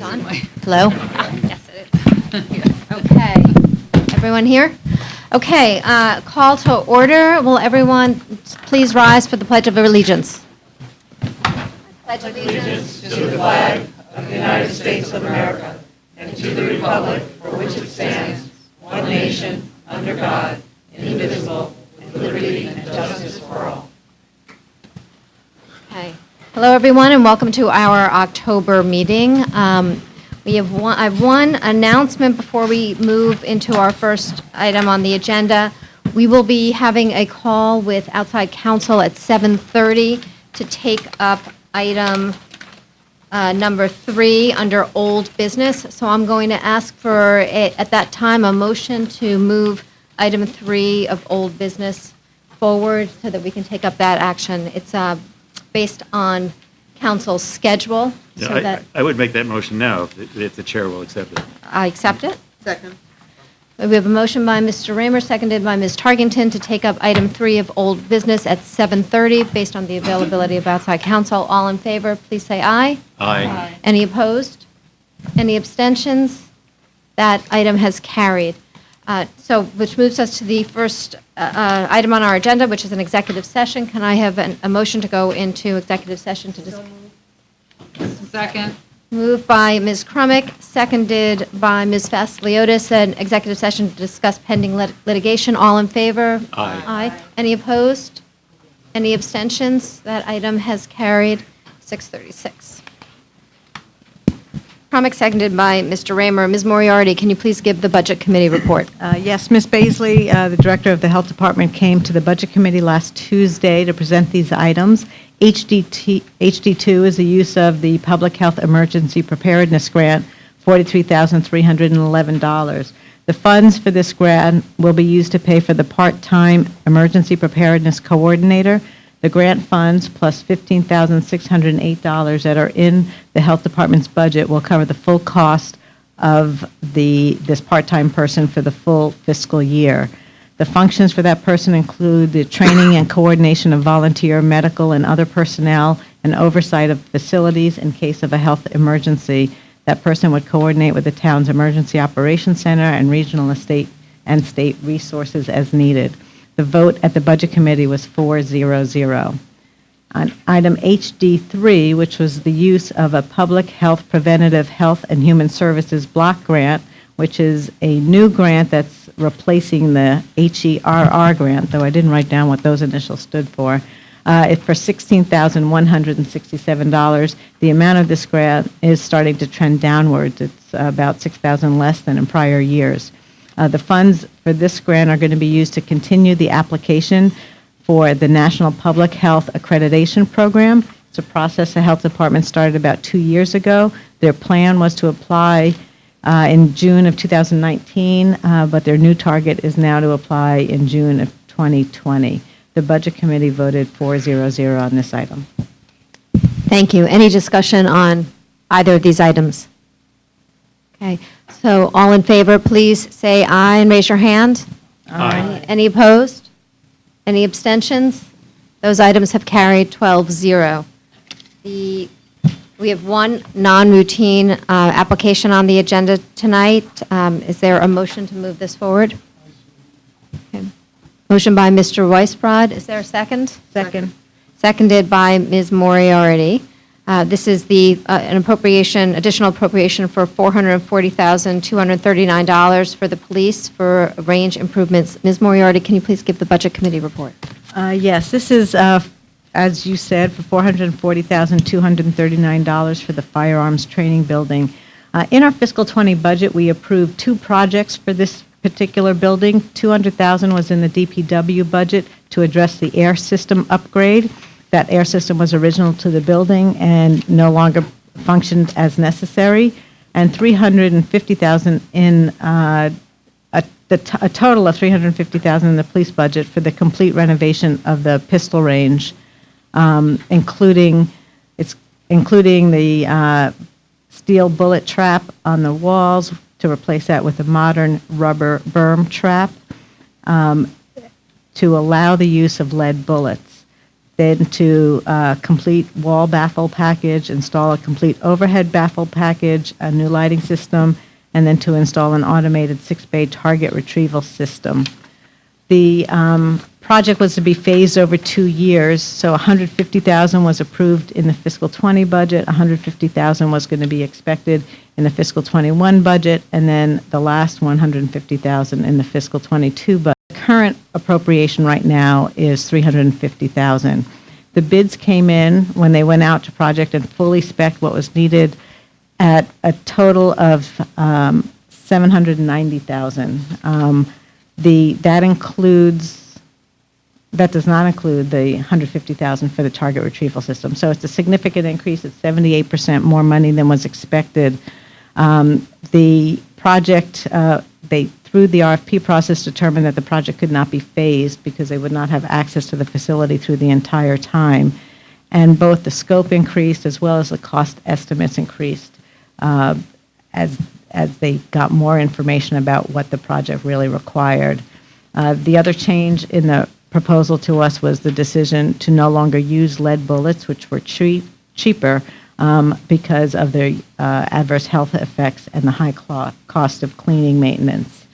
on? Hello? Yes, it is. Okay. Everyone here? Okay, call to order. Will everyone please rise for the Pledge of Allegiance? Pledge Allegiance to the flag of the United States of America and to the republic for which it stands, one nation, under God, indivisible, with liberty and justice for all. Okay. Hello, everyone, and welcome to our October meeting. I have one announcement before we move into our first item on the agenda. We will be having a call with outside counsel at 7:30 to take up item number 3 under old business. So I'm going to ask for, at that time, a motion to move item 3 of old business forward so that we can take up that action. It's based on council's schedule. Yeah, So that I would make that motion now if the chair will accept it. I accept it. Second. We have a motion by Mr. Raymer, seconded by Ms. Tarkington, to take up item 3 of old business at 7:30 based on the availability of outside counsel. All in favor, please say aye. Aye. Any opposed? Any abstentions? That item has carried. Which moves us to the first item on our agenda, which is an executive session. Can I have a motion to go into executive session to discuss? Second. Moved by Ms. Crumick, seconded by Ms. Vasiliotis, an executive session to discuss pending litigation. All in favor? Aye. Aye. Any opposed? Any abstentions? That item has carried, 6:36. Crumick, seconded by Mr. Raymer. Ms. Moriarty, can you please give the Budget Committee report? Yes, Ms. Baisley, the Director of the Health Department, came to the Budget Committee last Tuesday to present these items. HD2 is the use of the Public Health Emergency Preparedness Grant, $43,311. The funds for this grant will be used to pay for the part-time Emergency Preparedness Coordinator. The grant funds plus $15,608 that are in the Health Department's budget will cover the full cost of this part-time person for the full fiscal year. The functions for that person include the training and coordination of volunteer, medical, and other personnel, and oversight of facilities in case of a health emergency. That person would coordinate with the town's Emergency Operations Center and regional and state resources as needed. The vote at the Budget Committee was 4-0-0. On item HD3, which was the use of a Public Health Preventative Health and Human Services Block Grant, which is a new grant that's replacing the HERR grant, though I didn't write down what those initials stood for. It's for $16,167. The amount of this grant is starting to trend downwards. It's about $6,000 less than in prior years. The funds for this grant are going to be used to continue the application for the National Public Health Accreditation Program. It's a process the Health Department started about 2 years ago. Their plan was to apply in June of 2019, but their new target is now to apply in June of 2020. The Budget Committee voted 4-0-0 on this item. Thank you. Any discussion on either of these items? Okay, so all in favor, please say aye and raise your hand. Aye. Any opposed? Any abstentions? Those items have carried 12-0. We have one non-routine application on the agenda tonight. Is there a motion to move this forward? Okay. Motion by Mr. Weisbrod. Is there a second? Second. Seconded by Ms. Moriarty. This is an additional appropriation for $440,239 for the police for range improvements. Ms. Moriarty, can you please give the Budget Committee report? Yes, this is, as you said, for $440,239 for the firearms training building. In our fiscal 20 budget, we approved 2 projects for this particular building. $200,000 was in the DPW budget to address the air system upgrade. That air system was original to the building and no longer functioned as necessary. And $350,000 in a total of $350,000 in the police budget for the complete renovation of the pistol range, including the steel bullet trap on the walls to replace that with a modern rubber berm trap to allow the use of lead bullets. then to complete wall baffle package, install a complete overhead baffle package, a new lighting system, and then to install an automated 6-bay target retrieval system. The project was to be phased over 2 years, so $150,000 was approved in the fiscal 20 budget, $150,000 was going to be expected in the fiscal 21 budget, and then the last $150,000 in the fiscal 22 budget. The current appropriation right now is $350,000. The bids came in when they went out to project and fully spec'd what was needed at a total of $790,000. That does not include the $150,000 for the target retrieval system. So it's a significant increase. It's 78% more money than was expected. The project, through the RFP process, determined that the project could not be phased because they would not have access to the facility through the entire time. And both the scope increased as well as the cost estimates increased as they got more information about what the project really required. The other change in the proposal to us was the decision to no longer use lead bullets, which were cheaper because of their adverse health effects and the high cost of cleaning maintenance.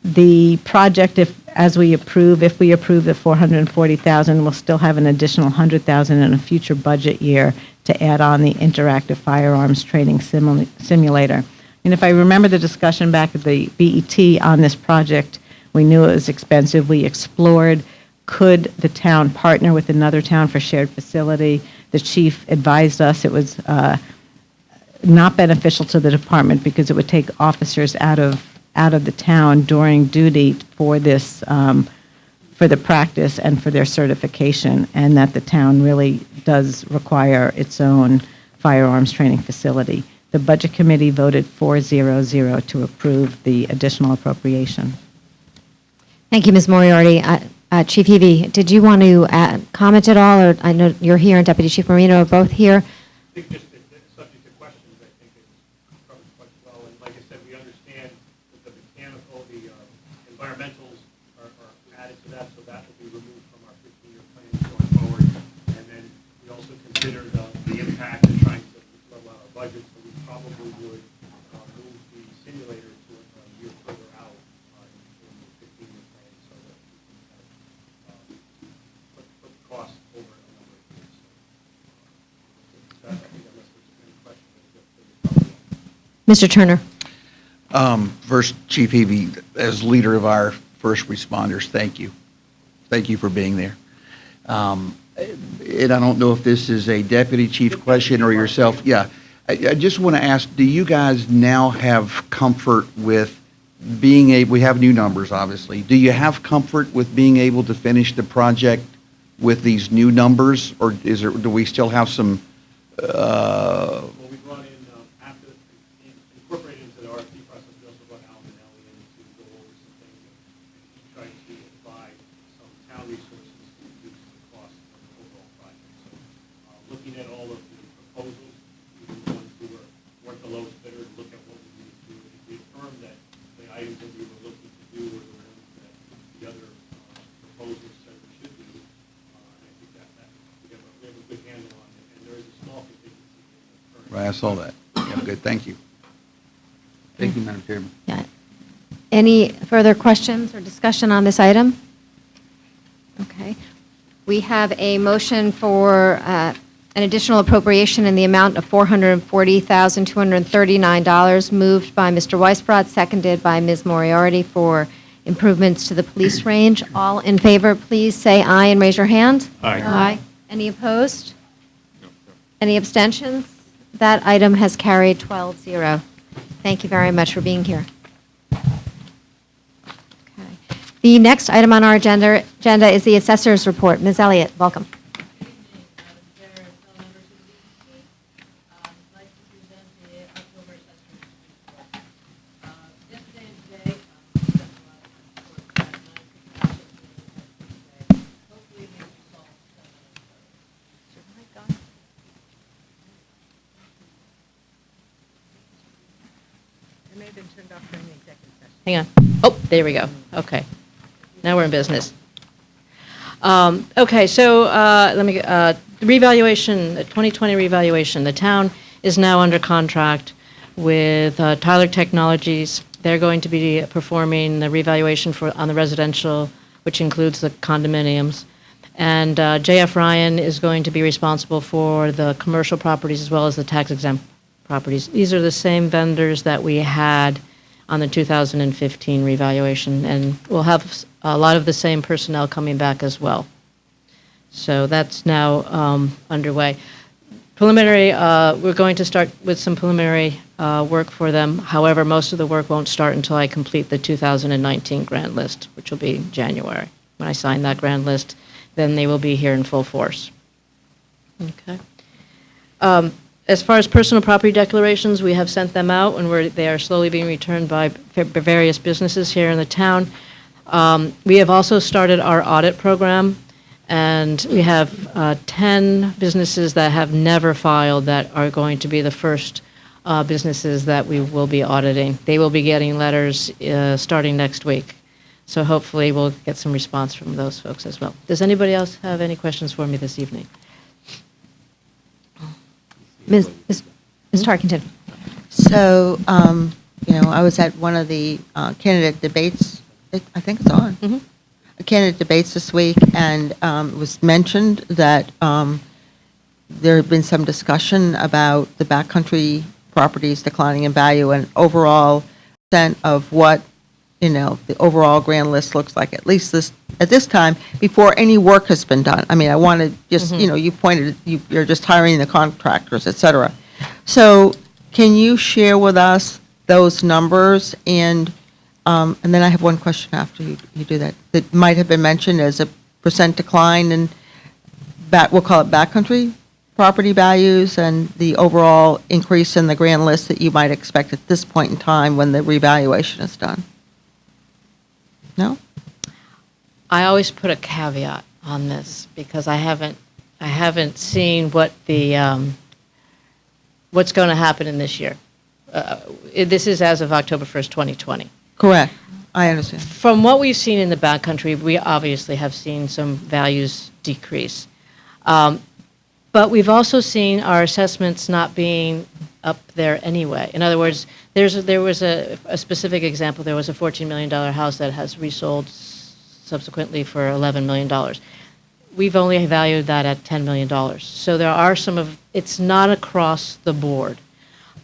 The project, if we approve the $440,000, we'll still have an additional $100,000 in a future budget year to add on the interactive firearms training simulator. And if I remember the discussion back at the BET on this project, we knew it was expensive. We explored, could the town partner with another town for shared facility? The chief advised us it was not beneficial to the department because it would take officers out of the town during duty for this, for the practice and for their certification, and that the town really does require its own firearms training facility. The Budget Committee voted 4-0-0 to approve the additional appropriation. Thank you, Ms. Moriarty. Chief Heavey, did you want to comment at all? Or I know you're here and Deputy Chief Marino are both here. I think just subject to questions, I think it's covered quite well. And like I said, we understand that the mechanical, the environmentals are added to that, so that will be removed from our 15-year plan going forward. And then we also consider the impact of trying to level out our budget, so we probably would move the simulator to a year further out in the 15-year plan so that we can put the cost over a number of years. So, I think unless there's any questions, Mr. Turner. First, Chief Heavey, as leader of our first responders, thank you. Thank you for being there. And I don't know if this is a deputy chief question or yourself. Yeah, I just want to ask, do you guys now have comfort with being able, we have new numbers, obviously. Do you have comfort with being able to finish the project with these new numbers, or do we still have some well, we brought in, after incorporated into the RFP process, we also brought Alan and Ellie in to go over some things, and he tried to apply some town resources to reduce the cost of the overall project. So, looking at all of the proposals, even the ones who weren't the lowest bidder, to look at what we needed to do, if we affirmed that the items that we were looking to do were the ones that the other proposals said we should do, and I think that we have a good handle on it, and there is a small contingency in the current. Right, I saw that. Yeah, good, thank you. Thank you, Madam Chairman. Yeah. Any further questions or discussion on this item? Okay. We have a motion for an additional appropriation in the amount of $440,239 moved by Mr. Weisbrot, seconded by Ms. Moriarty for improvements to the police range. All in favor, please say aye and raise your hand. Aye. Aye. Any opposed? Any abstentions? That item has carried 12-0. Thank you very much for being here. Okay. The next item on our agenda is the assessor's report. Ms. Elliott, welcome. Hang on. Oh, there we go. Okay. Now we're in business. Okay, so the revaluation, the 2020 revaluation, the town is now under contract with Tyler Technologies. They're going to be performing the revaluation on the residential, which includes the condominiums. And JF Ryan is going to be responsible for the commercial properties as well as the tax-exempt properties. These are the same vendors that we had on the 2015 revaluation, and we'll have a lot of the same personnel coming back as well. So that's now underway. Preliminary, we're going to start with some preliminary work for them. However, most of the work won't start until I complete the 2019 grant list, which will be January. When I sign that grant list, then they will be here in full force. Okay. As far as personal property declarations, we have sent them out, and they are slowly being returned by various businesses here in the town. We have also started our audit program, and we have 10 businesses that have never filed that are going to be the first businesses that we will be auditing. They will be getting letters starting next week. So hopefully we'll get some response from those folks as well. Does anybody else have any questions for me this evening? Ms. Tarkington. So, I was at one of the candidate debates, I think it's on, Mhm. candidate debates this week, and it was mentioned that there had been some discussion about the backcountry properties declining in value and overall percent of what, the overall grand list looks like, at least at this time, before any work has been done. I mean, I want to just, you pointed, you're just hiring the contractors, et cetera. So can you share with us those numbers? And then I have one question after you do that. That might have been mentioned as a percent decline in, we'll call it backcountry property values, and the overall increase in the grand list that you might expect at this point in time when the revaluation is done. No? I always put a caveat on this because I haven't seen what what's going to happen in this year. This is as of October 1st, 2020. Correct. I understand. From what we've seen in the backcountry, we obviously have seen some values decrease. But we've also seen our assessments not being up there anyway. In other words, there was a specific example. There was a $14 million house that has resold subsequently for $11 million. We've only valued that at $10 million. So there are it's not across the board.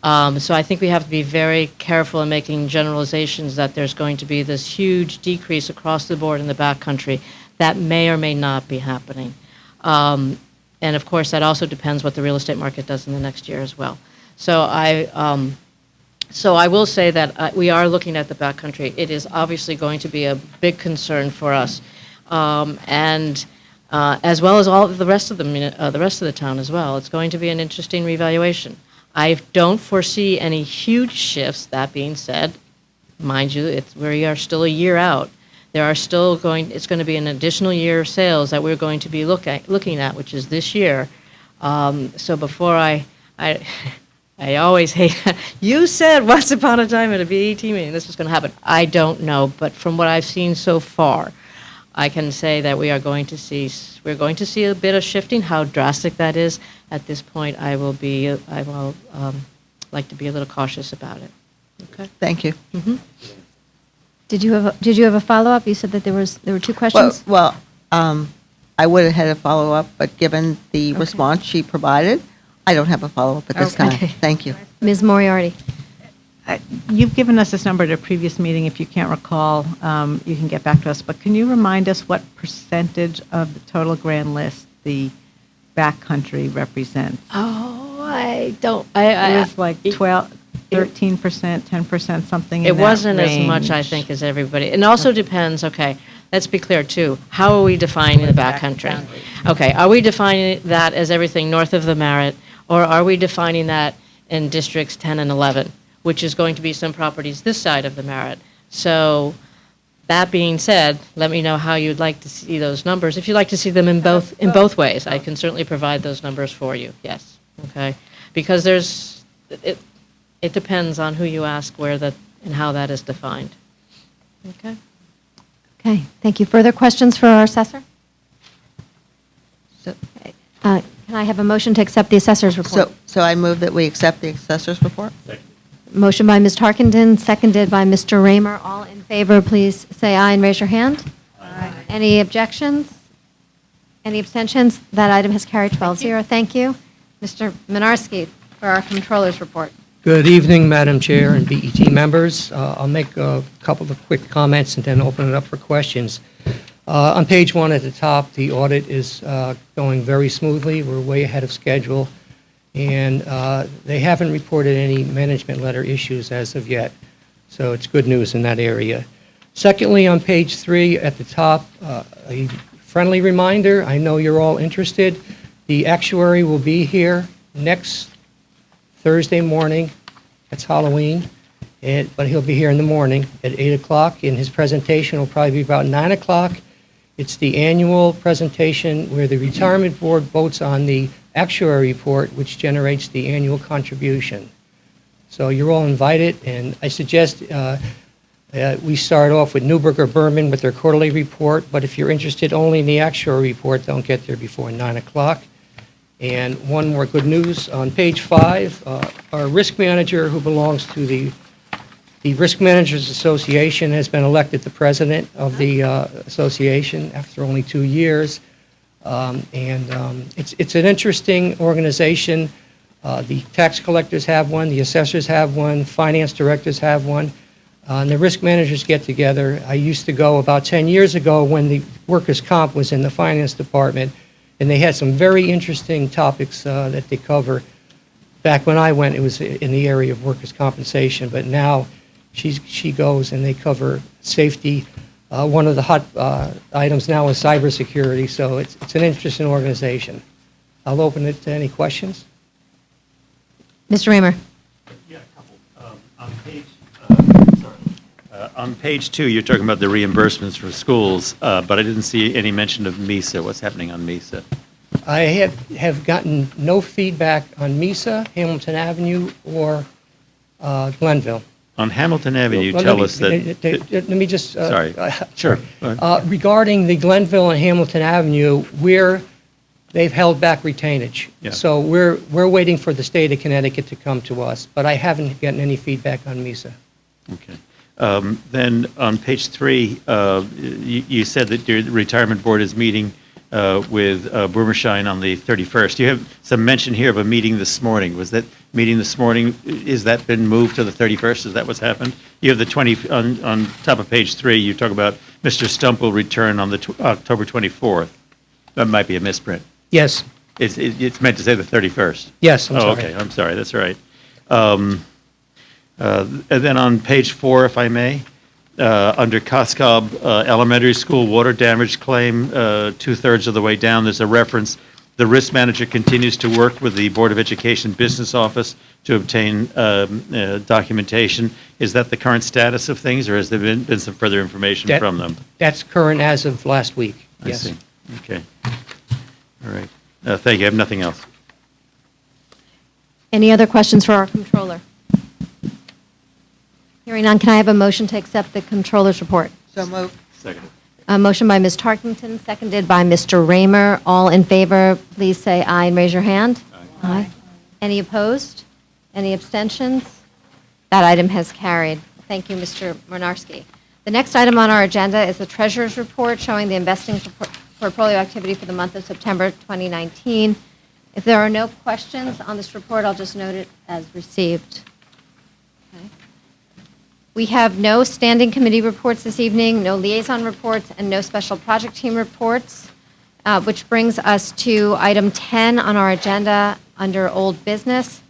So I think we have to be very careful in making generalizations that there's going to be this huge decrease across the board in the backcountry. That may or may not be happening. And of course, that also depends what the real estate market does in the next year as well. So I will say that we are looking at the backcountry. It is obviously going to be a big concern for us, and as well as all of the rest of the town as well. It's going to be an interesting revaluation. I don't foresee any huge shifts. That being said, mind you, we are still a year out. It's going to be an additional year of sales that we're going to be looking at, which is this year. So before I always hate, you said once upon a time at a BET meeting this was going to happen. I don't know, but from what I've seen so far, I can say that we're going to see a bit of shifting. How drastic that is at this point, I will like to be a little cautious about it. Okay. Thank you. Mm-hmm. Did you have a follow-up? You said that there were two questions? Well, I would have had a follow-up, but given the response she provided, I don't have a follow-up at this time. Okay. Thank you. Ms. Moriarty. You've given us this number at a previous meeting. If you can't recall, you can get back to us. But can you remind us what percentage of the total grand list the backcountry represents? Oh, I don't. It was like 12, 13%, 10%, something in It that wasn't as much, I range. think, as everybody. It also depends, okay, let's be clear, too. How are we defining the backcountry? Okay, are we defining that as everything north of the Merritt, or are we defining that in districts 10 and 11, which is going to be some properties this side of the Merritt? So that being said, let me know how you'd like to see those numbers. If you'd like to see them in both ways, I can certainly provide those numbers for you, yes, okay? Because it depends on who you ask, and how that is defined. Okay? Okay, thank you. Further questions for our assessor? So, can I have a motion to accept the assessor's report? So I move that we accept the assessor's report? Motion by Ms. Tarkenton, seconded by Mr. Raymer. All in favor, please say aye and raise your hand. Aye. Any objections? Any abstentions? That item has carried 12-0. Thank you. Mr. Minarski for our controller's report. Good evening, Madam Chair and BET members. I'll make a couple of quick comments and then open it up for questions. On page 1 at the top, the audit is going very smoothly. We're way ahead of schedule, and they haven't reported any management letter issues as of yet, so it's good news in that area. Secondly, on page 3 at the top, a friendly reminder, I know you're all interested. The actuary will be here next Thursday morning. It's Halloween, but he'll be here in the morning at 8 o'clock, and his presentation will probably be about 9 o'clock. It's the annual presentation where the retirement board votes on the actuary report, which generates the annual contribution. So you're all invited, and I suggest we start off with Newburgh Berman with their quarterly report, but if you're interested only in the actuary report, don't get there before 9 o'clock. And one more good news, on page 5, our risk manager, who belongs to the Risk Managers Association, has been elected the president of the association after only 2 years. It's an interesting organization. The tax collectors have one, the assessors have one, finance directors have one, and the risk managers get together. I used to go about 10 years ago when the workers' comp was in the finance department, and they had some very interesting topics that they cover. Back when I went, it was in the area of workers' compensation, but now she goes and they cover safety. One of the hot items now is cybersecurity, so it's an interesting organization. I'll open it to any questions. Mr. Raymer. Yeah, a couple. On page 2, you're talking about the reimbursements for schools, but I didn't see any mention of MISA. What's happening on MISA? I have gotten no feedback on Mesa, Hamilton Avenue, or Glenville. On Hamilton Avenue, Well, tell us that... Let me just... Sorry. Sure. Go ahead. Regarding the Glenville and Hamilton Avenue, they've held back retainage. Yeah. So we're waiting for the state of Connecticut to come to us, but I haven't gotten any feedback on Mesa. Okay. Then on page 3, you said that your retirement board is meeting with Boomershine on the 31st. You have some mention here of a meeting this morning. Was that meeting this morning, is that been moved to the 31st? Is that what's happened? You have the on top of page 3, you talk about Mr. Stump will return on the October 24th. That might be a misprint. Yes. It's meant to say the 31st. Yes, I'm sorry. Okay, I'm sorry, that's right. And then on page 4, if I may, under Coscob Elementary School water damage claim, 2/3 of the way down, there's a reference, the risk manager continues to work with the Board of Education Business Office to obtain documentation. Is that the current status of things, or has there been some further information from them? That's current as of last week, I yes. see. Okay. All right. Thank you. I have nothing else. Any other questions for our controller? Hearing none, can I have a motion to accept the controller's report? So moved. Second. A motion by Ms. Tarkington, seconded by Mr. Raymer. All in favor, please say aye and raise your hand. Aye. Any opposed? Any abstentions? That item has carried. Thank you, Mr. Murnarski. The next item on our agenda is the treasurer's report showing the investing portfolio activity for the month of September 2019. If there are no questions on this report, I'll just note it as received. Okay. We have no standing committee reports this evening, no liaison reports, and no special project team reports, which brings us to item 10 on our agenda under old business.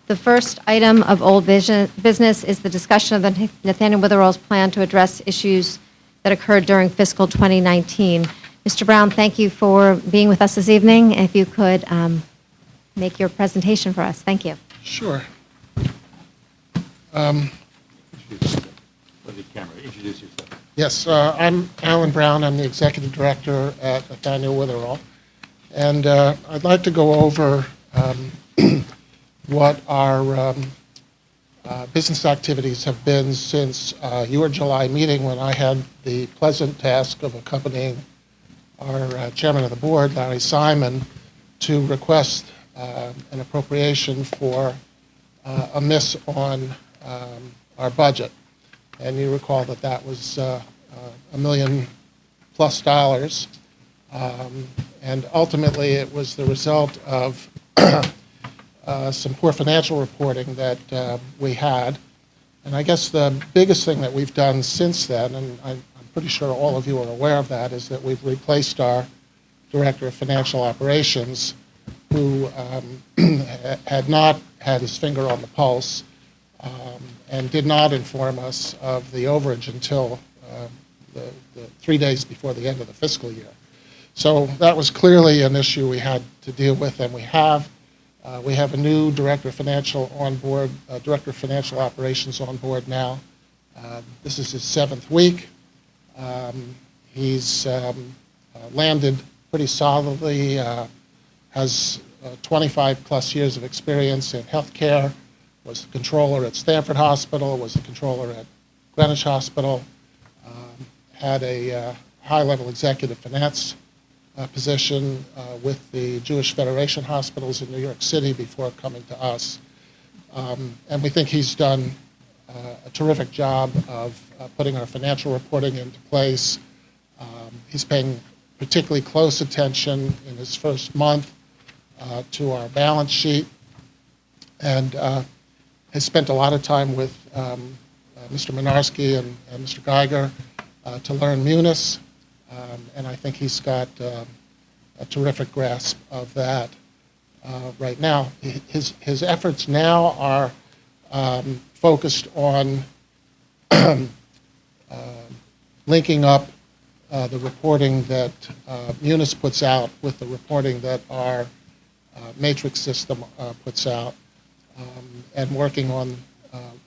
The first item of old business is the discussion of the Nathaniel Witherall's plan to address issues that occurred during fiscal 2019. Mr. Brown, thank you for being with us this evening. If you could make your presentation for us. Thank you. Sure. For the camera, introduce yourself. Yes, I'm Alan Brown. I'm the executive director at Nathaniel Witherall. And I'd like to go over what our business activities have been since your July meeting, when I had the pleasant task of accompanying our chairman of the board, Larry Simon, to request an appropriation for a miss on our budget. And you recall that that was $1 million+ dollars. And ultimately, it was the result of some poor financial reporting that we had. And I guess the biggest thing that we've done since then, and I'm pretty sure all of you are aware of that, is that we've replaced our Director of Financial Operations, who had not had his finger on the pulse and did not inform us of the overage until the 3 days before the end of the fiscal year. So that was clearly an issue we had to deal with, and we have. We have a new Director of Financial on board, Director of Financial Operations on board now. This is his 7th week. He's landed pretty solidly, has 25+ years of experience in healthcare, was the controller at Stanford Hospital, was the controller at Greenwich Hospital, had a high-level executive finance position with the Jewish Federation Hospitals in New York City before coming to us. And we think he's done a terrific job of putting our financial reporting into place. He's paying particularly close attention in his first month to our balance sheet, and has spent a lot of time with Mr. Minarski and Mr. Geiger to learn Munis, and I think he's got a terrific grasp of that right now. His efforts now are focused on linking up the reporting that Munis puts out with the reporting that our matrix system puts out, and working on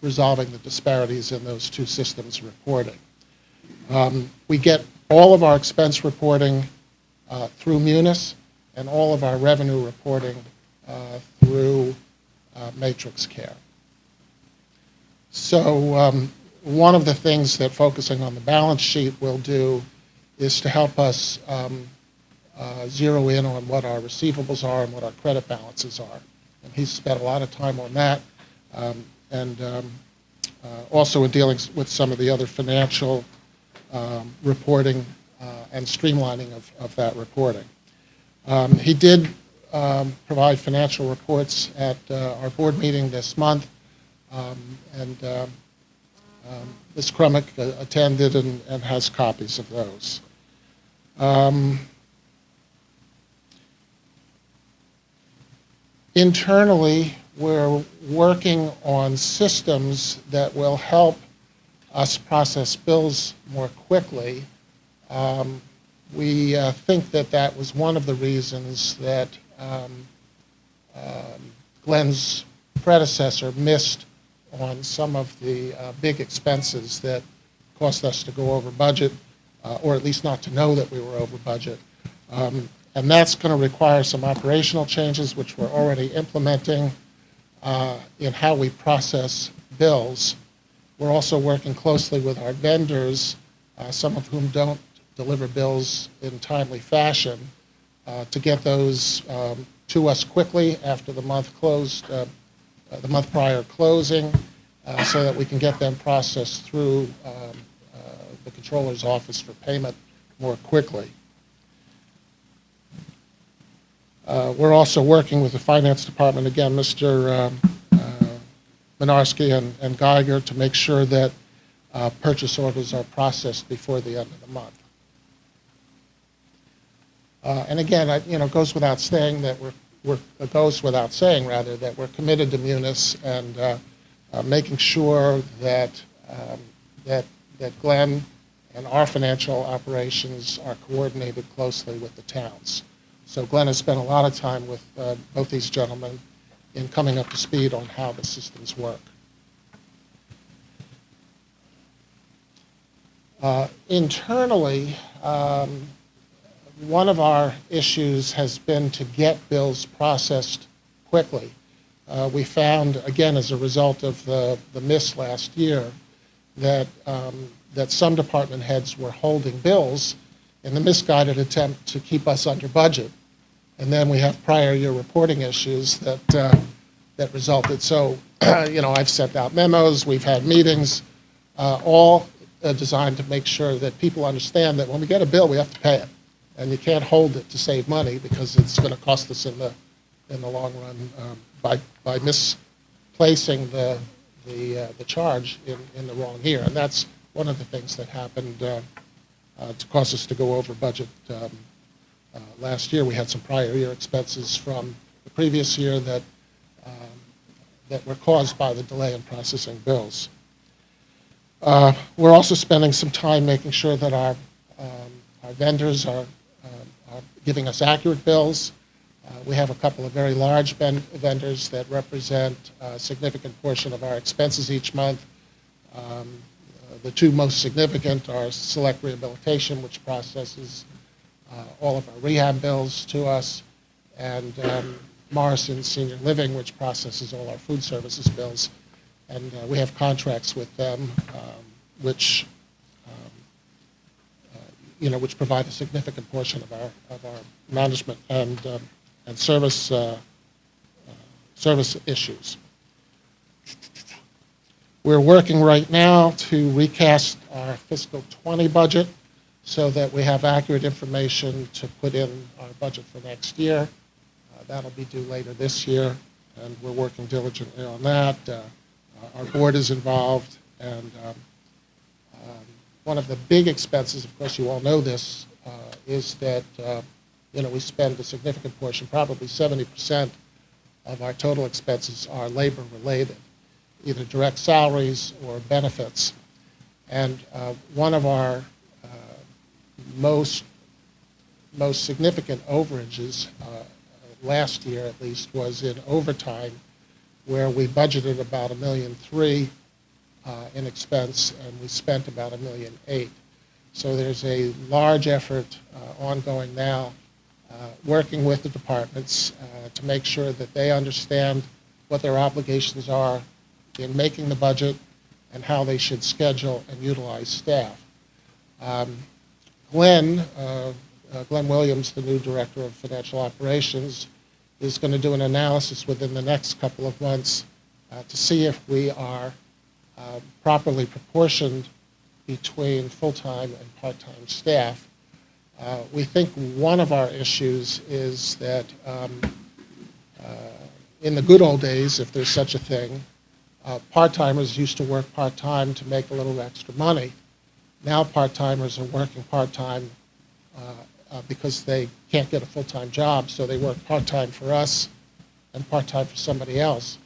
resolving the disparities in those two systems reporting. We get all of our expense reporting through Munis, and all of our revenue reporting through Matrix Care. So one of the things that focusing on the balance sheet will do is to help us zero in on what our receivables are and what our credit balances are. And he's spent a lot of time on that, and also in dealing with some of the other financial reporting and streamlining of that reporting. He did provide financial reports at our board meeting this month, and Ms. Krummick attended and has copies of those. Internally, we're working on systems that will help us process bills more quickly. We think that that was one of the reasons that Glenn's predecessor missed on some of the big expenses that caused us to go over budget, or at least not to know that we were over budget. And that's going to require some operational changes, which we're already implementing in how we process bills. We're also working closely with our vendors, some of whom don't deliver bills in timely fashion, to get those to us quickly after the month closed, the month prior closing, so that we can get them processed through the controller's office for payment more quickly. We're also working with the finance department, again, Mr. Minarski and Geiger, to make sure that purchase orders are processed before the end of the month. And again, it goes without saying that we're committed to Munis and making sure that that Glenn and our financial operations are coordinated closely with the towns. So Glenn has spent a lot of time with both these gentlemen in coming up to speed on how the systems work. Internally, one of our issues has been to get bills processed quickly. We found, again, as a result of the miss last year, that some department heads were holding bills in the misguided attempt to keep us under budget. And then we have prior year reporting issues that resulted. So, I've sent out memos, we've had meetings, all designed to make sure that people understand that when we get a bill, we have to pay it. And you can't hold it to save money because it's going to cost us in the long run by misplacing the charge in the wrong year. And that's one of the things that happened to cause us to go over budget last year. We had some prior year expenses from the previous year that were caused by the delay in processing bills. We're also spending some time making sure that our vendors are giving us accurate bills. We have a couple of very large vendors that represent a significant portion of our expenses each month. The two most significant are Select Rehabilitation, which processes all of our rehab bills to us, and Morrison Senior Living, which processes all our food services bills. And we have contracts with them, which provide a significant portion of our management and service issues. We're working right now to recast our fiscal 20 budget so that we have accurate information to put in our budget for next year. That'll be due later this year, and we're working diligently on that. Our board is involved, and one of the big expenses, of course you all know this, is that we spend a significant portion, probably 70% of our total expenses are labor related, either direct salaries or benefits. And one of our most significant overages, last year at least, was in overtime, where we budgeted about $1.3 million in expense, and we spent about $1.8 million. So there's a large effort ongoing now, working with the departments to make sure that they understand what their obligations are in making the budget and how they should schedule and utilize staff. Glenn Williams, the new Director of Financial Operations, is going to do an analysis within the next couple of months to see if we are properly proportioned between full-time and part-time staff. We think one of our issues is that in the good old days, if there's such a thing, part-timers used to work part-time to make a little extra money. Now part-timers are working part-time because they can't get a full-time job, so they work part-time for us and part-time for somebody else.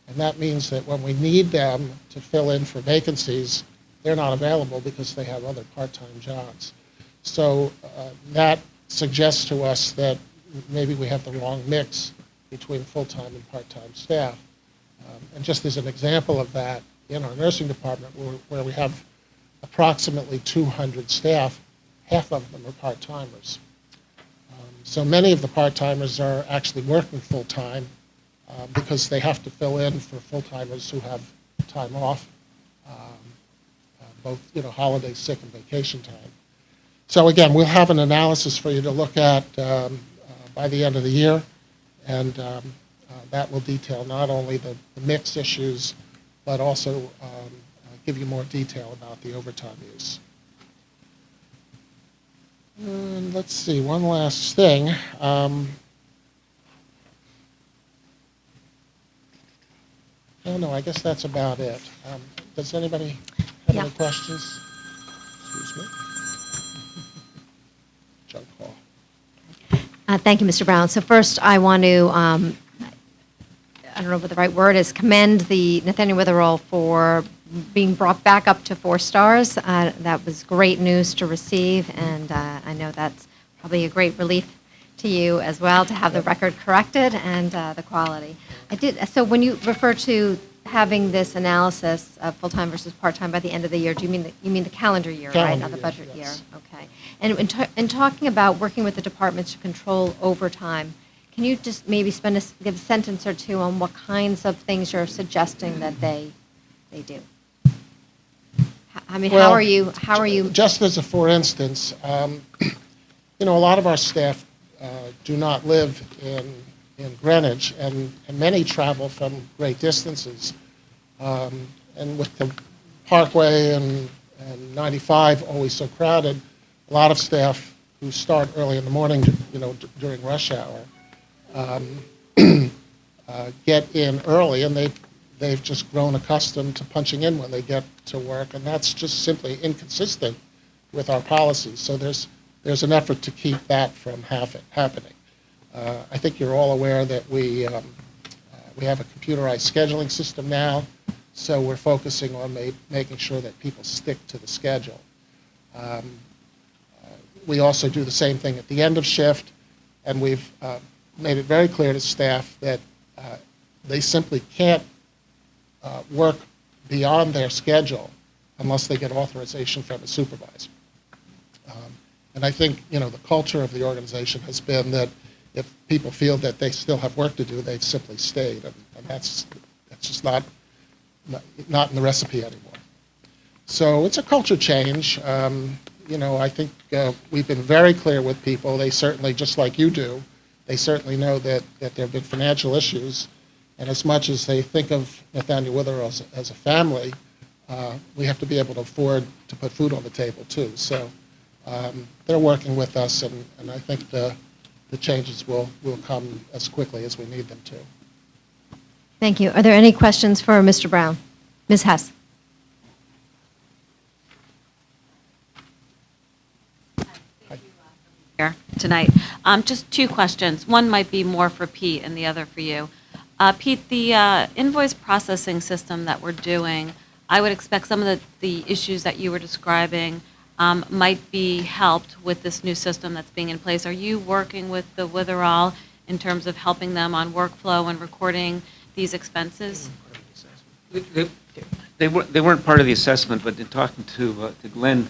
And that means that when we need them to fill in for vacancies, they're not available because they have other part-time jobs. So that suggests to us that maybe we have the wrong mix between full-time and part-time staff. And just as an example of that, in our nursing department, where we have approximately 200 staff, half of them are part-timers. So many of the part-timers are actually working full-time because they have to fill in for full-timers who have time off, both holiday, sick, and vacation time. So again, we'll have an analysis for you to look at by the end of the year, and that will detail not only the mix issues, but also give you more detail about the overtime use. And let's see, one last thing. No, I guess that's about it. Does anybody have any questions? Excuse me. Junk call. Thank you, Mr. Brown. So first, I want to, I don't know what the right word is, commend the Nathaniel Witherall for being brought back up to 4 stars. That was great news to receive, and I know that's probably a great relief to you as well to have the record corrected and the quality. So when you refer to having this analysis of full-time versus part-time by the end of the year, do you mean the calendar year, right, not the budget year? Okay. And in talking about working with the departments to control overtime, can you just maybe give a sentence or two on what kinds of things you're suggesting that they do? I mean, Well, how are you? Just as a for instance, a lot of our staff do not live in Greenwich, and many travel from great distances. And with the Parkway and 95 always so crowded, a lot of staff who start early in the morning, during rush hour, get in early, and they've just grown accustomed to punching in when they get to work, and that's just simply inconsistent with our policies. So there's an effort to keep that from happening. I think you're all aware that we have a computerized scheduling system now, so we're focusing on making sure that people stick to the schedule. We also do the same thing at the end of shift, and we've made it very clear to staff that they simply can't work beyond their schedule unless they get authorization from a supervisor. And I think, the culture of the organization has been that if people feel that they still have work to do, they've simply stayed, and that's just not in the recipe anymore. So it's a culture change. I think we've been very clear with people. They certainly, just like you do, they certainly know that there have been financial issues, and as much as they think of Nathaniel Witherell as a family, we have to be able to afford to put food on the table too. So they're working with us, and I think the changes will come as quickly as we need them to. Thank you. Are there any questions for Mr. Brown? Ms. Hess? Here tonight. Just two questions. One might be more for Pete and the other for you. Pete, the invoice processing system that we're doing, I would expect some of the issues that you were describing might be helped with this new system that's being in place. Are you working with the Witherall in terms of helping them on workflow and recording these expenses? They weren't part of the assessment, but in talking to Glenn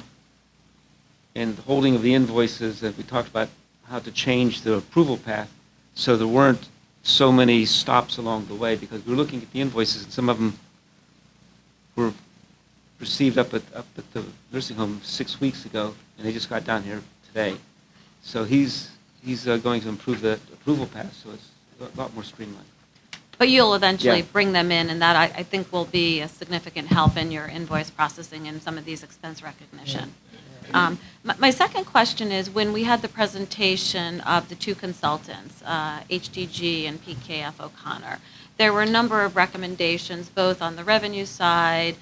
and the holding of the invoices, that we talked about how to change the approval path so there weren't so many stops along the way, because we were looking at the invoices and some of them were received up at the nursing home 6 weeks ago, and they just got down here today. So he's going to improve the approval path, so it's a lot more streamlined. But you'll eventually Yeah. bring them in, and that I think will be a significant help in your invoice processing and some of these expense recognition. My second question is, when we had the presentation of the two consultants, HDG and PKF O'Connor, there were a number of recommendations, both on the revenue side,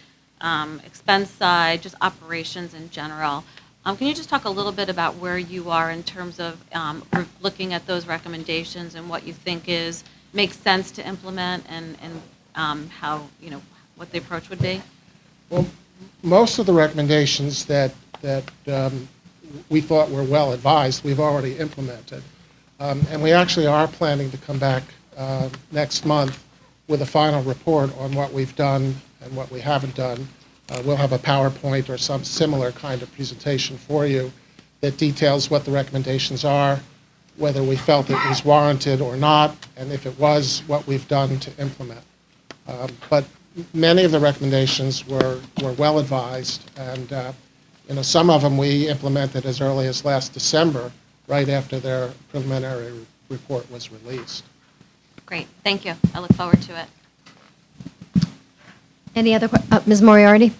expense side, just operations in general. Can you just talk a little bit about where you are in terms of looking at those recommendations and what you think makes sense to implement, and how, what the approach would be? Well, most of the recommendations that we thought were well advised, we've already implemented. And we actually are planning to come back next month with a final report on what we've done and what we haven't done. We'll have a PowerPoint or some similar kind of presentation for you that details what the recommendations are, whether we felt it was warranted or not, and if it was, what we've done to implement. But many of the recommendations were well advised, and some of them we implemented as early as last December, right after their preliminary report was released. Great, thank you. I look forward to it. Any other Ms. Moriarty?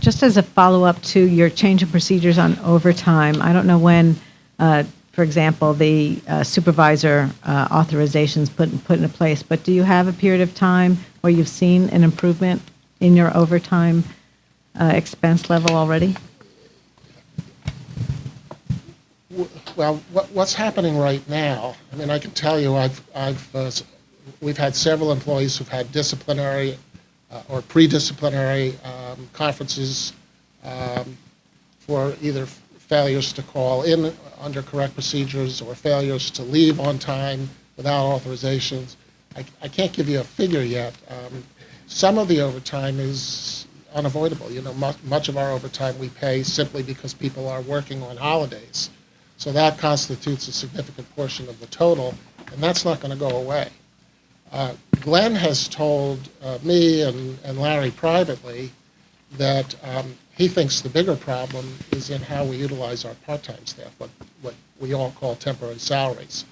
Just as a follow-up to your change of procedures on overtime, I don't know when, for example, the supervisor authorizations put into place, but do you have a period of time where you've seen an improvement in your overtime expense level already? Well, what's happening right now, I mean, I can tell you we've had several employees who've had disciplinary or pre-disciplinary conferences for either failures to call in under correct procedures or failures to leave on time without authorizations. I can't give you a figure yet. Some of the overtime is unavoidable. Much of our overtime we pay simply because people are working on holidays. So that constitutes a significant portion of the total, and that's not going to go away. Glenn has told me and Larry privately that he thinks the bigger problem is in how we utilize our part-time staff. what we all call temporary salaries.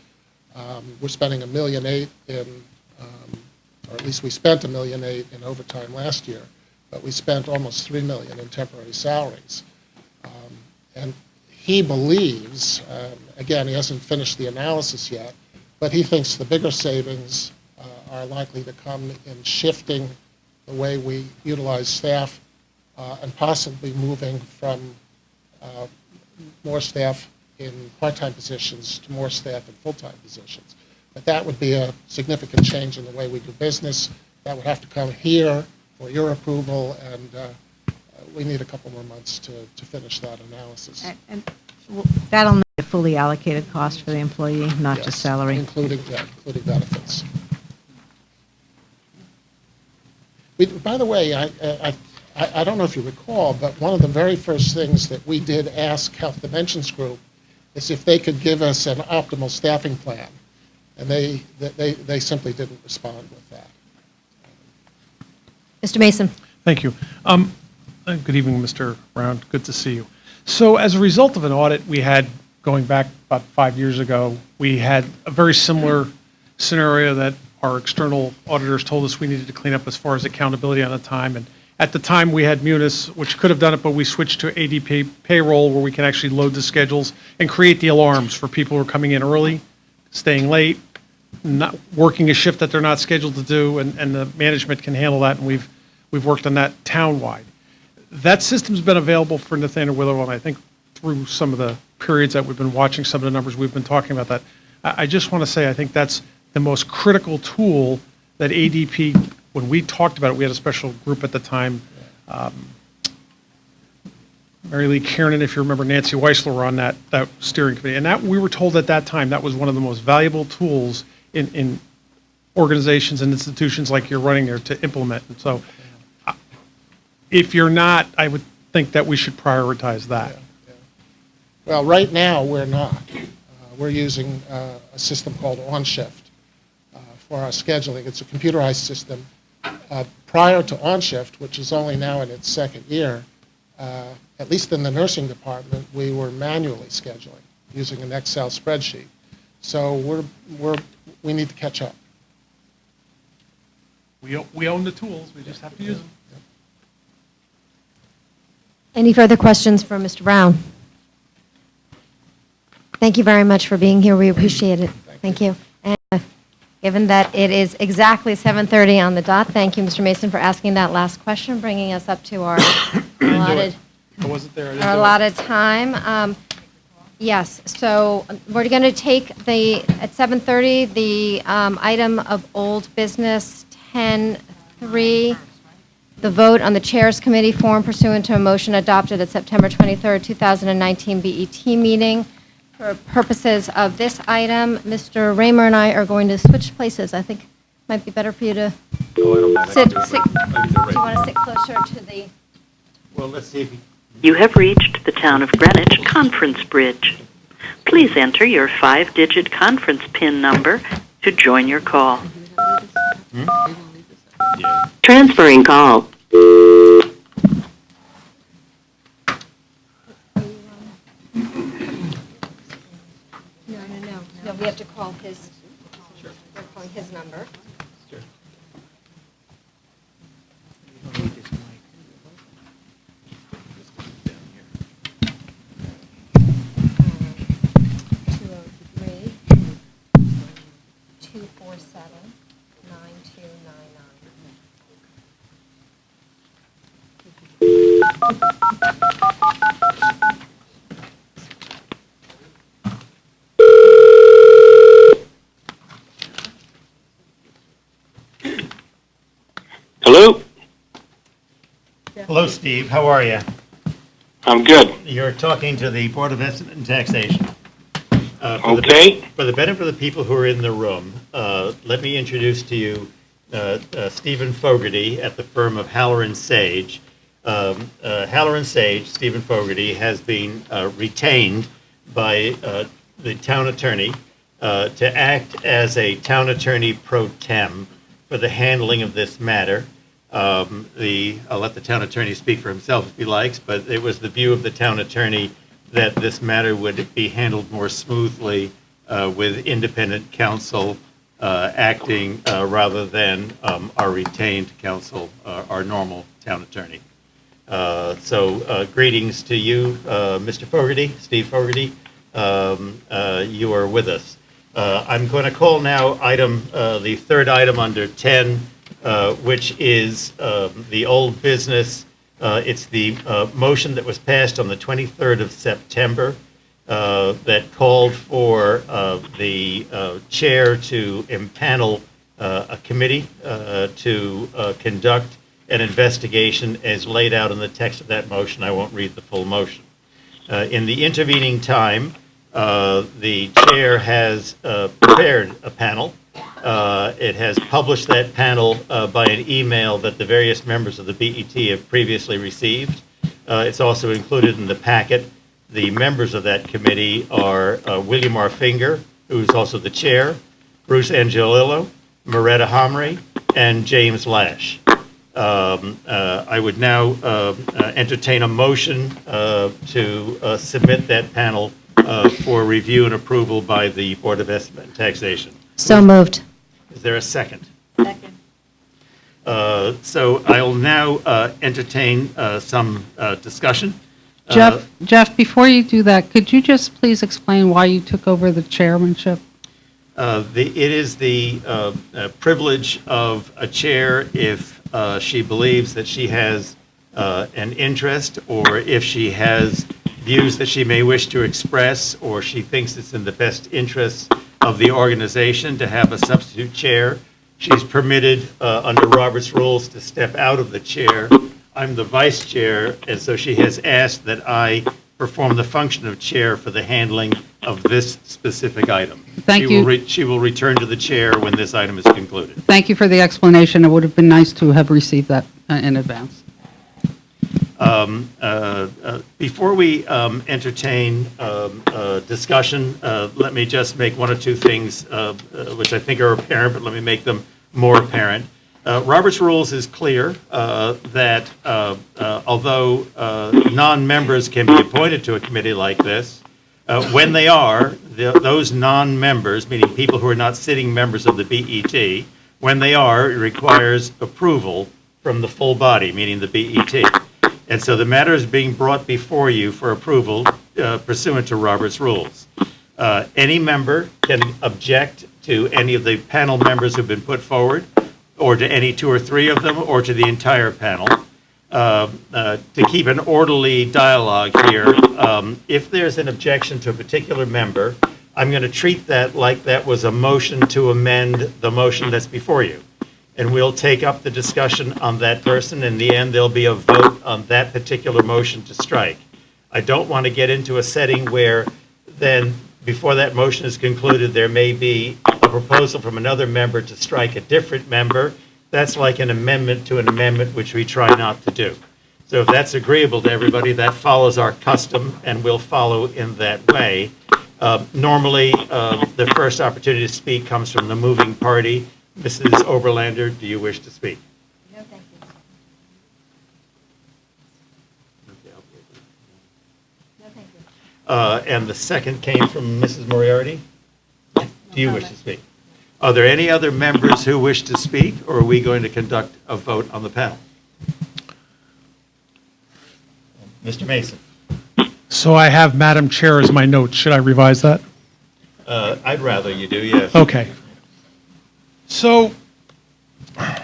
We're spending $1.8 million in, or at least we spent $1.8 million in overtime last year, but we spent almost $3 million in temporary salaries. And he believes, again, he hasn't finished the analysis yet, but he thinks the bigger savings are likely to come in shifting the way we utilize staff and possibly moving from more staff in part-time positions to more staff in full-time positions. But that would be a significant change in the way we do business. That would have to come here for your approval, and we need a couple more months to finish that analysis. And that'll be a fully allocated cost for the employee, not Yes, just salary. including benefits. By the way, I don't know if you recall, but one of the very first things that we did ask Health Dimensions Group is if they could give us an optimal staffing plan, and they simply didn't respond with that. Mr. Mason? Thank you. Good evening, Mr. Brown. Good to see you. So as a result of an audit we had going back about 5 years ago, we had a very similar scenario that our external auditors told us we needed to clean up as far as accountability on the time. And at the time, we had Munis, which could have done it, but we switched to ADP payroll, where we can actually load the schedules and create the alarms for people who are coming in early, staying late, not working a shift that they're not scheduled to do, and the management can handle that, and we've worked on that town-wide. That system's been available for Nathaniel Witherell, and I think through some of the periods that we've been watching some of the numbers, we've been talking about that. I just want to say I think that's the most critical tool that ADP, when we talked about it, we had a special group at the time, Mary Lee Kiernan, if you remember, Nancy Weissler were on that steering committee, and that we were told at that time that was one of the most valuable tools in organizations and institutions like you're running there to implement. And so if you're not, I would think that we should prioritize that. Yeah. Well, right now, we're not. We're using a system called OnShift for our scheduling. It's a computerized system. Prior to OnShift, which is only now in its second year, at least in the nursing department, we were manually scheduling using an Excel spreadsheet. So we need to catch up. We own the tools, we just have to use them. Any further questions for Mr. Brown? Thank you very much for being here. We appreciate it. Thank you. And given that it is exactly 7:30 on the dot, thank you, Mr. Mason, for asking that last question, bringing us up to our allotted, I wasn't there. I didn't our do it. allotted time. Yes, so we're going to take at 7:30, the item of old business 10-3, the vote on the Chairs Committee form pursuant to a motion adopted at September 23rd, 2019 BET meeting. For purposes of this item, Mr. Raymer and I are going to switch places. I think it might be better for you to sit. Do you want to sit closer to the? Well, let's see if You have reached the Town of Greenwich Conference Bridge. Please enter your 5-digit conference PIN number to join your call. Transferring call. No, we have to call his, we're calling his number. Hello? Hello, Steve. How are you? I'm good. You're talking to the Board of Estimate and Taxation. Okay. For the benefit of the people who are in the room, let me introduce to you Stephen Fogarty at the firm of Haller & Sage. Haller & Sage, Stephen Fogarty, has been retained by the town attorney to act as a town attorney pro tem for the handling of this matter. I'll let the town attorney speak for himself if he likes, but it was the view of the town attorney that this matter would be handled more smoothly with independent counsel acting rather than our retained counsel, our normal town attorney. So greetings to you, Mr. Fogarty, Steve Fogarty. You are with us. I'm going to call now the third item under 10, which is the old business. It's the motion that was passed on the 23rd of September that called for the chair to impanel a committee to conduct an investigation as laid out in the text of that motion. I won't read the full motion. In the intervening time, the chair has prepared a panel. It has published that panel by an email that the various members of the BET have previously received. It's also included in the packet. The members of that committee are William R. Finger, who's also the chair, Bruce Angelillo, Moretta Homry, and James Lash. I would now entertain a motion to submit that panel for review and approval by the Board of Estimate and Taxation. So moved. Is there a second? Second. So I'll now entertain some discussion. Jeff, before you do that, could you just please explain why you took over the chairmanship? It is the privilege of a chair if she believes that she has an interest, or if she has views that she may wish to express, or she thinks it's in the best interest of the organization to have a substitute chair. She's permitted under Robert's rules to step out of the chair. I'm the vice chair, and so she has asked that I perform the function of chair for the handling of this specific item. Thank you. She will return to the chair when this item is concluded. Thank you for the explanation. It would have been nice to have received that in advance. Before we entertain discussion, let me just make one or two things which I think are apparent, but let me make them more apparent. Robert's Rules is clear that although non-members can be appointed to a committee like this, when they are, those non-members, meaning people who are not sitting members of the BET, when they are, it requires approval from the full body, meaning the BET. And so the matter is being brought before you for approval pursuant to Robert's Rules. Any member can object to any of the panel members who've been put forward, or to any two or three of them, or to the entire panel. To keep an orderly dialogue here, if there's an objection to a particular member, I'm going to treat that like that was a motion to amend the motion that's before you. And we'll take up the discussion on that person. In the end, there'll be a vote on that particular motion to strike. I don't want to get into a setting where then, before that motion is concluded, there may be a proposal from another member to strike a different member. That's like an amendment to an amendment, which we try not to do. So if that's agreeable to everybody, that follows our custom, and we'll follow in that way. Normally, the first opportunity to speak comes from the moving party. Mrs. Oberlander, do you wish to speak? No, thank you. No, thank you. And the second came from Mrs. Moriarty? Do you wish to speak? Are there any other members who wish to speak, or are we going to conduct a vote on the panel? Mr. Mason? So I have Madam Chair as my notes. Should I revise that? I'd rather you do, yes. Okay. So, it's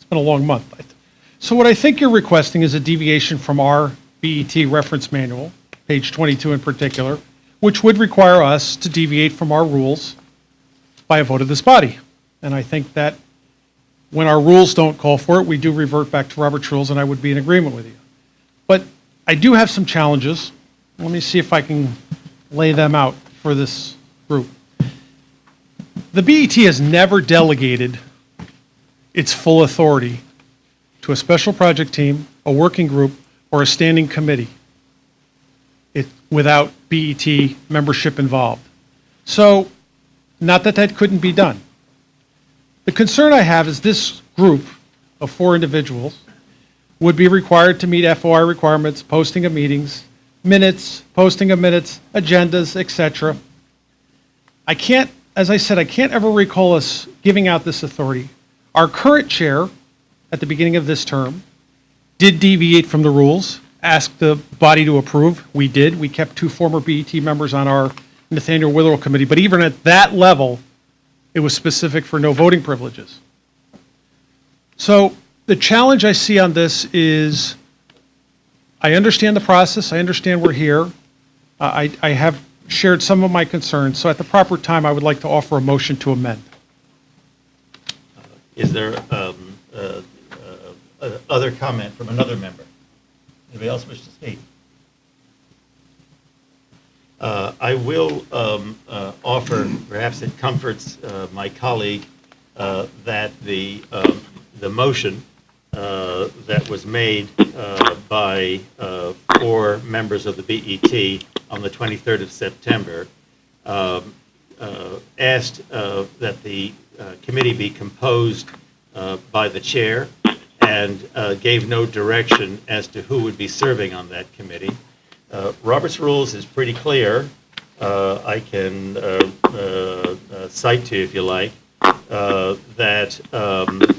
been a long month. So what I think you're requesting is a deviation from our BET reference manual, page 22 in particular, which would require us to deviate from our rules by a vote of this body. And I think that when our rules don't call for it, we do revert back to Robert's rules, and I would be in agreement with you. But I do have some challenges. Let me see if I can lay them out for this group. The BET has never delegated its full authority to a special project team, a working group, or a standing committee without BET membership involved. So, not that that couldn't be done. The concern I have is this group of 4 individuals would be required to meet FOI requirements, posting of meetings, minutes, posting of minutes, agendas, etc. I can't, as I said, I can't ever recall us giving out this authority. Our current chair, at the beginning of this term, did deviate from the rules, asked the body to approve. We did. We kept 2 former BET members on our Nathaniel Witherell committee, but even at that level, it was specific for no voting privileges. So the challenge I see on this is, I understand the process, I understand we're here. I have shared some of my concerns, so at the proper time, I would like to offer a motion to amend. Is there other comment from another member? Anybody else wish to speak? I will offer, perhaps it comforts my colleague, that the motion that was made by 4 members of the BET on the 23rd of September asked that the committee be composed by the chair and gave no direction as to who would be serving on that committee. Robert's Rules is pretty clear. I can cite to you, if you like, that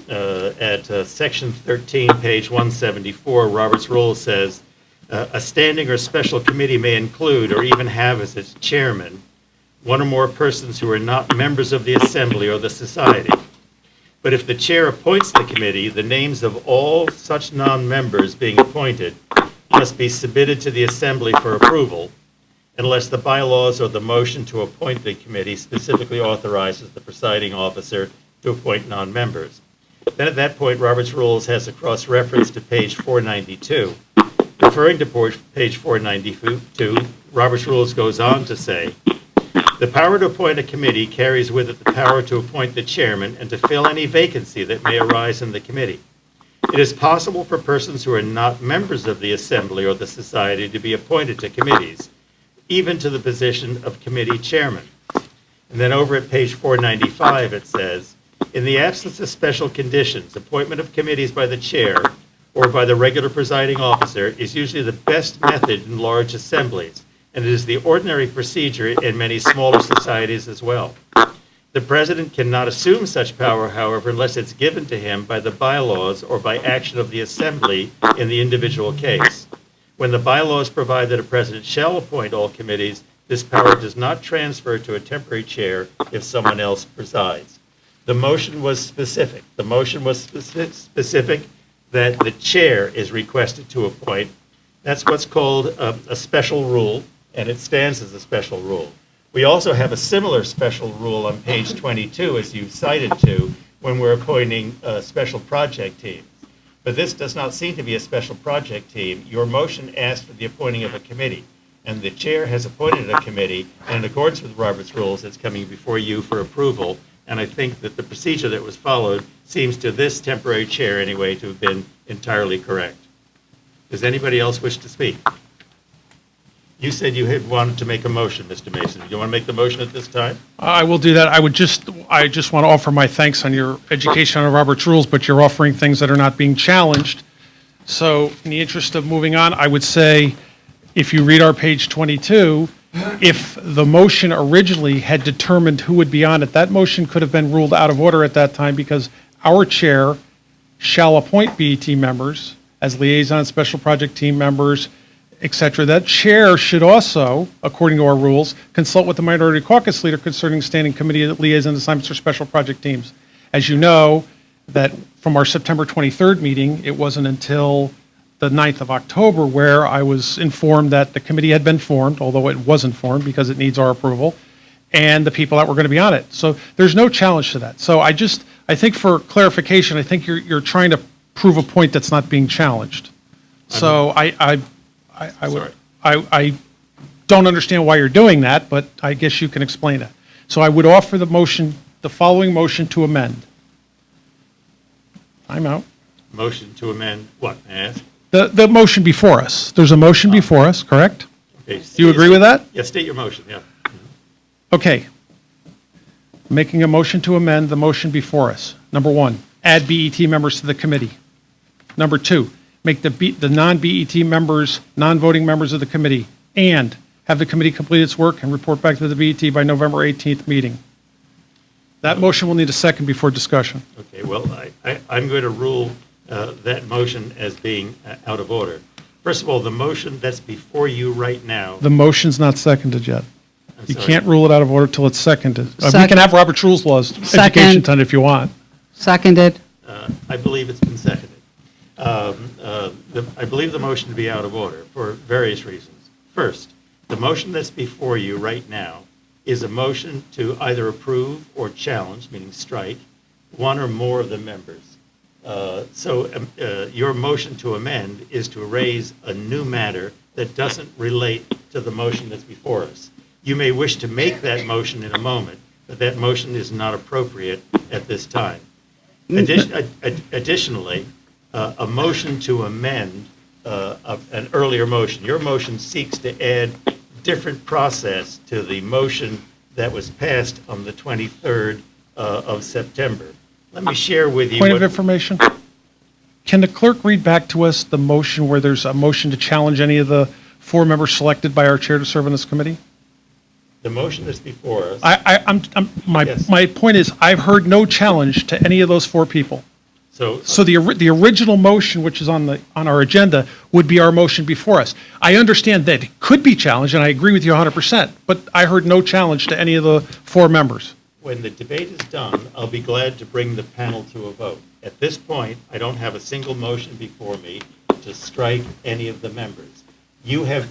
at Section 13, page 174, Robert's Rules says, a standing or special committee may include or even have as its chairman 1 or more persons who are not members of the assembly or the society. But if the chair appoints the committee, the names of all such non-members being appointed must be submitted to the assembly for approval, unless the bylaws or the motion to appoint the committee specifically authorizes the presiding officer to appoint non-members. Then at that point, Robert's Rules has a cross-reference to page 492. Referring to page 492, Robert's Rules goes on to say, the power to appoint a committee carries with it the power to appoint the chairman and to fill any vacancy that may arise in the committee. It is possible for persons who are not members of the assembly or the society to be appointed to committees, even to the position of committee chairman. And then over at page 495, it says, in the absence of special conditions, appointment of committees by the chair or by the regular presiding officer is usually the best method in large assemblies, and it is the ordinary procedure in many smaller societies as well. The president cannot assume such power, however, unless it's given to him by the bylaws or by action of the assembly in the individual case. When the bylaws provide that a president shall appoint all committees, this power does not transfer to a temporary chair if someone else presides. The motion was specific. The motion was specific that the chair is requested to appoint. That's what's called a special rule, and it stands as a special rule. We also have a similar special rule on page 22, as you cited to, when we're appointing special project teams. But this does not seem to be a special project team. Your motion asked for the appointing of a committee, and the chair has appointed a committee, and in accordance with Robert's Rules, it's coming before you for approval. And I think that the procedure that was followed seems to this temporary chair, anyway, to have been entirely correct. Does anybody else wish to speak? You said you had wanted to make a motion, Mr. Mason. Do you want to make the motion at this time? I will do that. I just want to offer my thanks on your education on Robert's Rules, but you're offering things that are not being challenged. So in the interest of moving on, I would say, if you read our page 22, if the motion originally had determined who would be on it, that motion could have been ruled out of order at that time because our chair shall appoint BET members as liaison special project team members, et cetera. That chair should also, according to our rules, consult with the minority caucus leader concerning standing committee liaison assignments for special project teams. As you know, that from our September 23rd meeting, it wasn't until the 9th of October where I was informed that the committee had been formed, although it wasn't formed because it needs our approval, and the people that were going to be on it. So there's no challenge to that. So I think for clarification, I think you're trying to prove a point that's not being challenged. So I don't understand why you're doing that, but I guess you can explain it. So I would offer the following motion to amend. I'm out. Motion to amend what, may I ask? The motion before us. There's a motion before us, correct? Okay, Do you agree with that? Yeah, state your motion, yeah. Okay. Making a motion to amend the motion before us. Number 1, add BET members to the committee. Number 2, make the non-BET members, non-voting members of the committee, and have the committee complete its work and report back to the BET by November 18th meeting. That motion will need a second before discussion. Okay, well, I'm going to rule that motion as being out of order. First of all, the motion that's before you right now. The motion's not seconded yet. I'm You sorry. can't rule it out of order till it's seconded. We Second. can have Robert's Rules Laws education Second. tonight if you want. Seconded. I believe it's been seconded. I believe the motion to be out of order for various reasons. First, the motion that's before you right now is a motion to either approve or challenge, meaning strike, one or more of the members. Your motion to amend is to raise a new matter that doesn't relate to the motion that's before us. You may wish to make that motion in a moment, but that motion is not appropriate at this time. Additionally, a motion to amend an earlier motion. Your motion seeks to add different process to the motion that was passed on the 23rd of September. Let me share with you. Point of information. Can the clerk read back to us the motion where there's a motion to challenge any of the 4 members selected by our chair to serve on this committee? The motion that's before us. My point is, I've heard no challenge to any of those 4 people. So the original motion, which is on our agenda, would be our motion before us. I understand that it could be challenged, and I agree with you 100%, but I heard no challenge to any of the 4 members. When the debate is done, I'll be glad to bring the panel to a vote. At this point, I don't have a single motion before me to strike any of the members. You have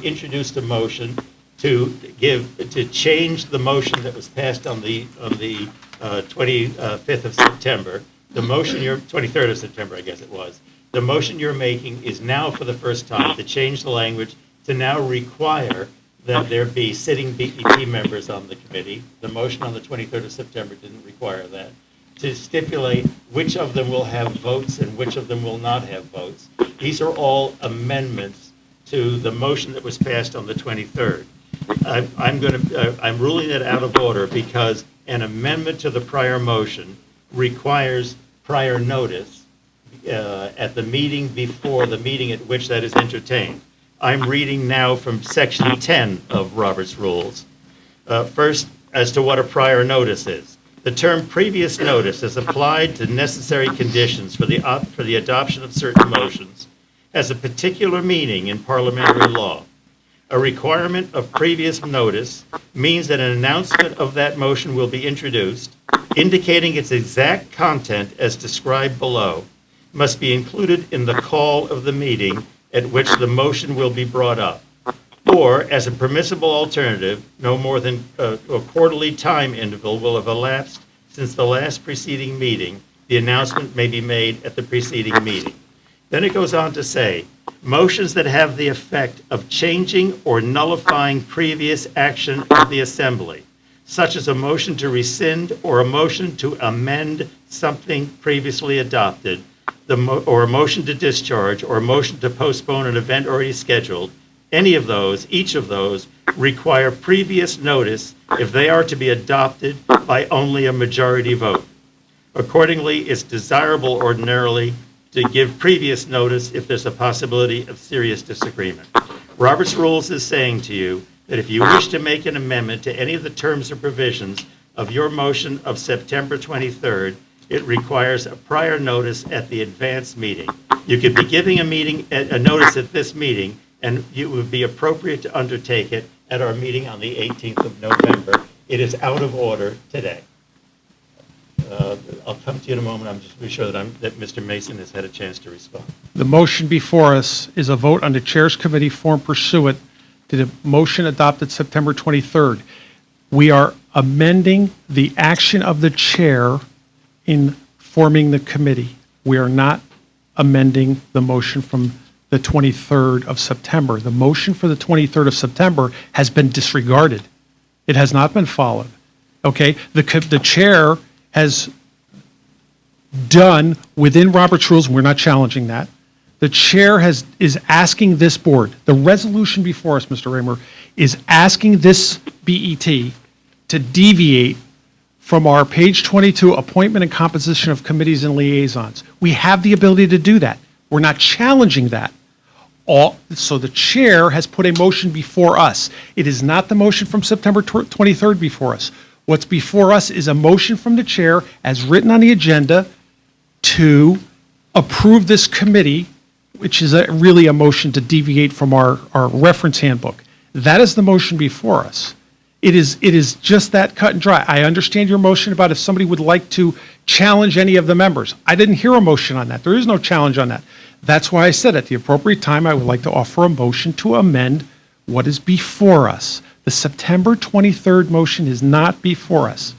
introduced a motion to change the motion that was passed on the 25th of September. The motion 23rd of September, I guess it was. The motion you're making is now for the first time to change the language to now require that there be sitting BET members on the committee. The motion on the 23rd of September didn't require that. To stipulate which of them will have votes and which of them will not have votes. These are all amendments to the motion that was passed on the 23rd. I'm ruling it out of order because an amendment to the prior motion requires prior notice at the meeting before the meeting at which that is entertained. I'm reading now from Section 10 of Robert's Rules. First, as to what a prior notice is. The term previous notice is applied to necessary conditions for the adoption of certain motions, has a particular meaning in parliamentary law. A requirement of previous notice means that an announcement of that motion will be introduced, indicating its exact content as described below, must be included in the call of the meeting at which the motion will be brought up. Or, as a permissible alternative, no more than a quarterly time interval will have elapsed since the last preceding meeting. The announcement may be made at the preceding meeting. Then it goes on to say, motions that have the effect of changing or nullifying previous action of the assembly, such as a motion to rescind or a motion to amend something previously adopted, or a motion to discharge, or a motion to postpone an event already scheduled, any of those, each of those, require previous notice if they are to be adopted by only a majority vote. Accordingly, it's desirable ordinarily to give previous notice if there's a possibility of serious disagreement. Robert's Rules is saying to you that if you wish to make an amendment to any of the terms or provisions of your motion of September 23rd, it requires a prior notice at the advance meeting. You could be giving a notice at this meeting, and it would be appropriate to undertake it at our meeting on the 18th of November. It is out of order today. I'll come to you in a moment. I'm just to be sure that Mr. Mason has had a chance to respond. The motion before us is a vote on the Chair's Committee form pursuant to the motion adopted September 23rd. We are amending the action of the Chair in forming the committee. We are not amending the motion from the 23rd of September. The motion for the 23rd of September has been disregarded. It has not been followed. Okay? The Chair has done within Robert's Rules, and we're not challenging that. The Chair is asking this board, the resolution before us, Mr. Raymer, is asking this BET to deviate from our page 22 appointment and composition of committees and liaisons. We have the ability to do that. We're not challenging that. So the chair has put a motion before us. It is not the motion from September 23rd before us. What's before us is a motion from the chair, as written on the agenda, to approve this committee, which is really a motion to deviate from our reference handbook. That is the motion before us. It is just that cut and dry. I understand your motion about if somebody would like to challenge any of the members. I didn't hear a motion on that. There is no challenge on that. That's why I said at the appropriate time, I would like to offer a motion to amend what is before us. The September 23rd motion is not before us.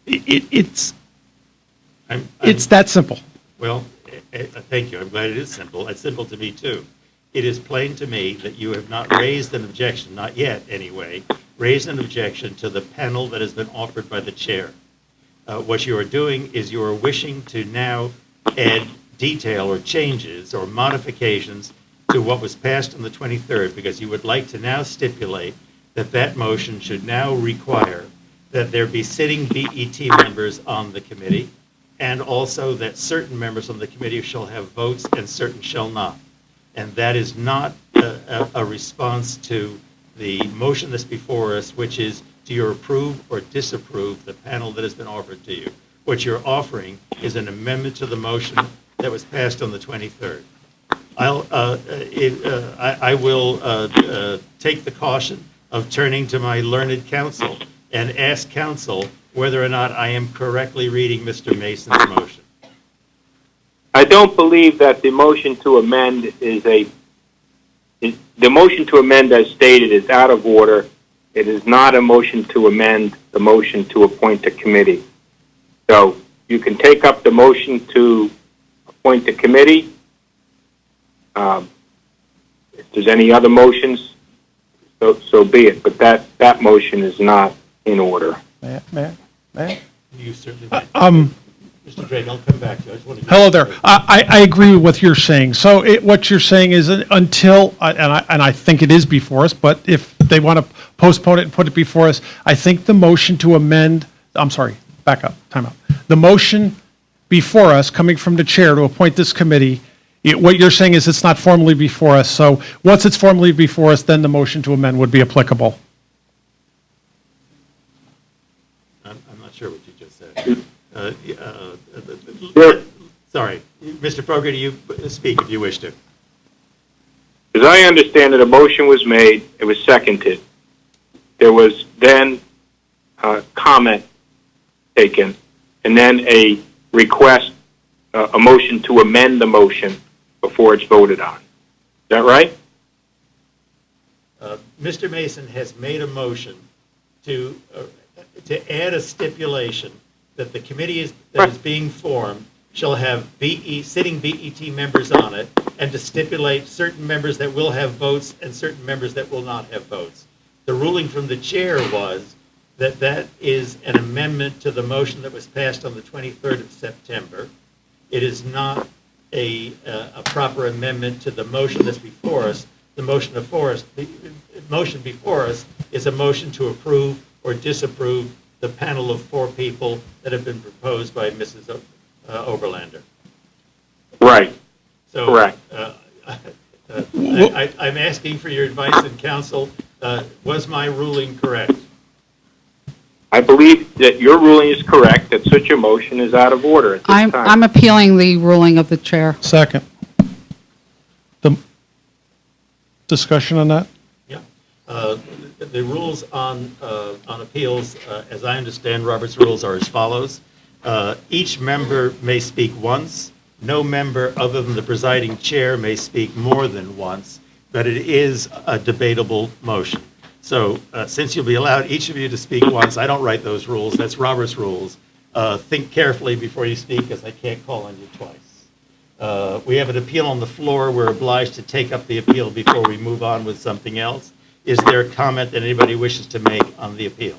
It's that simple. Well, thank you. I'm glad it is simple. It's simple to me, too. It is plain to me that you have not raised an objection, not yet anyway, raised an objection to the panel that has been offered by the chair. What you are doing is you are wishing to now add detail or changes or modifications to what was passed on the 23rd, because you would like to now stipulate that that motion should now require that there be sitting BET members on the committee, and also that certain members on the committee shall have votes and certain shall not. And that is not a response to the motion that's before us, which is, do you approve or disapprove the panel that has been offered to you? What you're offering is an amendment to the motion that was passed on the 23rd. I will take the caution of turning to my learned counsel and ask counsel whether or not I am correctly reading Mr. Mason's motion. I don't believe that the motion to amend the motion to amend as stated is out of order. It is not a motion to amend the motion to appoint a committee. So you can take up the motion to appoint the committee. If there's any other motions, so be it. But that motion is not in order. Mayor? You certainly might. Mr. Drake, I'll come back to you. I just want to Hello there. I agree with what you're saying. So what you're saying is until, and I think it is before us, but if they want to postpone it and put it before us, I think the motion to amend, I'm sorry, back up, time out. The motion before us, coming from the chair to appoint this committee, what you're saying is it's not formally before us. So once it's formally before us, then the motion to amend would be applicable. I'm not sure what you just said. Sorry. Mr. Fogarty, you speak if you wish to. As I understand it, a motion was made, it was seconded. There was then comment taken, and then a request, a motion to amend the motion before it's voted on. Is that right? Mr. Mason has made a motion to add a stipulation that the committee that is being formed shall have sitting BET members on it, and to stipulate certain members that will have votes and certain members that will not have votes. The ruling from the chair was that that is an amendment to the motion that was passed on the 23rd of September. It is not a proper amendment to the motion that's before us. The motion before us is a motion to approve or disapprove the panel of 4 people that have been proposed by Mrs. Oberlander. Right. So, correct. I'm asking for your advice and counsel. Was my ruling correct? I believe that your ruling is correct, that such a motion is out of order at this time. I'm appealing the ruling of the chair. Second. The discussion on that? Yeah. The rules on appeals, as I understand Robert's rules, are as follows. Each member may speak once. No member other than the presiding chair may speak more than once, but it is a debatable motion. So since you'll be allowed each of you to speak once, I don't write those rules. That's Robert's rules. Think carefully before you speak, because I can't call on you twice. We have an appeal on the floor. We're obliged to take up the appeal before we move on with something else. Is there a comment that anybody wishes to make on the appeal?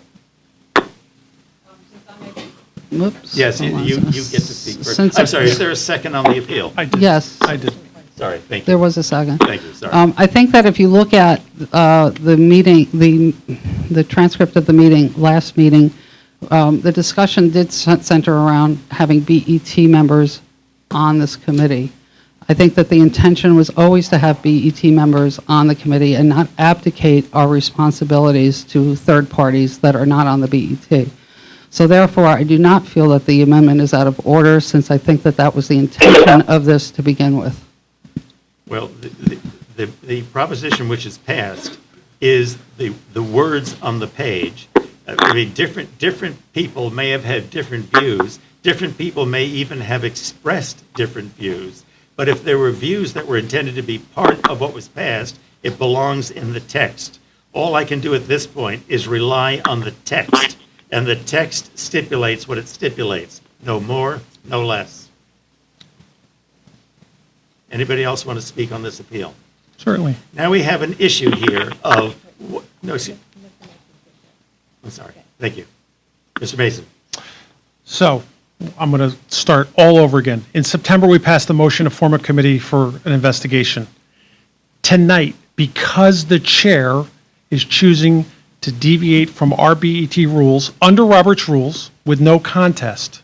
Whoops. Yes, you get to speak first. I'm sorry, is there a second on the appeal? I did. Yes. I did. Sorry, thank you. There was a second. Thank you, sorry. I think that if you look at the meeting, the transcript of the meeting, last meeting, the discussion did center around having BET members on this committee. I think that the intention was always to have BET members on the committee and not abdicate our responsibilities to third parties that are not on the BET. So therefore, I do not feel that the amendment is out of order, since I think that that was the intention of this to begin with. Well, the proposition which is passed is the words on the page. I mean, different people may have had different views. Different people may even have expressed different views. But if there were views that were intended to be part of what was passed, it belongs in the text. All I can do at this point is rely on the text, and the text stipulates what it stipulates. No more, no less. Anybody else want to speak on this appeal? Certainly. Now we have an issue here of, no, excuse, I'm sorry. Thank you. Mr. Mason. So I'm going to start all over again. In September, we passed the motion to form a committee for an investigation. Tonight, because the chair is choosing to deviate from our BET rules, under Robert's rules, with no contest,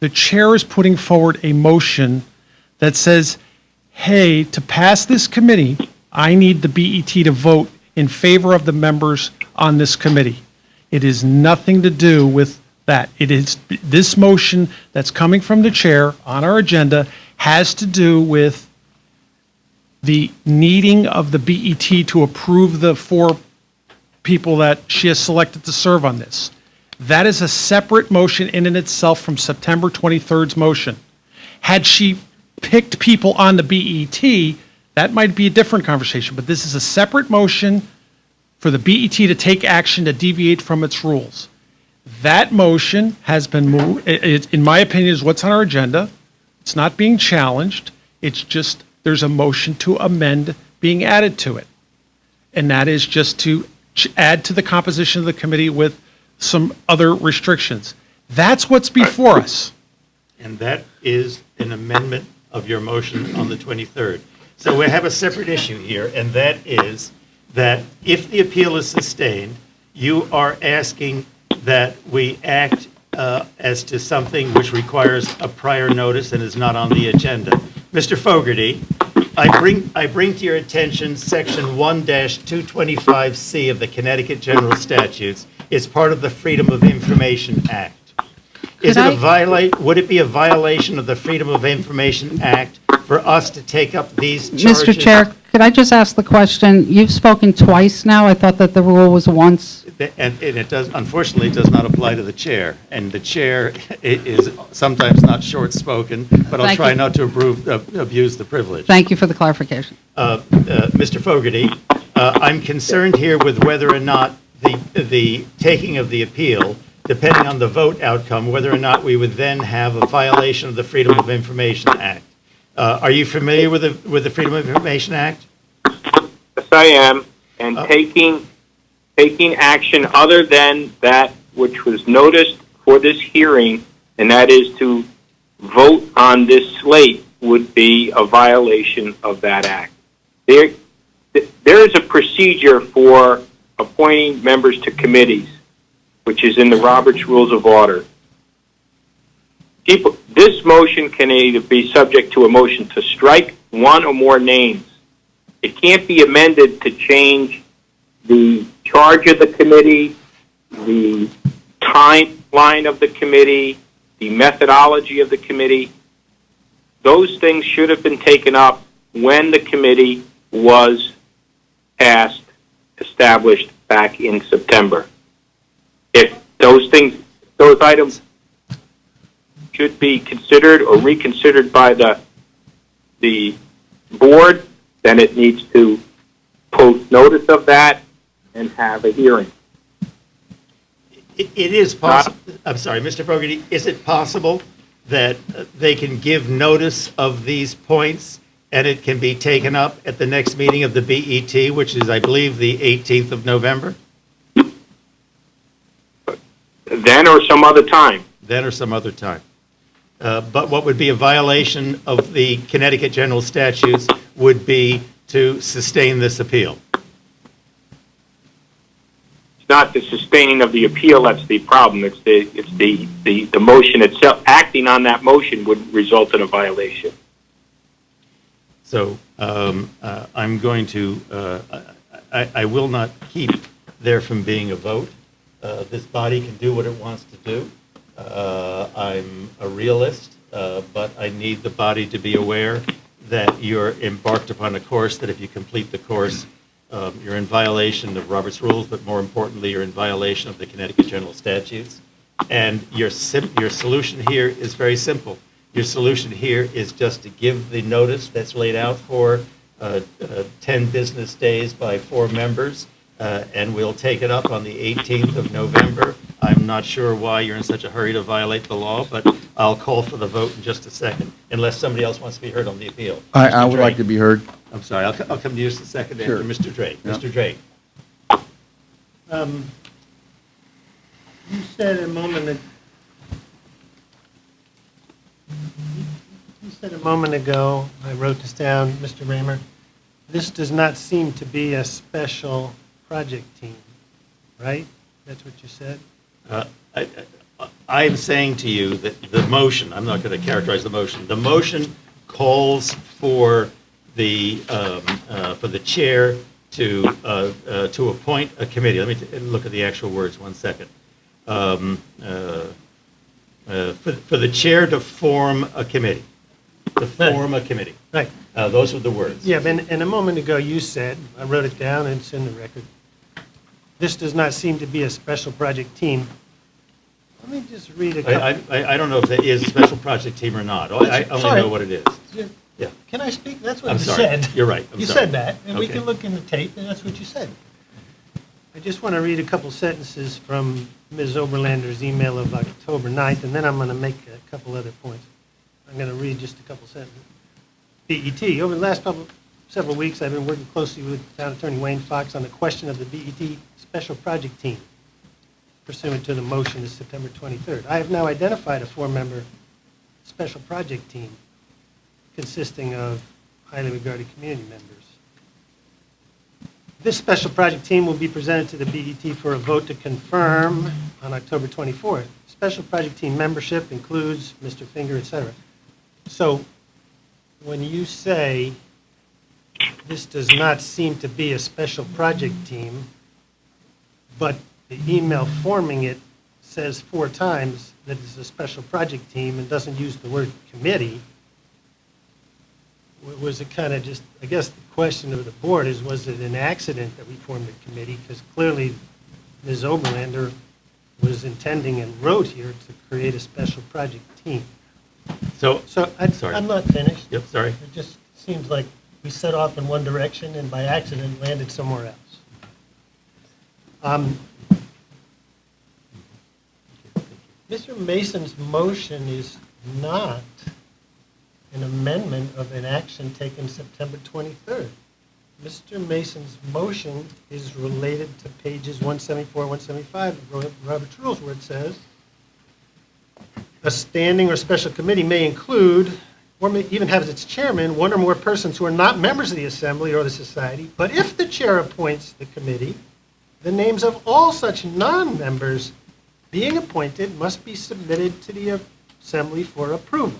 the chair is putting forward a motion that says, hey, to pass this committee, I need the BET to vote in favor of the members on this committee. It is nothing to do with that. It is, this motion that's coming from the chair on our agenda has to do with the needing of the BET to approve the 4 people that she has selected to serve on this. That is a separate motion in and itself from September 23rd's motion. Had she picked people on the BET, that might be a different conversation, but this is a separate motion for the BET to take action to deviate from its rules. That motion has been moved, in my opinion, is what's on our agenda. It's not being challenged. It's just, there's a motion to amend being added to it. And that is just to add to the composition of the committee with some other restrictions. That's what's before us. And that is an amendment of your motion on the 23rd. So we have a separate issue here, and that is that if the appeal is sustained, you are asking that we act as to something which requires a prior notice and is not on the agenda. Mr. Fogarty, I bring to your attention Section 1-225C of the Connecticut General Statutes. It's part of the Freedom of Information Act. Would it be a violation of the Freedom of Information Act for us to take up these charges? Mr. Chair, could I just ask the question? You've spoken twice now. I thought that the rule was once. And it does, unfortunately, it does not apply to the chair. And the chair is sometimes not short-spoken, but I'll try not to abuse the privilege. Thank you for the clarification. Mr. Fogarty, I'm concerned here with whether or not the taking of the appeal, depending on the vote outcome, whether or not we would then have a violation of the Freedom of Information Act. Are you familiar with the Freedom of Information Act? Yes, I am. And taking action other than that which was noticed for this hearing, and that is to vote on this slate, would be a violation of that act. There is a procedure for appointing members to committees, which is in the Robert's Rules of Order. This motion can either be subject to a motion to strike one or more names. It can't be amended to change the charge of the committee, the timeline of the committee, the methodology of the committee. Those things should have been taken up when the committee was established back in September. If those items should be considered or reconsidered by the board, then it needs to post notice of that and have a hearing. It is possible, I'm sorry, Mr. Fogarty, is it possible that they can give notice of these points and it can be taken up at the next meeting of the BET, which is, I believe, the 18th of November? Then or some other time. Then or some other time. But what would be a violation of the Connecticut General Statutes would be to sustain this appeal. It's not the sustaining of the appeal that's the problem. It's the motion itself. Acting on that motion would result in a violation. So I'm going to, I will not keep there from being a vote. This body can do what it wants to do. I'm a realist, but I need the body to be aware that you're embarked upon a course that if you complete the course, you're in violation of Robert's rules, but more importantly, you're in violation of the Connecticut General Statutes. And your solution here is very simple. Your solution here is just to give the notice that's laid out for 10 business days by 4 members, and we'll take it up on the 18th of November. I'm not sure why you're in such a hurry to violate the law, but I'll call for the vote in just a second, unless somebody else wants to be heard on the appeal. I Mr. would like Drake. to be heard. I'm sorry, I'll come to you in just a second Sure. after Mr. Drake. Yeah. Mr. Drake. You said a moment ago, I wrote this down, Mr. Raymer, this does not seem to be a special project team, right? That's what you said? I'm saying to you that the motion, I'm not going to characterize the motion calls for the chair to appoint a committee. Let me look at the actual words, 1 second. For the chair to form a committee. To form a committee. Right. Those were the words. Yeah, and a moment ago you said, I wrote it down and it's in the record, this does not seem to be a special project team. Let me just read a couple. I don't know if that is a special project team or not. I only Sorry. know what it is. Yeah. Can I speak? That's what I'm you sorry. said. You're right. I'm You sorry. said that, and we Okay. can look in the tape, and that's what you said. I just want to read a couple sentences from Ms. Oberlander's email of October 9th, and then I'm going to make a couple other points. I'm going to read just a couple sentences. BET, over the last several weeks, I've been working closely with Town Attorney Wayne Fox on the question of the BET Special Project Team, pursuant to the motion of September 23rd. I have now identified a 4-member special project team consisting of highly regarded community members. This special project team will be presented to the BET for a vote to confirm on October 24th. Special project team membership includes Mr. Finger, et cetera. So when you say this does not seem to be a special project team, but the email forming it says 4 times that it's a special project team and doesn't use the word committee, was it kind of just, I guess the question of the board is, was it an accident that we formed a committee? Because clearly Ms. Oberlander was intending and wrote here to create a special project team. So sorry. I'm not finished. Yep, sorry. It just seems like we set off in one direction and by accident landed somewhere else. Mr. Mason's motion is not an amendment of an action taken September 23rd. Mr. Mason's motion is related to pages 174, 175 of Robert's Rules, where it says, a standing or special committee may include, or may even have as its chairman, 1 or more persons who are not members of the assembly or the society, but if the chair appoints the committee, the names of all such non-members being appointed must be submitted to the assembly for approval.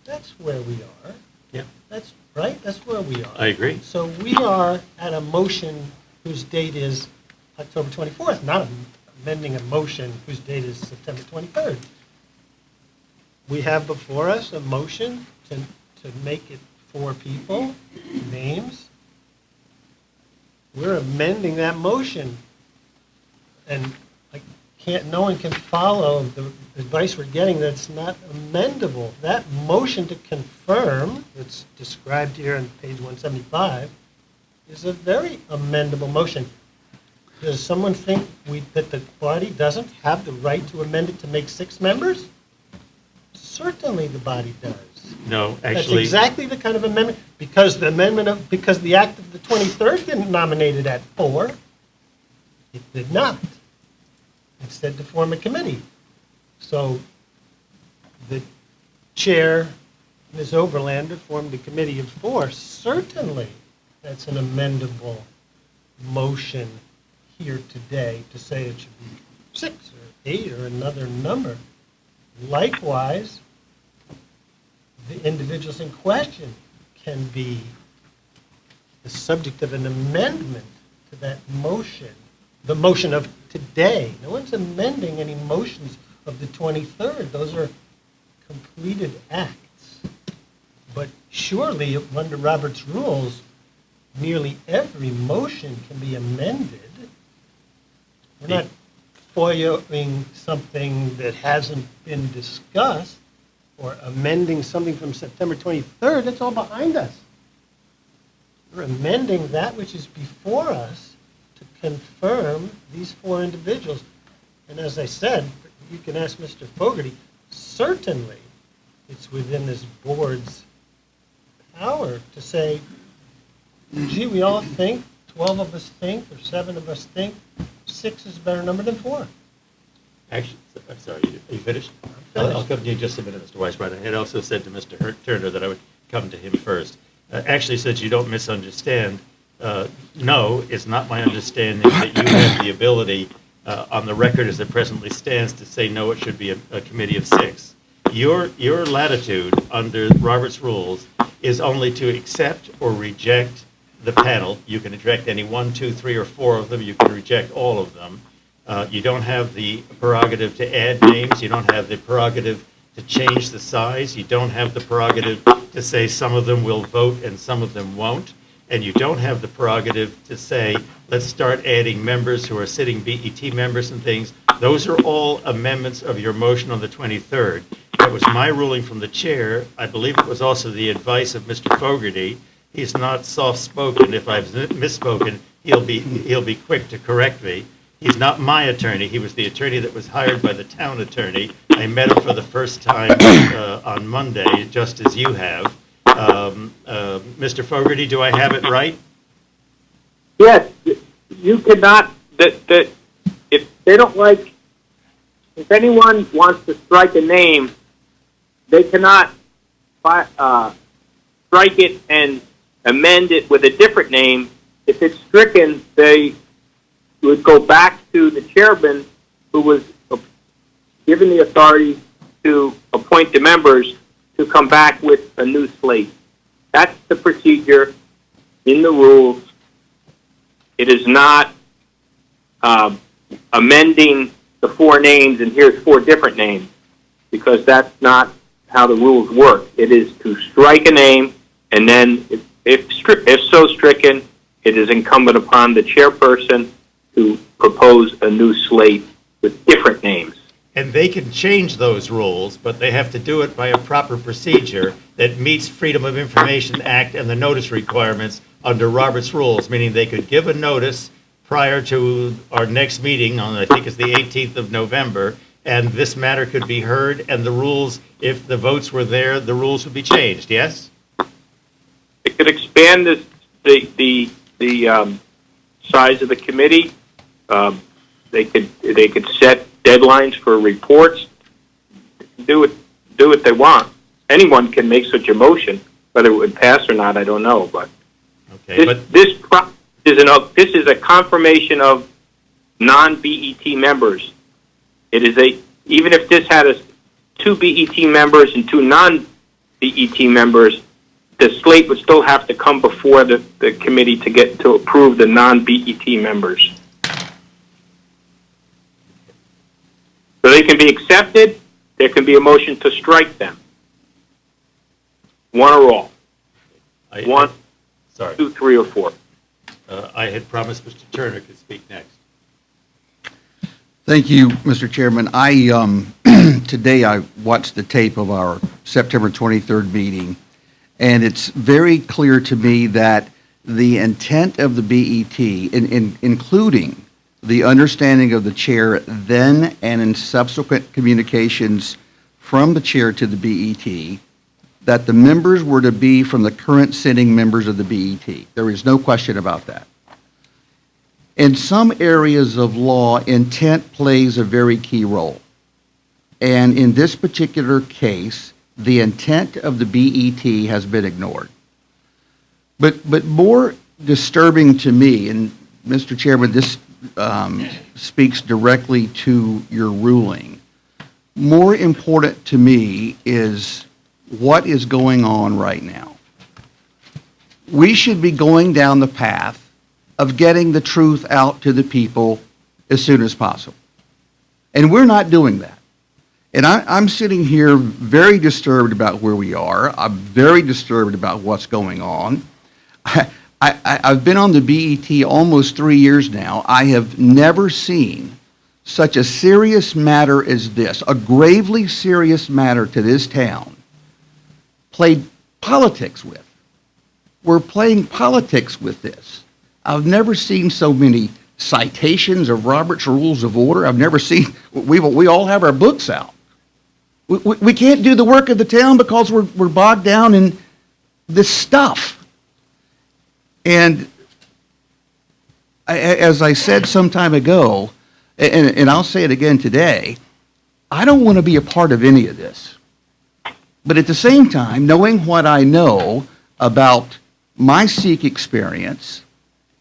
That's where we are. Yeah. That's right, that's where we are. I agree. So we are at a motion whose date is October 24th, not amending a motion whose date is September 23rd. We have before us a motion to make it 4 people, names. We're amending that motion. And no one can follow the advice we're getting that's not amendable. That motion to confirm, that's described here on page 175, is a very amendable motion. Does someone think that the body doesn't have the right to amend it to make 6 members? Certainly the body does. No, That's actually. exactly the kind of amendment, because the act of the 23rd didn't nominate it at 4. It did not. Instead to form a committee. So the chair, Ms. Oberlander, formed a committee of 4. Certainly that's an amendable motion here today to say it should be 6 or 8 or another number. Likewise, the individuals in question can be the subject of an amendment to that motion, the motion of today. No one's amending any motions of the 23rd. Those are completed acts. But surely, under Robert's rules, nearly every motion can be amended. We're not FOIAing something that hasn't been discussed or amending something from September 23rd. That's all behind us. We're amending that which is before us to confirm these four individuals. And as I said, you can ask Mr. Fogarty, certainly it's within this board's power to say, gee, we all think, 12 of us think, or 7 of us think, 6 is a better number than 4. Actually, I'm sorry, are you finished? I'll come to you in just a minute, Mr. Weisbrot. I had also said to Mr. Turner that I would come to him first. Actually, since you don't misunderstand, no, it's not my understanding that you have the ability on the record as it presently stands to say, no, it should be a committee of 6. Your latitude under Robert's rules is only to accept or reject the panel. You can reject any 1, 2, 3, or 4 of them. You can reject all of them. You don't have the prerogative to add names. You don't have the prerogative to change the size. You don't have the prerogative to say some of them will vote and some of them won't. And you don't have the prerogative to say, let's start adding members who are sitting BET members and things. Those are all amendments of your motion on the 23rd. That was my ruling from the chair. I believe it was also the advice of Mr. Fogarty. He's not soft-spoken. If I've misspoken, he'll be quick to correct me. He's not my attorney. He was the attorney that was hired by the town attorney. I met him for the first time on Monday, just as you have. Mr. Fogarty, do I have it right? Yes, you cannot, if they don't like, if anyone wants to strike a name, they cannot strike it and amend it with a different name. If it's stricken, they would go back to the chairman who was given the authority to appoint the members to come back with a new slate. That's the procedure in the rules. It is not amending the 4 names and here's 4 different names, because that's not how the rules work. It is to strike a name, and then if so stricken, it is incumbent upon the chairperson to propose a new slate with different names. And they can change those rules, but they have to do it by a proper procedure that meets Freedom of Information Act and the notice requirements under Robert's rules, meaning they could give a notice prior to our next meeting on, I think it's the 18th of November, and this matter could be heard, and the rules, if the votes were there, the rules would be changed, yes? It could expand the size of the committee. They could set deadlines for reports. Do what they want. Anyone can make such a motion. Whether it would pass or not, I don't know. But okay, this is a confirmation of non-BET members. It is even if this had 2 BET members and 2 non-BET members, the slate would still have to come before the committee to approve the non-BET members. So they can be accepted. There can be a motion to strike them. One or all. 1, 2, 3, or 4. I had promised Mr. Turner could speak next. Thank you, Mr. Chairman. Today I watched the tape of our September 23rd meeting, and it's very clear to me that the intent of the BET, including the understanding of the chair then and in subsequent communications from the chair to the BET, that the members were to be from the current sitting members of the BET. There is no question about that. In some areas of law, intent plays a very key role. And in this particular case, the intent of the BET has been ignored. But more disturbing to me, and Mr. Chairman, this speaks directly to your ruling. More important to me is what is going on right now. we should be going down the path of getting the truth out to the people as soon as possible. And we're not doing that. And I'm sitting here very disturbed about where we are. I'm very disturbed about what's going on. I've been on the BET almost 3 years now. I have never seen such a serious matter as this, a gravely serious matter to this town, played politics with. We're playing politics with this. I've never seen so many citations of Robert's Rules of Order. I've never seen, we all have our books out. We can't do the work of the town because we're bogged down in this stuff. And as I said some time ago, and I'll say it again today, I don't want to be a part of any of this. But at the same time, knowing what I know about my Sikh experience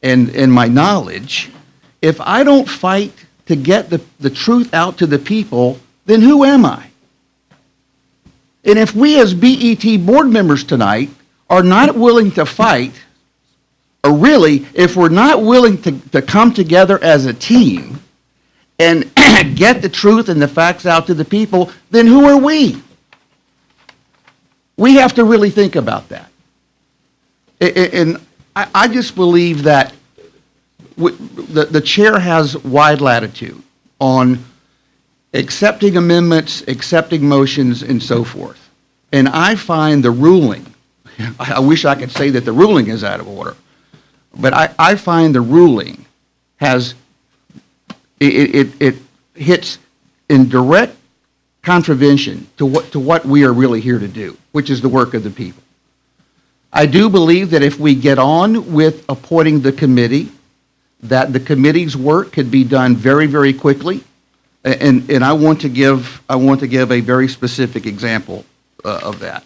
and my knowledge, if I don't fight to get the truth out to the people, then who am I? And if we as BET board members tonight are not willing to fight, or really, if we're not willing to come together as a team and get the truth and the facts out to the people, then who are we? We have to really think about that. And I just believe that the chair has wide latitude on accepting amendments, accepting motions, and so forth. And I find the ruling, I wish I could say that the ruling is out of order, but I find the ruling has, it hits in direct contravention to what we are really here to do, which is the work of the people. I do believe that if we get on with appointing the committee, that the committee's work could be done very, very quickly. And I want to give a very specific example of that.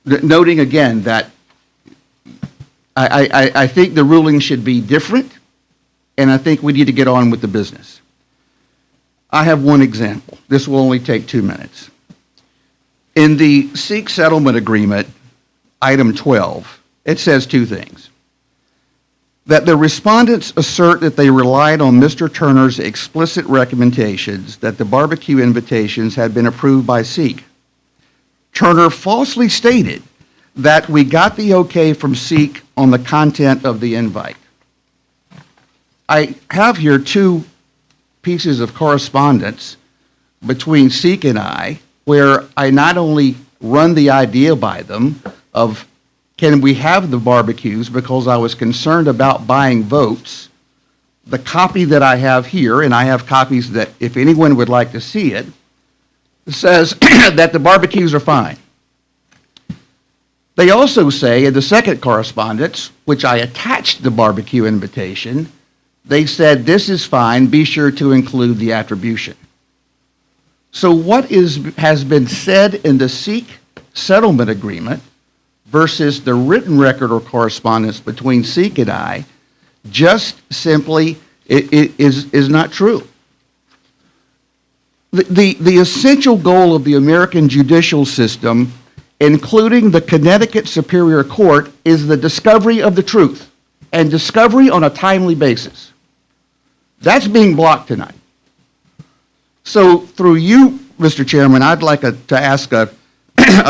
Noting again that I think the ruling should be different, and I think we need to get on with the business. I have one example. This will only take 2 minutes. In the Sikh settlement agreement, item 12, it says two things. That the respondents assert that they relied on Mr. Turner's explicit recommendations that the barbecue invitations had been approved by Sikh. Turner falsely stated that we got the okay from Sikh on the content of the invite. I have here two pieces of correspondence between Sikh and I, where I not only run the idea by them of can we have the barbecues because I was concerned about buying votes. The copy that I have here, and I have copies that if anyone would like to see it, says that the barbecues are fine. They also say in the second correspondence, which I attached the barbecue invitation, they said this is fine, be sure to include the attribution. So what has been said in the Sikh settlement agreement versus the written record or correspondence between Sikh and I just simply is not true. The essential goal of the American judicial system, including the Connecticut Superior Court, is the discovery of the truth and discovery on a timely basis. That's being blocked tonight. So through you, Mr. Chairman, I'd like to ask a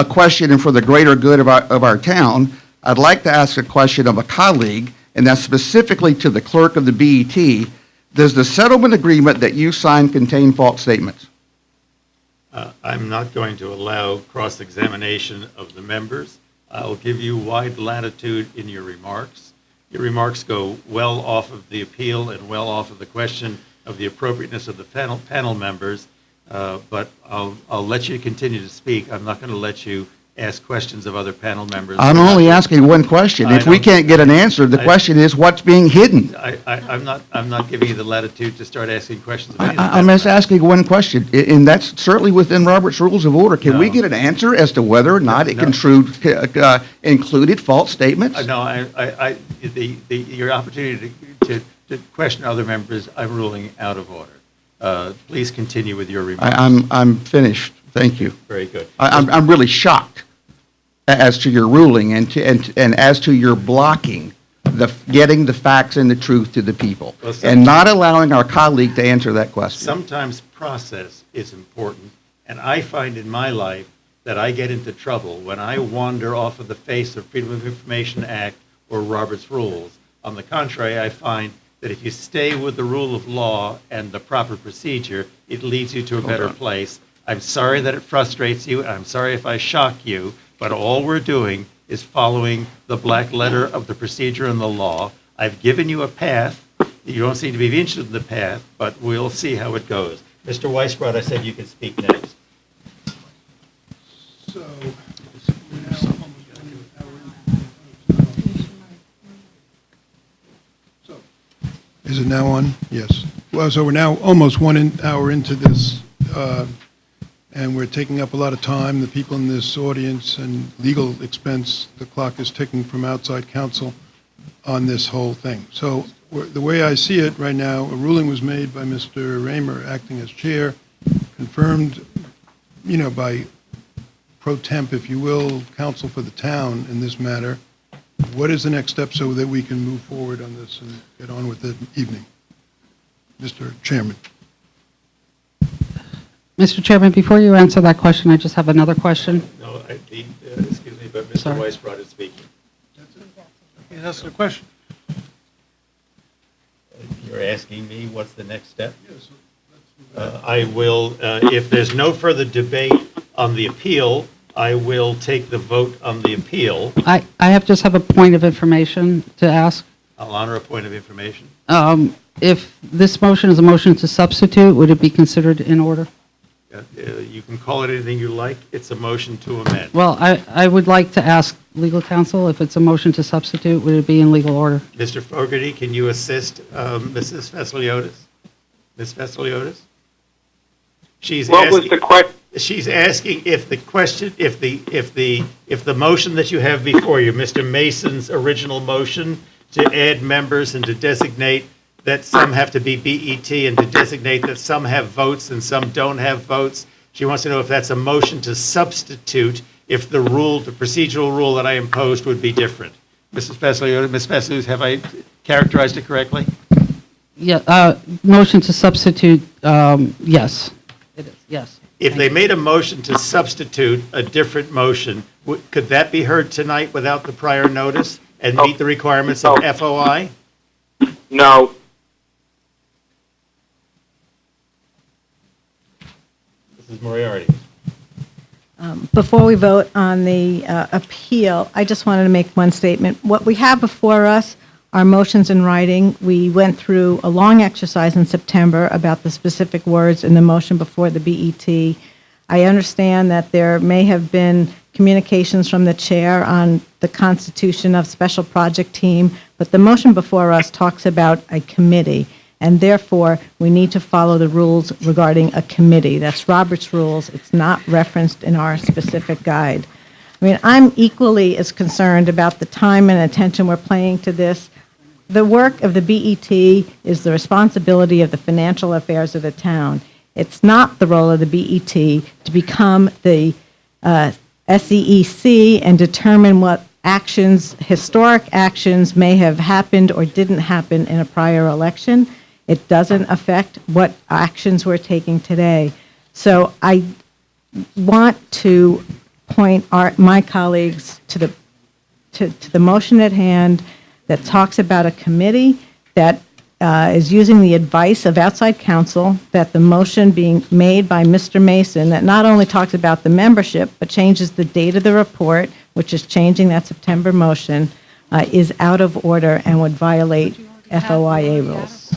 question, and for the greater good of our town, I'd like to ask a question of a colleague, and that's specifically to the clerk of the BET. Does the settlement agreement that you signed contain false statements? I'm not going to allow cross-examination of the members. I'll give you wide latitude in your remarks. Your remarks go well off of the appeal and well off of the question of the appropriateness of the panel members, but I'll let you continue to speak. I'm not going to let you ask questions of other panel members. I'm only asking one question. If we can't get an answer, the question is what's being hidden? I'm not giving you the latitude to start asking questions of anything. I'm just asking one question, and that's certainly within Robert's Rules of Order. Can we get an answer as to whether or not it included false statements? No, your opportunity to question other members, I'm ruling out of order. Please continue with your remarks. I'm finished. Thank you. Very good. I'm really shocked as to your ruling and as to your blocking getting the facts and the truth to the people, Well, and not allowing our colleague to answer that question. Sometimes process is important, and I find in my life that I get into trouble when I wander off of the face of Freedom of Information Act or Robert's rules. On the contrary, I find that if you stay with the rule of law and the proper procedure, it leads you to a better place. I'm sorry that it frustrates you, and I'm sorry if I shock you, but all we're doing is following the black letter of the procedure and the law. I've given you a path. You don't seem to be interested in the path, but we'll see how it goes. Mr. Weisbrot, I said you could speak next. So, is it now on? Yes. Well, so we're now almost 1 hour into this, and we're taking up a lot of time. The people in this audience and legal expense, the clock is ticking from outside counsel on this whole thing. So the way I see it right now, a ruling was made by Mr. Raymer, acting as chair, confirmed, by pro temp, if you will, counsel for the town in this matter. What is the next step so that we can move forward on this and get on with the evening? Mr. Chairman. Mr. Chairman, before you answer that question, I just have another question. No, excuse me, but Mr. Sorry. Weisbrot is speaking. He's asking a question. You're asking me what's the next step? I will, if there's no further debate on the appeal, I will take the vote on the appeal. I just have a point of information to ask. I'll honor a point of information. If this motion is a motion to substitute, would it be considered in order? You can call it anything you like. It's a motion to amend. Well, I would like to ask legal counsel, if it's a motion to substitute, would it be in legal order? Mr. Fogarty, can you assist Mrs. Vasiliotis? Ms. Vasiliotis? What was the question? She's asking if the question, if the motion that you have before you, Mr. Mason's original motion to add members and to designate that some have to be BET and to designate that some have votes and some don't have votes. She wants to know if that's a motion to substitute, if the rule, the procedural rule that I imposed would be different. Mrs. Vasiliotis, Ms. Vasiliotis, have I characterized it correctly? Yeah, motion to substitute, yes. It is, yes. If they made a motion to substitute a different motion, could that be heard tonight without the prior notice and meet the requirements of FOI? No. Mrs. Moriarty. Before we vote on the appeal, I just wanted to make one statement. What we have before us are motions in writing. We went through a long exercise in September about the specific words in the motion before the BET. I understand that there may have been communications from the chair on the constitution of special project team, but the motion before us talks about a committee, and therefore we need to follow the rules regarding a committee. That's Robert's rules. It's not referenced in our specific guide. I mean, I'm equally as concerned about the time and attention we're paying to this. The work of the BET is the responsibility of the financial affairs of the town. It's not the role of the BET to become the SEEC and determine what actions, historic actions may have happened or didn't happen in a prior election. It doesn't affect what actions we're taking today. So I want to point my colleagues to the motion at hand that talks about a committee that is using the advice of outside counsel, that the motion being made by Mr. Mason that not only talks about the membership, but changes the date of the report, which is changing that September motion, is out of order and would violate FOIA rules.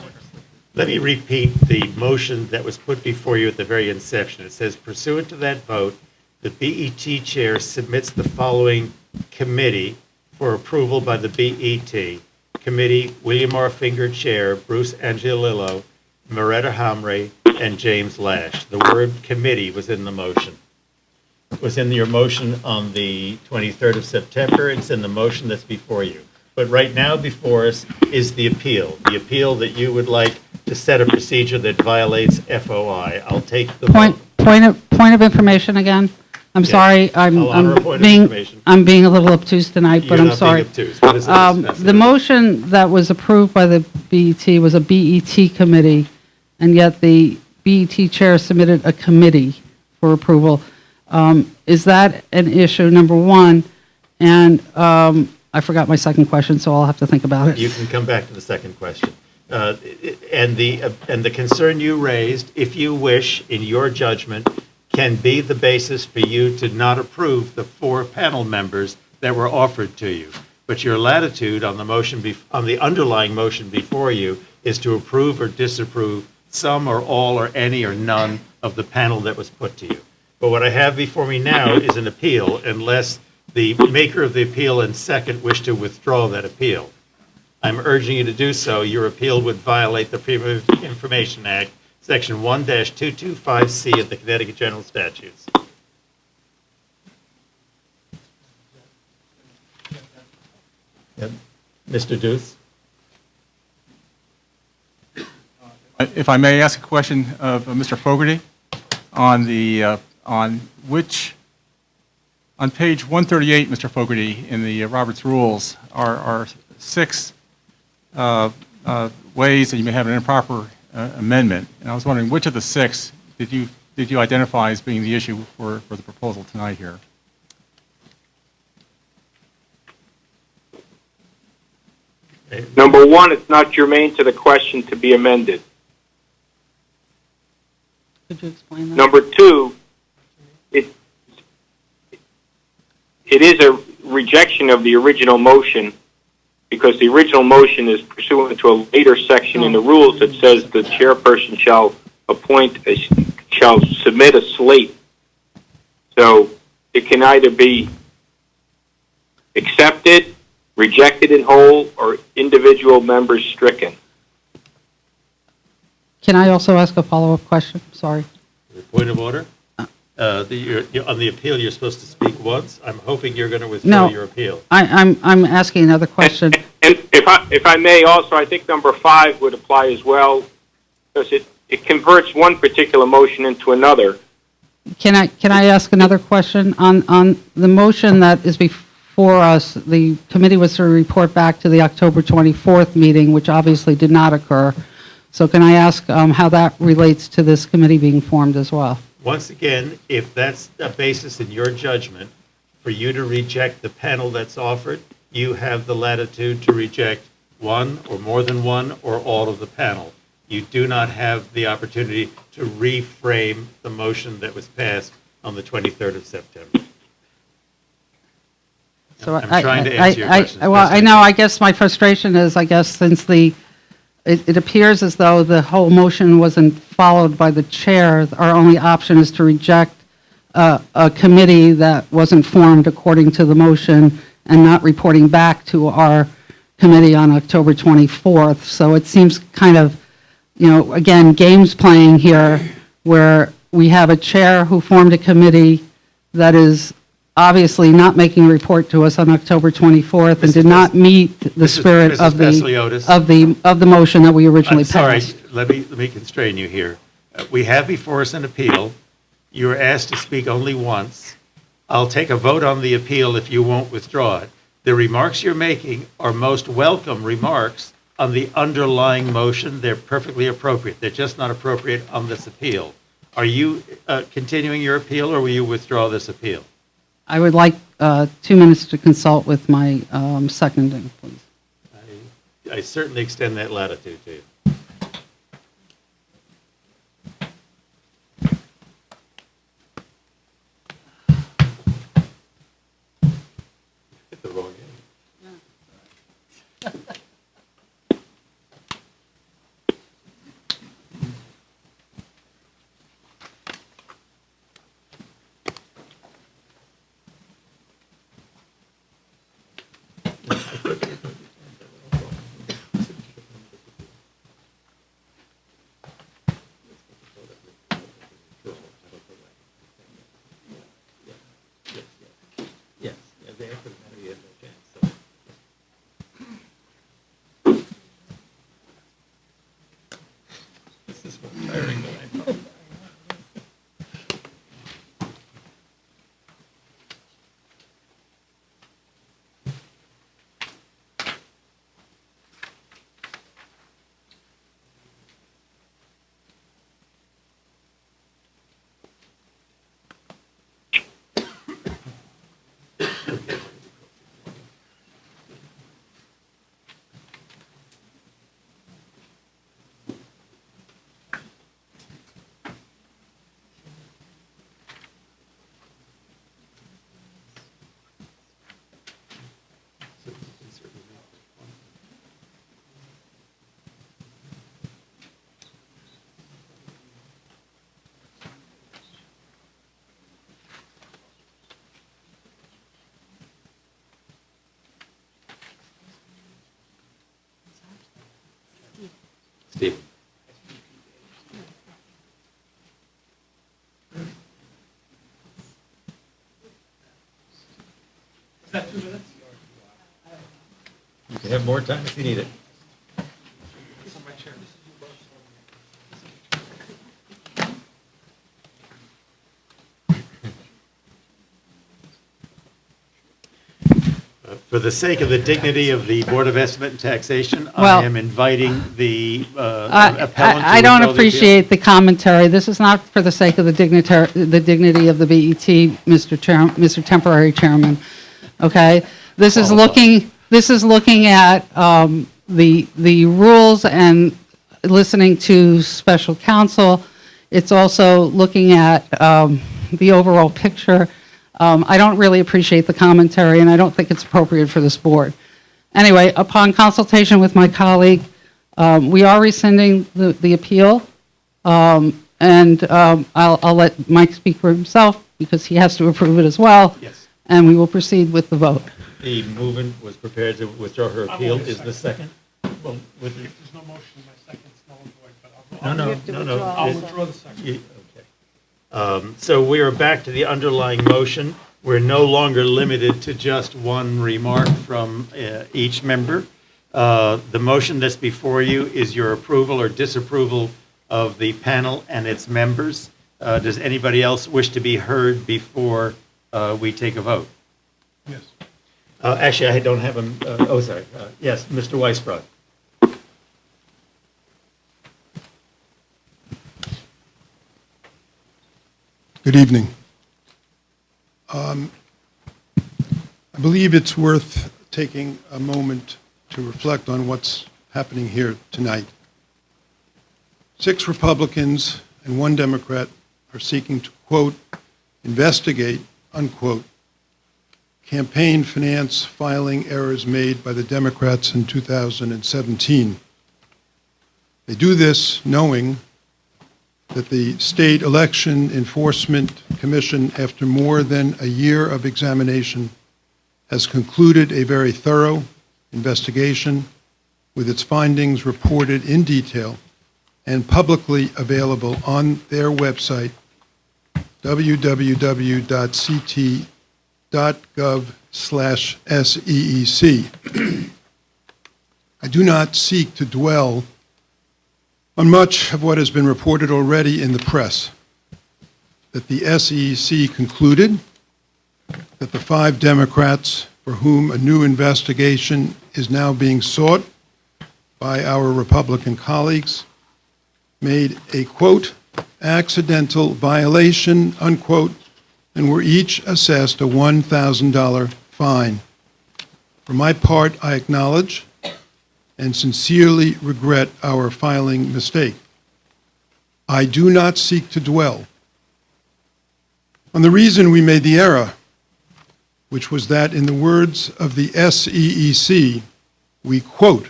Let me repeat the motion that was put before you at the very inception. It says, pursuant to that vote, the BET chair submits the following committee for approval by the BET. Committee, William R. Finger, Chair, Bruce Angelillo, Moretta Hamre, and James Lash. The word committee was in the motion. It was in your motion on the 23rd of September. It's in the motion that's before you. But right now before us is the appeal that you would like to set a procedure that violates FOI. I'll take the Point of information again. I'm Yes. sorry, I'll honor a point of information. I'm being a little obtuse tonight, but You're I'm not sorry. being obtuse. What is it? The motion that was approved by the BET was a BET committee, and yet the BET chair submitted a committee for approval. Is that an issue, number one? And I forgot my second question, so I'll have to think about it. You can come back to the second question. And the concern you raised, if you wish, in your judgment, can be the basis for you to not approve the 4 panel members that were offered to you. But your latitude on the motion, on the underlying motion before you, is to approve or disapprove some or all or any or none of the panel that was put to you. But what I have before me now is an appeal, unless the maker of the appeal and second wish to withdraw that appeal. I'm urging you to do so. Your appeal would violate the Freedom of Information Act, Section 1-225C of the Connecticut General Statutes. Mr. Duth? If I may ask a question of Mr. Fogarty on the, on page 138, Mr. Fogarty, in the Roberts Rules, are 6 ways that you may have an improper amendment. And I was wondering, which of the 6 did you identify as being the issue for the proposal tonight here? Number 1, it's not germane to the question to be amended. Could you explain that? Number 2, it is a rejection of the original motion because the original motion is pursuant to a later section in the rules that says the chairperson shall shall submit a slate. So it can either be accepted, rejected in whole, or individual members stricken. Can I also ask a follow-up question? Sorry. Point of order? On the appeal, you're supposed to speak once. I'm hoping you're going to withdraw your appeal. I'm asking another question. And if I may also, I think number 5 would apply as well, because it converts one particular motion into another. Can I ask another question? On the motion that is before us, the committee was to report back to the October 24th meeting, which obviously did not occur. So can I ask how that relates to this committee being formed as well? Once again, if that's a basis in your judgment for you to reject the panel that's offered, you have the latitude to reject one or more than one or all of the panel. You do not have the opportunity to reframe the motion that was passed on the 23rd of September. So I'm trying to answer your question. Well, I know, I guess my frustration is, since it appears as though the whole motion wasn't followed by the chair, our only option is to reject a committee that wasn't formed according to the motion and not reporting back to our committee on October 24th. So it seems kind of, again, games playing here where we have a chair who formed a committee that is obviously not making a report to us on October 24th and did not meet the spirit of the motion that we originally passed. I'm sorry, let me constrain you here. We have before us an appeal. You were asked to speak only once. I'll take a vote on the appeal if you won't withdraw it. The remarks you're making are most welcome remarks on the underlying motion. They're perfectly appropriate. They're just not appropriate on this appeal. Are you continuing your appeal, or will you withdraw this appeal? I would like 2 minutes to consult with my seconding, please. I certainly extend that latitude to you. Hit the wrong end. Yes, they have to have the chance. This is more tiring than I thought. Steve? Is that 2 minutes? You can have more time if you need it. For the sake of the dignity of the Board of Estimate and Taxation, Well, I am inviting the appellant to I don't rebuttal the appeal. appreciate the commentary. This is not for the sake of the dignity of the BET, Mr. Temporary Chairman. Okay? This is looking at the rules and listening to special counsel. It's also looking at the overall picture. I don't really appreciate the commentary, and I don't think it's appropriate for this board. Anyway, upon consultation with my colleague, we are rescinding the appeal, and I'll let Mike speak for himself because he has to approve it as well. Yes. And we will proceed with the vote. The movement was prepared to withdraw her appeal. only Is the second? Well, with If there's no motion, my second's null and void, but no. I'll withdraw the second. Okay. So we are back to the underlying motion. We're no longer limited to just one remark from each member. The motion that's before you is your approval or disapproval of the panel and its members. Does anybody else wish to be heard before we take a vote? Yes. Actually, I don't have him. Sorry. Yes, Mr. Weisbrod. Good evening. I believe it's worth taking a moment to reflect on what's happening here tonight. 6 Republicans and 1 Democrat are seeking to, quote, investigate, unquote, campaign finance filing errors made by the Democrats in 2017. They do this knowing that the State Election Enforcement Commission, after more than a year of examination, has concluded a very thorough investigation with its findings reported in detail and publicly available on their website, www.ct.gov/SEEC. I do not seek to dwell on much of what has been reported already in the press, that the SEC concluded that the 5 Democrats for whom a new investigation is now being sought by our Republican colleagues made a, quote, accidental violation, unquote, and were each assessed a $1,000 fine. For my part, I acknowledge and sincerely regret our filing mistake. I do not seek to dwell on the reason we made the error, which was that, in the words of the SEEC, we, quote,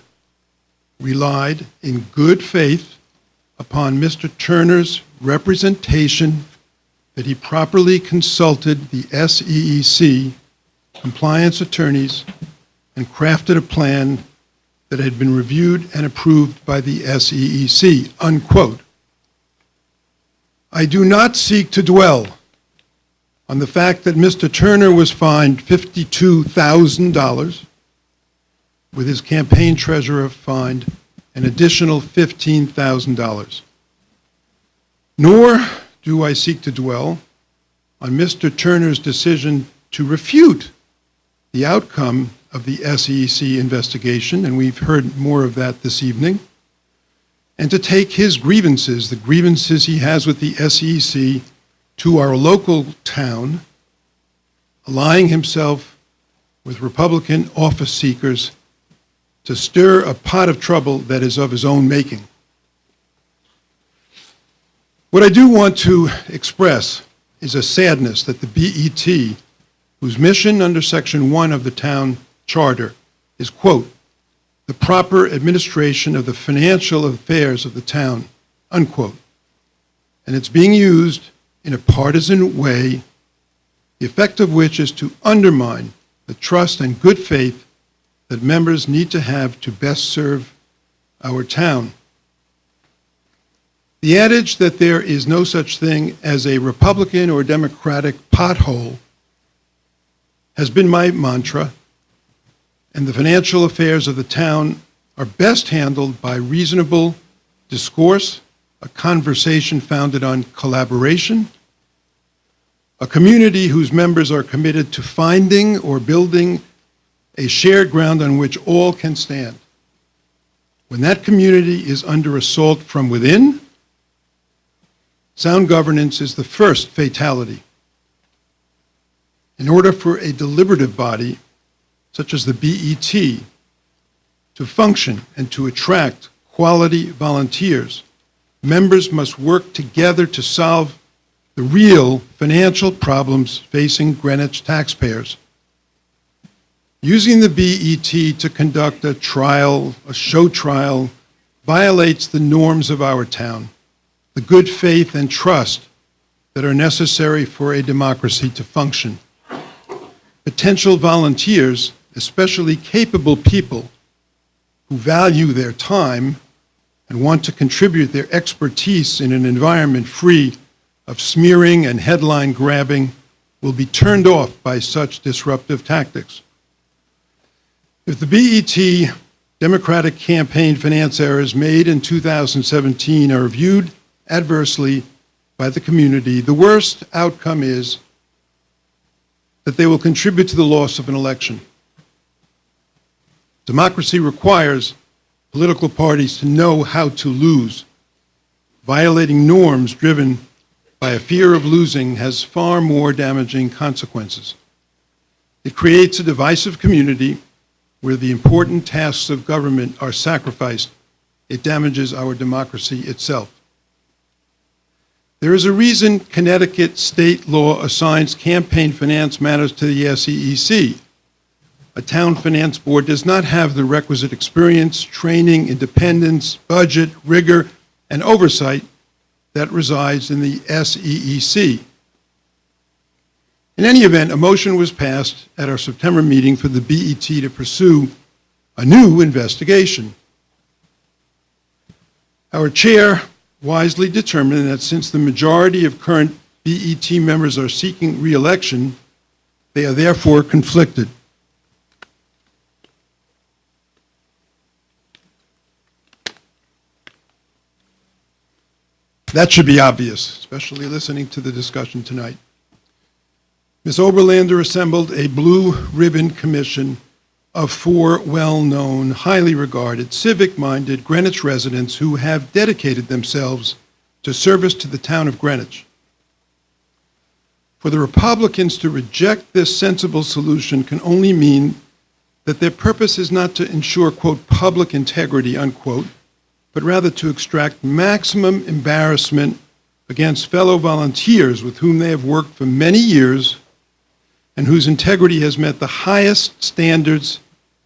relied in good faith upon Mr. Turner's representation that he properly consulted the SEEC compliance attorneys and crafted a plan that had been reviewed and approved by the SEEC, unquote. I do not seek to dwell on the fact that Mr. Turner was fined $52,000, with his campaign treasurer fined an additional $15,000. Nor do I seek to dwell on Mr. Turner's decision to refute the outcome of the SEC investigation, and we've heard more of that this evening, and to take his grievances, the grievances he has with the SEC, to our local town, allying himself with Republican office seekers to stir a pot of trouble that is of his own making. What I do want to express is a sadness that the BET, whose mission under Section 1 of the town charter is, quote, the proper administration of the financial affairs of the town, unquote, and it's being used in a partisan way, the effect of which is to undermine the trust and good faith that members need to have to best serve our town. The adage that there is no such thing as a Republican or Democratic pothole has been my mantra, and the financial affairs of the town are best handled by reasonable discourse, a conversation founded on collaboration, a community whose members are committed to finding or building a shared ground on which all can stand. When that community is under assault from within, sound governance is the first fatality. In order for a deliberative body, such as the BET, to function and to attract quality volunteers, members must work together to solve the real financial problems facing Greenwich taxpayers. Using the BET to conduct a trial, a show trial, violates the norms of our town, the good faith and trust that are necessary for a democracy to function. Potential volunteers, especially capable people who value their time and want to contribute their expertise in an environment free of smearing and headline grabbing, will be turned off by such disruptive tactics. If the BET Democratic campaign finance errors made in 2017 are viewed adversely by the community, the worst outcome is that they will contribute to the loss of an election. Democracy requires political parties to know how to lose. Violating norms driven by a fear of losing has far more damaging consequences. It creates a divisive community where the important tasks of government are sacrificed. It damages our democracy itself. There is a reason Connecticut state law assigns campaign finance matters to the SEEC. A town finance board does not have the requisite experience, training, independence, budget, rigor, and oversight that resides in the SEEC. In any event, a motion was passed at our September meeting for the BET to pursue a new investigation. Our chair wisely determined that since the majority of current BET members are seeking re-election, they are therefore conflicted. That should be obvious, especially listening to the discussion tonight. Ms. Oberlander assembled a blue ribbon commission of 4 well-known, highly regarded, civic-minded Greenwich residents who have dedicated themselves to service to the town of Greenwich. For the Republicans to reject this sensible solution can only mean that their purpose is not to ensure, quote, public integrity, unquote, but rather to extract maximum embarrassment against fellow volunteers with whom they have worked for many years and whose integrity has met the highest standards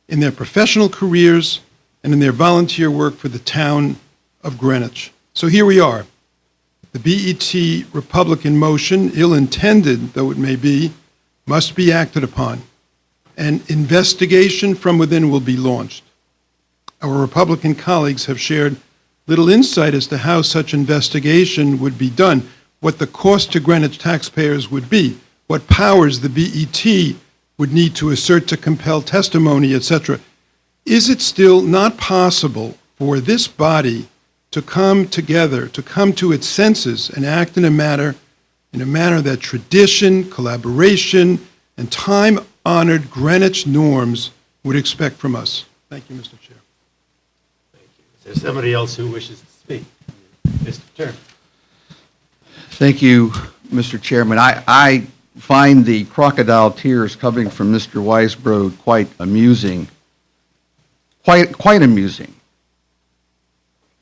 in their professional careers and in their volunteer work for the town of Greenwich. So here we are. The BET Republican motion, ill-intended though it may be, must be acted upon. An investigation from within will be launched. Our Republican colleagues have shared little insight as to how such investigation would be done, what the cost to Greenwich taxpayers would be, what powers the BET would need to assert to compel testimony, etc. Is it still not possible for this body to come together, to come to its senses and act in a manner that tradition, collaboration, and time-honored Greenwich norms would expect from us? Thank you, Mr. Chair. Is there somebody else who wishes to speak? Mr. Turner. Thank you, Mr. Chairman. I find the crocodile tears coming from Mr. Weisbrod quite amusing. Quite amusing.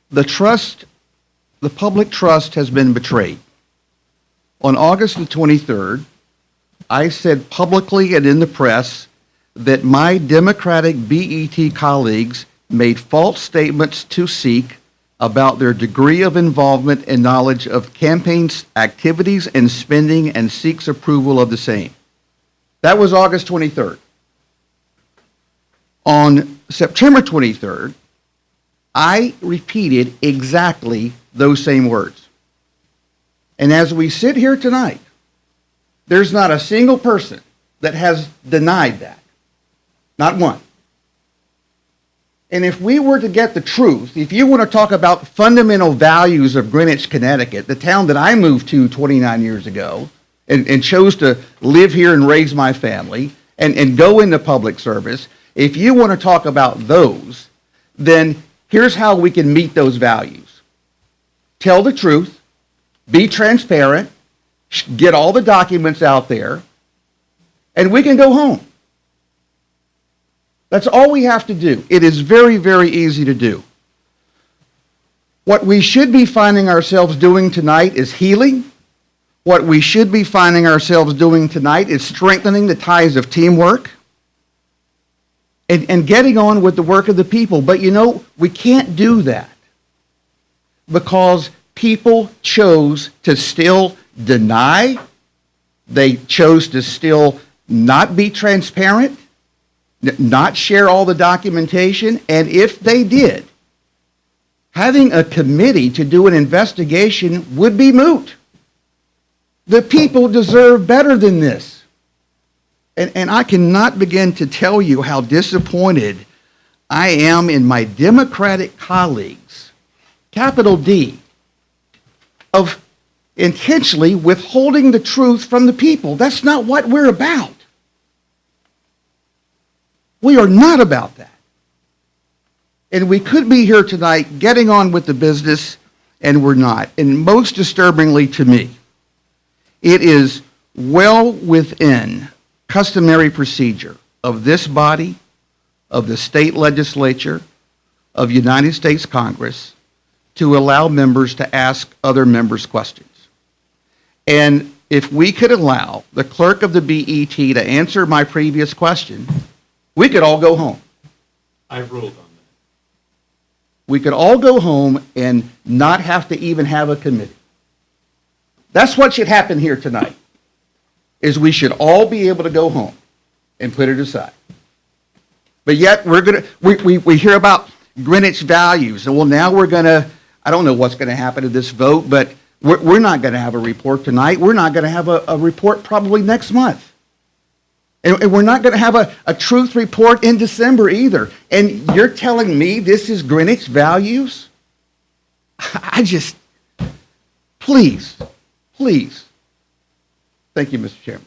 The public trust has been betrayed. On August the 23rd, I said publicly and in the press that my Democratic BET colleagues made false statements to SEEK about their degree of involvement and knowledge of campaigns, activities, and spending, and SEEK's approval of the same. That was August 23rd. On September 23rd, I repeated exactly those same words. And as we sit here tonight, there's not a single person that has denied that. Not one. And if we were to get the truth, if you want to talk about fundamental values of Greenwich, Connecticut, the town that I moved to 29 years ago and chose to live here and raise my family and go into public service, if you want to talk about those, then here's how we can meet those values. Tell the truth, be transparent, get all the documents out there, and we can go home. That's all we have to do. It is very, very easy to do. What we should be finding ourselves doing tonight is healing. What we should be finding ourselves doing tonight is strengthening the ties of teamwork and getting on with the work of the people. But you know, we can't do that because people chose to still deny. They chose to still not be transparent, not share all the documentation, and if they did, having a committee to do an investigation would be moot. The people deserve better than this. And I cannot begin to tell you how disappointed I am in my Democratic colleagues, capital D, of intentionally withholding the truth from the people. That's not what we're about. We are not about that. And we could be here tonight getting on with the business, and we're not. And most disturbingly to me, it is well within customary procedure of this body, of the state legislature, of United States Congress, to allow members to ask other members questions. And if we could allow the clerk of the BET to answer my previous question, we could all go home. I've ruled on that. We could all go home and not have to even have a committee. That's what should happen here tonight, is we should all be able to go home and put it aside. But yet we hear about Greenwich values, and well, now we're going to, I don't know what's going to happen to this vote, but we're not going to have a report tonight. We're not going to have a report probably next month. And we're not going to have a truth report in December either. And you're telling me this is Greenwich values? I just, please. Thank you, Mr. Chairman.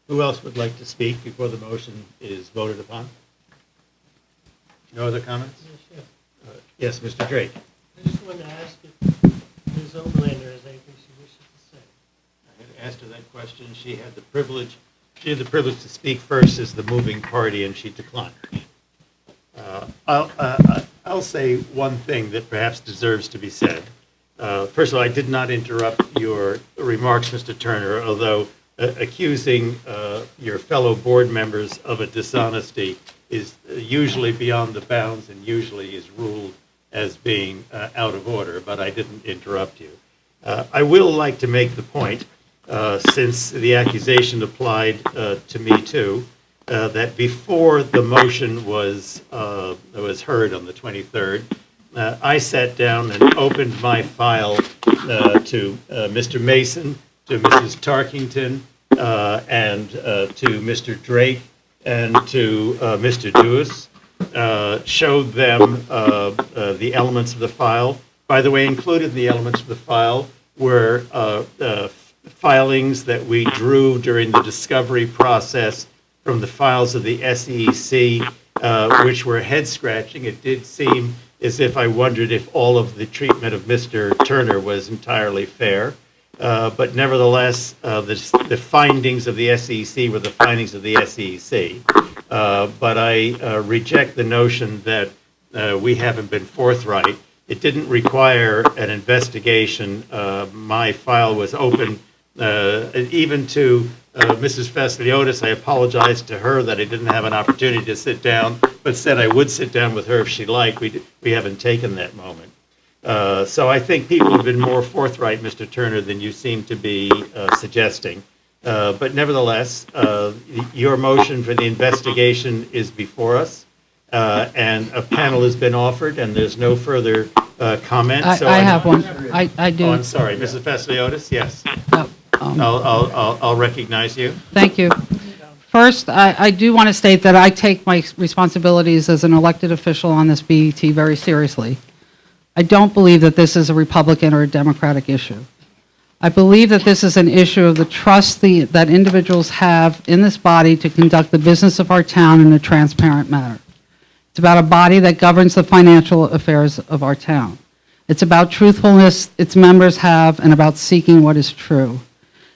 Who else would like to speak before the motion is voted upon? No other comments? Yes, Mr. Drake. I just wanted to ask if Ms. Oberlander has anything she wishes to say. I had asked her that question. She had the privilege to speak first as the moving party, and she declined. I'll say one thing that perhaps deserves to be said. First of all, I did not interrupt your remarks, Mr. Turner, although accusing your fellow board members of a dishonesty is usually beyond the bounds and usually is ruled as being out of order, but I didn't interrupt you. I will like to make the point, since the accusation applied to me too, that before the motion was heard on the 23rd, I sat down and opened my file to Mr. Mason, to Mrs. Tarkington, and to Mr. Drake, and to Mr. Dewis, showed them the elements of the file. By the way, included in the elements of the file were filings that we drew during the discovery process from the files of the SEC, which were head-scratching. It did seem as if I wondered if all of the treatment of Mr. Turner was entirely fair. But nevertheless, the findings of the SEC were the findings of the SEC. But I reject the notion that we haven't been forthright. It didn't require an investigation. My file was open even to Mrs. Fasiliotis. I apologized to her that I didn't have an opportunity to sit down, but said I would sit down with her if she liked. We haven't taken that moment. So I think people have been more forthright, Mr. Turner, than you seem to be suggesting. But nevertheless, your motion for the investigation is before us, and a panel has been offered, and there's no further comment. so I I'm- have one. I do. Oh, I'm sorry. Mrs. Pasiliotis, yes. Um, I'll recognize you. Thank you. First, I do want to state that I take my responsibilities as an elected official on this BET very seriously. I don't believe that this is a Republican or a Democratic issue. I believe that this is an issue of the trust that individuals have in this body to conduct the business of our town in a transparent manner. It's about a body that governs the financial affairs of our town. It's about truthfulness its members have and about seeking what is true.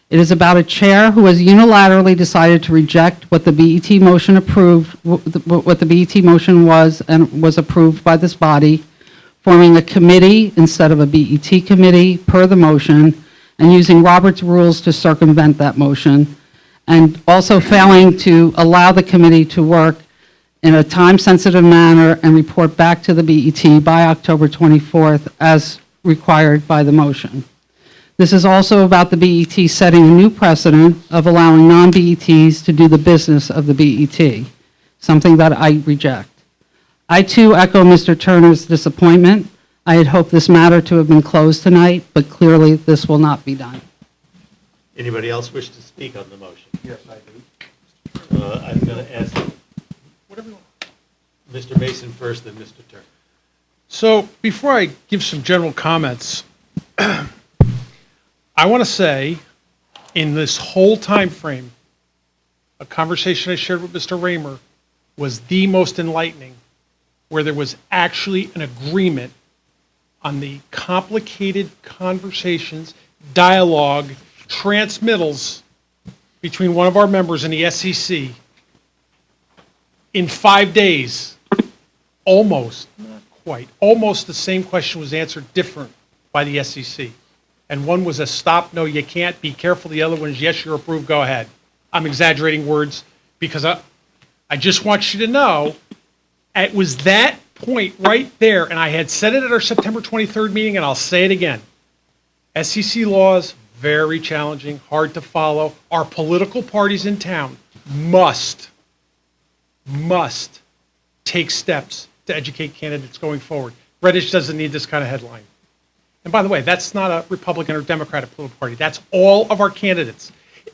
It is about a chair who has unilaterally decided to reject what the BET motion what the BET motion was and was approved by this body, forming a committee instead of a BET committee per the motion, and using Robert's rules to circumvent that motion, and also failing to allow the committee to work in a time-sensitive manner and report back to the BET by October 24th as required by the motion. This is also about the BET setting a new precedent of allowing non-BETs to do the business of the BET, something that I reject. I too echo Mr. Turner's disappointment. I had hoped this matter to have been closed tonight, but clearly this will not be done. Anybody else wish to speak on the motion? Yes, I do. I'm going to ask Whatever you want. Mr. Mason first, then Mr. Turner. So before I give some general comments, I want to say, in this whole time frame, a conversation I shared with Mr. Raymer was the most enlightening, where there was actually an agreement on the complicated conversations, dialogue, transmittals between one of our members and the SEC. In 5 days, almost, not quite, almost the same question was answered different by the SEC. And one was a stop, no, you can't, be careful. The other one is, yes, you're approved, go ahead. I'm exaggerating words because I just want you to know, it was that point right there, and I had said it at our September 23rd meeting, and I'll say it again. SEC laws, very challenging, hard to follow. Our political parties in town must take steps to educate candidates going forward. Reddish doesn't need this kind of headline. And by the way, that's not a Republican or Democratic political party. That's all of our candidates,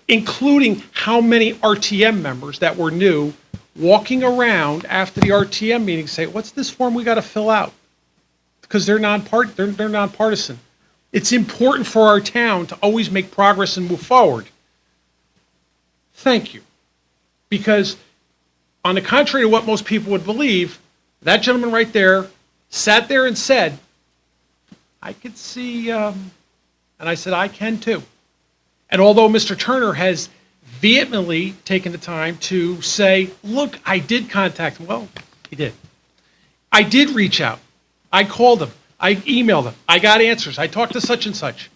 including how many RTM members that were new walking around after the RTM meeting say, what's this form we got to fill out? Because they're nonpartisan. It's important for our town to always make progress and move forward. Thank you. Because on the contrary to what most people would believe, that gentleman right there sat there and said, I could see, and I said, I can too. And although Mr. Turner has vehemently taken the time to say, look, I did contact him. Well, he did. I did reach out. I called him. I emailed him. I got answers. I talked to such and such.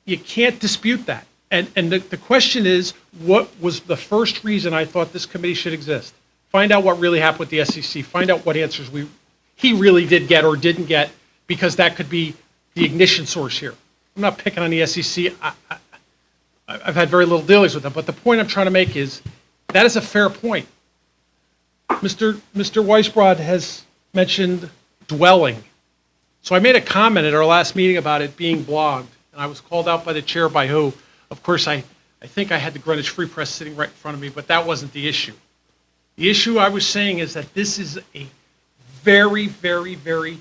You can't dispute that. And the question is, what was the first reason I thought this committee should exist? Find out what really happened with the SEC. Find out what answers he really did get or didn't get, because that could be the ignition source here. I'm not picking on the SEC. I've had very little dealings with them, but the point I'm trying to make is that is a fair point. Mr. Weisbrod has mentioned dwelling. So I made a comment at our last meeting about it being blogged, and I was called out by the chair by who. Of course, I think I had the Greenwich Free Press sitting right in front of me, but that wasn't the issue. The issue I was saying is that this is a very, very, very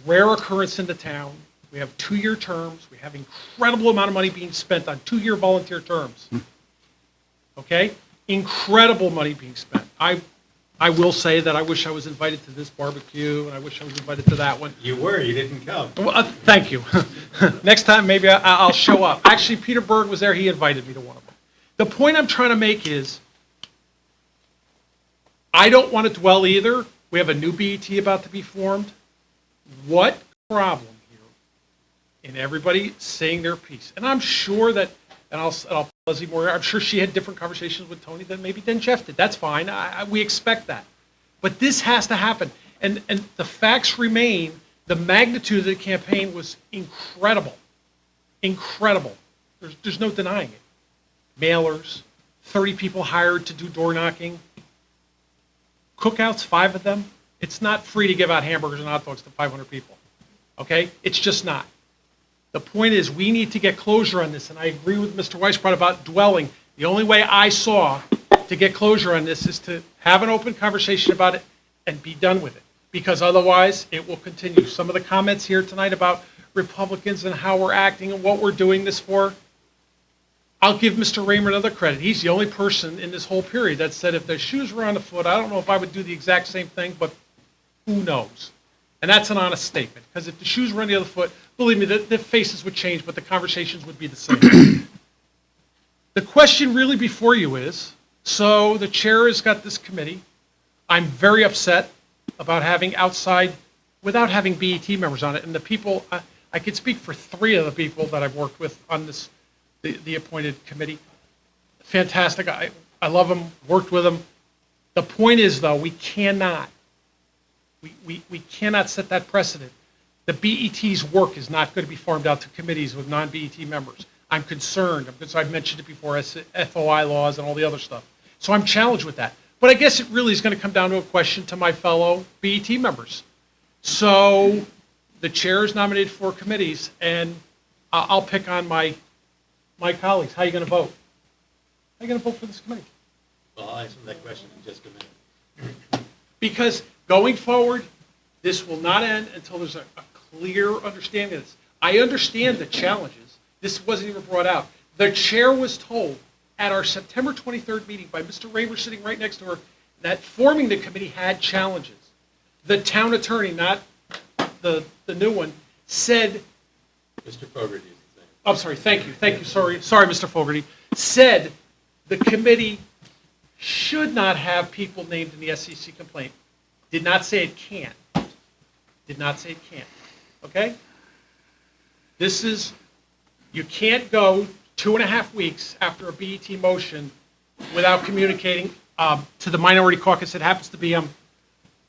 rare occurrence in the town. We have 2-year terms. We have incredible amount of money being spent on 2-year volunteer terms. Okay? Incredible money being spent. I will say that I wish I was invited to this barbecue, and I wish I was invited to that one. You were, you didn't come. Well, thank you. Next time, maybe I'll show up. Actually, Peter Berg was there. He invited me to one of them. The point I'm trying to make is, I don't want to dwell either. We have a new BET about to be formed. What problem here in everybody saying their piece? And I'm sure that, and I'll Leslie Moore, I'm sure she had different conversations with Tony than Jeff did. That's fine. We expect that. But this has to happen. And the facts remain, the magnitude of the campaign was incredible. Incredible. There's no denying it. Mailers, 30 people hired to do door knocking, cookouts, 5 of them. It's not free to give out hamburgers and hot dogs to 500 people, okay? It's just not. The point is, we need to get closure on this, and I agree with Mr. Weisbrot about dwelling. The only way I saw to get closure on this is to have an open conversation about it and be done with it, because otherwise, it will continue. Some of the comments here tonight about Republicans and how we're acting and what we're doing this for, I'll give Mr. Raymer another credit. He's the only person in this whole period that said if the shoes were on the foot, I don't know if I would do the exact same thing, but who knows? And that's an honest statement, because if the shoes were on the other foot, believe me, the faces would change, but the conversations would be the same. The question really before you is, so the chair has got this committee. I'm very upset about having outside, without having BET members on it, and the people, I could speak for 3 of the people that I've worked with on this, the appointed committee. Fantastic. I love them, worked with them. The point is, though, we cannot set that precedent. The BET's work is not going to be farmed out to committees with non-BET members. I'm concerned, because I've mentioned it before, FOI laws and all the other stuff. So I'm challenged with that. But I guess it really is going to come down to a question to my fellow BET members. So the chair is nominated for committees, and I'll pick on my colleagues. How are you going to vote? How are you going to vote for this committee? Well, I'll answer that question in just a minute. Because going forward, this will not end until there's a clear understanding of this. I understand the challenges. This wasn't even brought out. The chair was told at our September 23rd meeting by Mr. Raymer sitting right next to her that forming the committee had challenges. The town attorney, not the new one, said, Mr. Fogarty is the same. I'm sorry, thank you, sorry, Mr. Fogarty, said the committee should not have people named in the SEC complaint. Did not say it can't. Did not say it can't. Okay? This is, you can't go 2.5 weeks after a BET motion without communicating to the minority caucus, it happens to be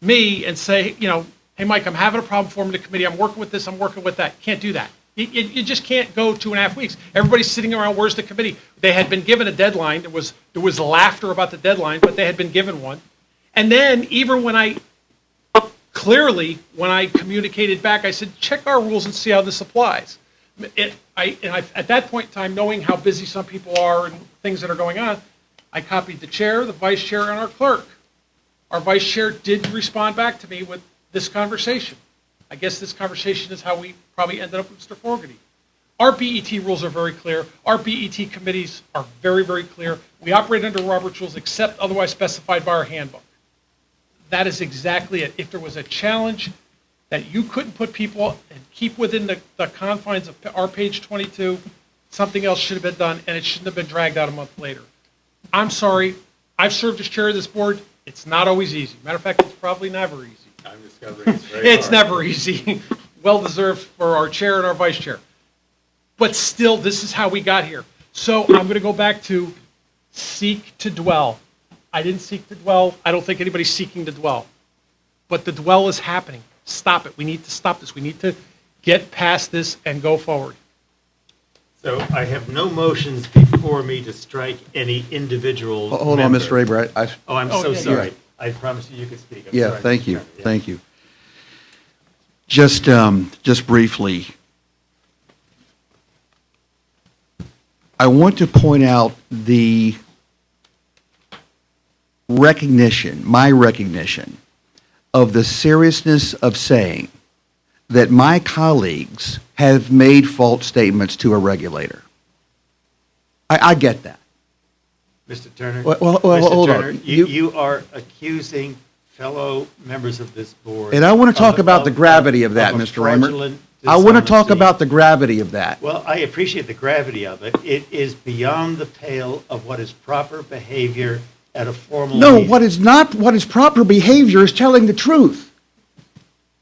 me, and say, you know, hey, Mike, I'm having a problem forming the committee. I'm working with this, I'm working with that. Can't do that. You just can't go 2.5 weeks. Everybody's sitting around, where's the committee? They had been given a deadline. There was laughter about the deadline, but they had been given one. And then even when I communicated back, I said, check our rules and see how this applies. At that point in time, knowing how busy some people are and things that are going on, I copied the chair, the vice chair, and our clerk. Our vice chair did respond back to me with this conversation. I guess this conversation is how we probably ended up with Mr. Fogarty. Our BET rules are very clear. Our BET committees are very, very clear. We operate under Robert's rules except otherwise specified by our handbook. That is exactly it. If there was a challenge that you couldn't put people and keep within the confines of our page 22, something else should have been done, and it shouldn't have been dragged out a month later. I'm sorry. I've served as chair of this board. It's not always easy. Matter of fact, it's probably never easy. I'm discovering it's very It's hard. never easy. Well deserved for our chair and our vice chair. But still, this is how we got here. So I'm going to go back to seek to dwell. I didn't seek to dwell. I don't think anybody's seeking to dwell. But the dwell is happening. Stop it. We need to stop this. We need to get past this and go forward. So I have no motions before me to strike any individual Hold on, member. Mr. Raymer. Oh, I'm so yeah, sorry. I promised you could speak. I'm Yeah, sorry, thank Mr. you, Chairman. Yeah. thank you. Just briefly, I want to point out the my recognition of the seriousness of saying that my colleagues have made false statements to a regulator. I get that. Mr. Turner? Well, Mr. hold on. Turner, you are accusing fellow members of this board. And I want to talk about the of- gravity of that, of a Mr. Raymer. fraudulent I want to talk dishonesty. about the gravity of that. Well, I appreciate the gravity of it. It is beyond the pale of what is proper behavior at a formal No, meeting. what is proper behavior is telling the truth.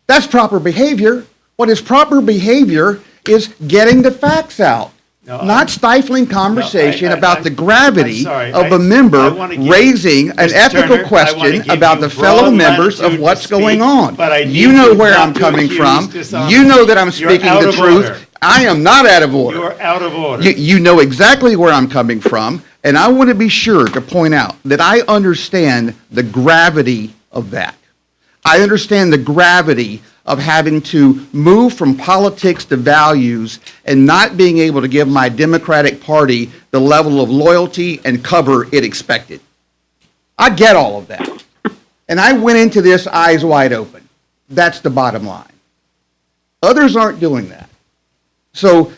That's proper behavior. What is proper behavior is getting the facts out, No, not stifling conversation No, about the gravity I'm sorry. of I a member wanna give- raising an Mr. ethical Turner, I wanna question give about you the fellow broad members of latitude to what's going speak, on. but I need You know you where not I'm to coming accuse from. dishonesty. You know that I'm You're speaking out the of truth. order. I am not out of order. You are out of order. You know exactly where I'm coming from, and I want to be sure to point out that I understand the gravity of that. I understand the gravity of having to move from politics to values and not being able to give my Democratic Party the level of loyalty and cover it expected. I get all of that. And I went into this eyes wide open. That's the bottom line. Others aren't doing that. So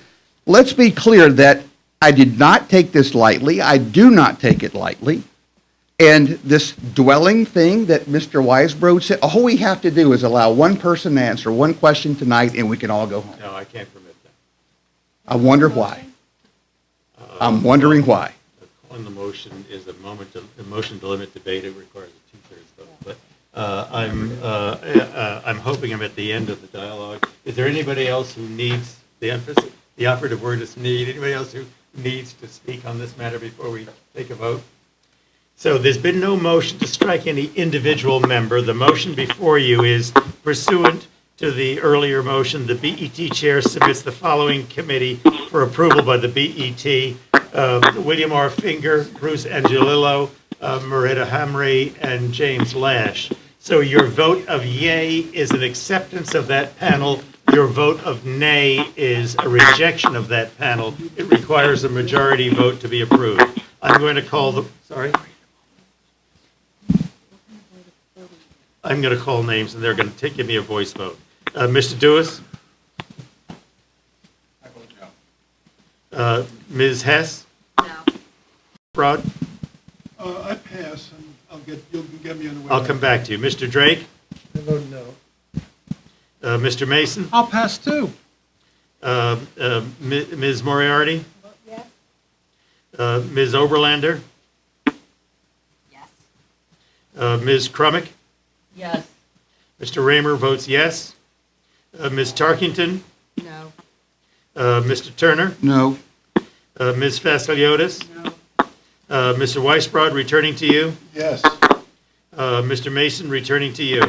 let's be clear that I did not take this lightly. I do not take it lightly. And this dwelling thing that Mr. Weisbrod said, all we have to do is allow one person to answer one question tonight and we can all go home. No, I can't permit that. I wonder why. I'm wondering why. Calling the motion is a motion to limit debate. It requires a two-thirds vote. But I'm hoping I'm at the end of the dialogue. Is there anybody else who needs the emphasis? The operative word is need. Anybody else who needs to speak on this matter before we take a vote? So there's been no motion to strike any individual member. The motion before you is pursuant to the earlier motion. The BET chair submits the following committee for approval by the BET. William R. Finger, Bruce Angelillo, Marita Hamre, and James Lash. So your vote of yay is an acceptance of that panel. Your vote of nay is a rejection of that panel. It requires a majority vote to be approved. I'm going to call the, sorry? I'm going to call names, and they're going to give me a voice vote. Mr. Dewis? I vote no. Ms. Hess? No. Rod? I pass, and you'll get me on the way. I'll come back to you. Mr. Drake? I vote no. Mr. Mason? I'll pass too. Ms. Moriarty? Yes. Ms. Oberlander? Yes. Ms. Krummick? Yes. Mr. Raymer votes yes. Ms. Tarkington? No. Mr. Turner? No. Ms. Vasiliotis? No. Mr. Weisbrod, returning to you. Yes. Mr. Mason, returning to you.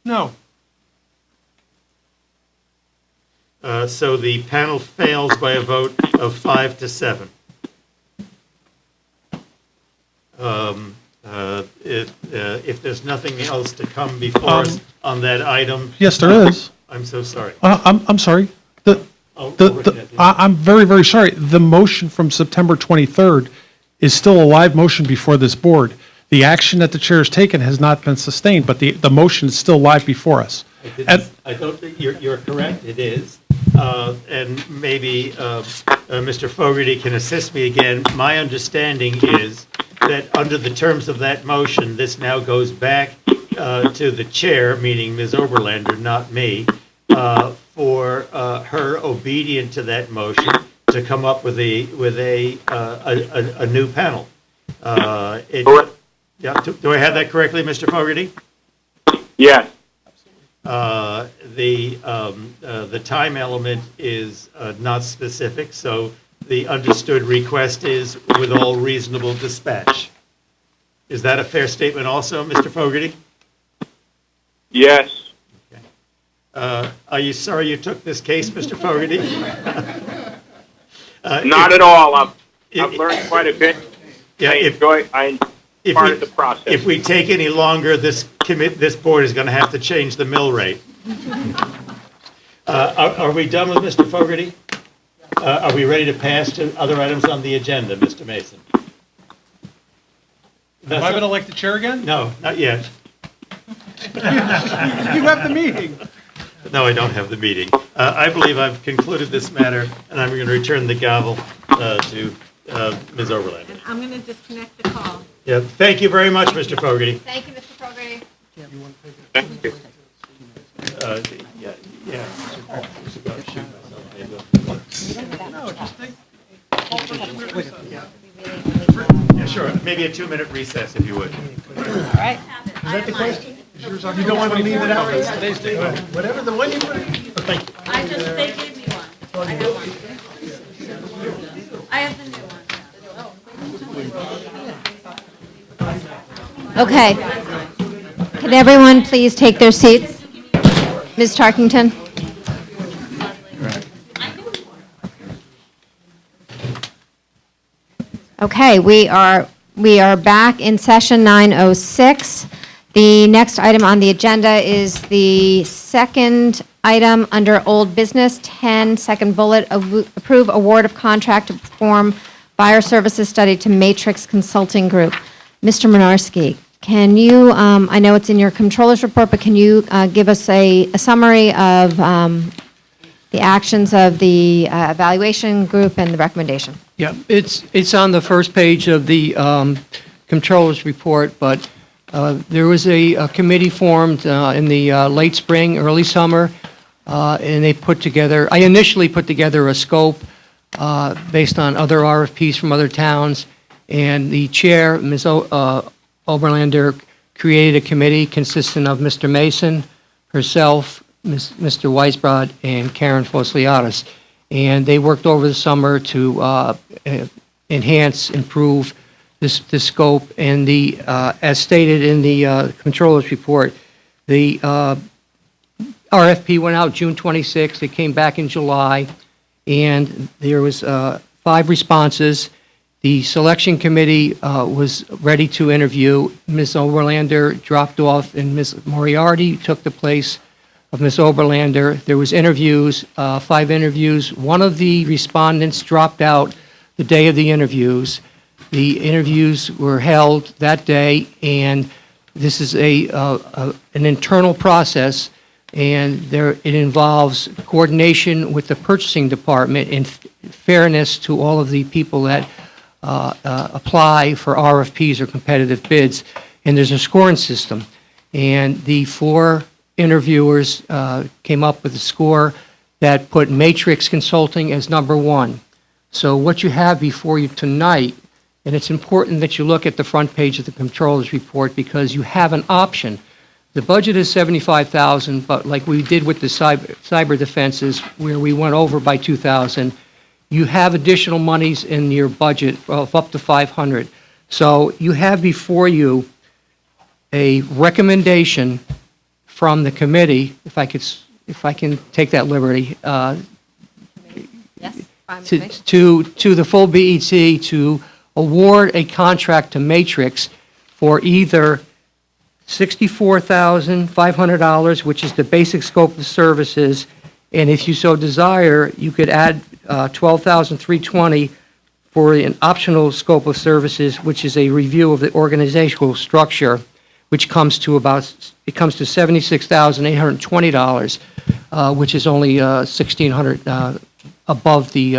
No. So the panel fails by a vote of 5-7. If there's nothing else to come before us on that item. Yes, there is. I'm so sorry. I'm sorry. Overhead. I'm very, very sorry. The motion from September 23rd is still a live motion before this board. The action that the chair has taken has not been sustained, but the motion is still live before us. I don't think you're correct. It is. And maybe Mr. Fogarty can assist me again. My understanding is that under the terms of that motion, this now goes back to the chair, meaning Ms. Oberlander, not me, for her obedient to that motion to come up with a new panel. Yeah, do I have that correctly, Mr. Fogarty? Yes. The time element is not specific, so the understood request is with all reasonable dispatch. Is that a fair statement also, Mr. Fogarty? Yes. Are you sorry you took this case, Mr. Fogarty? Not at all. I've learned quite a bit. Yeah, I enjoy part of the process. If we take any longer, this board is going to have to change the mill rate. Are we done with Mr. Fogarty? Are we ready to pass to other items on the agenda, Mr. Mason? Am I going to elect the chair again? No, not yet. You have the meeting. No, I don't have the meeting. I believe I've concluded this matter, and I'm going to return the gavel to Ms. Oberlander. And I'm going to disconnect the call. Yeah, thank you very much, Mr. Fogarty. Thank you, Mr. Fogarty. Thank you. Yeah, sure. Maybe a 2-minute recess, if you would. All right. Is that the question? You don't want to leave it out? Today's date. Whatever, the one you put. Thank you. They gave me one. I have one. I have the new one. Okay. Can everyone please take their seats? Ms. Tarkington? Okay, we are We are back in session 9:06. The next item on the agenda is the second item under old business, 10, second bullet, approve award of contract to perform fire services study to Matrix Consulting Group. Mr. Minarski, can you, I know it's in your controller's report, but can you give us a summary of the actions of the evaluation group and the recommendation? Yeah, it's on the first page of the controller's report, but there was a committee formed in the late spring, early summer, and they put together, I initially put together a scope based on other RFPs from other towns, and the chair, Ms. Oberlander, created a committee consisting of Mr. Mason, herself, Mr. Weisbrod, and Karen Fosliatis. And they worked over the summer to enhance, improve this scope. And the, as stated in the controller's report, the RFP went out June 26th. It came back in July, and there was 5 responses. The selection committee was ready to interview. Ms. Oberlander dropped off, and Ms. Moriarty took the place of Ms. Oberlander. There was interviews, 5 interviews. One of the respondents dropped out the day of the interviews. The interviews were held that day, and this is an internal process, and it involves coordination with the purchasing department and fairness to all of the people that apply for RFPs or competitive bids. And there's a scoring system, and the 4 interviewers came up with a score that put Matrix Consulting as number 1. So what you have before you tonight, and it's important that you look at the front page of the controller's report because you have an option. The budget is $75,000, but like we did with the cyber defenses, where we went over by $2,000, you have additional monies in your budget of up to $500. So you have before you a recommendation from the committee, if I can take that liberty, Yes, fine with me. to the full BET to award a contract to Matrix for either $64,500, which is the basic scope of services, and if you so desire, you could add $12,320 for an optional scope of services, which is a review of the organizational structure, which comes to $76,820, which is only $1,600 above the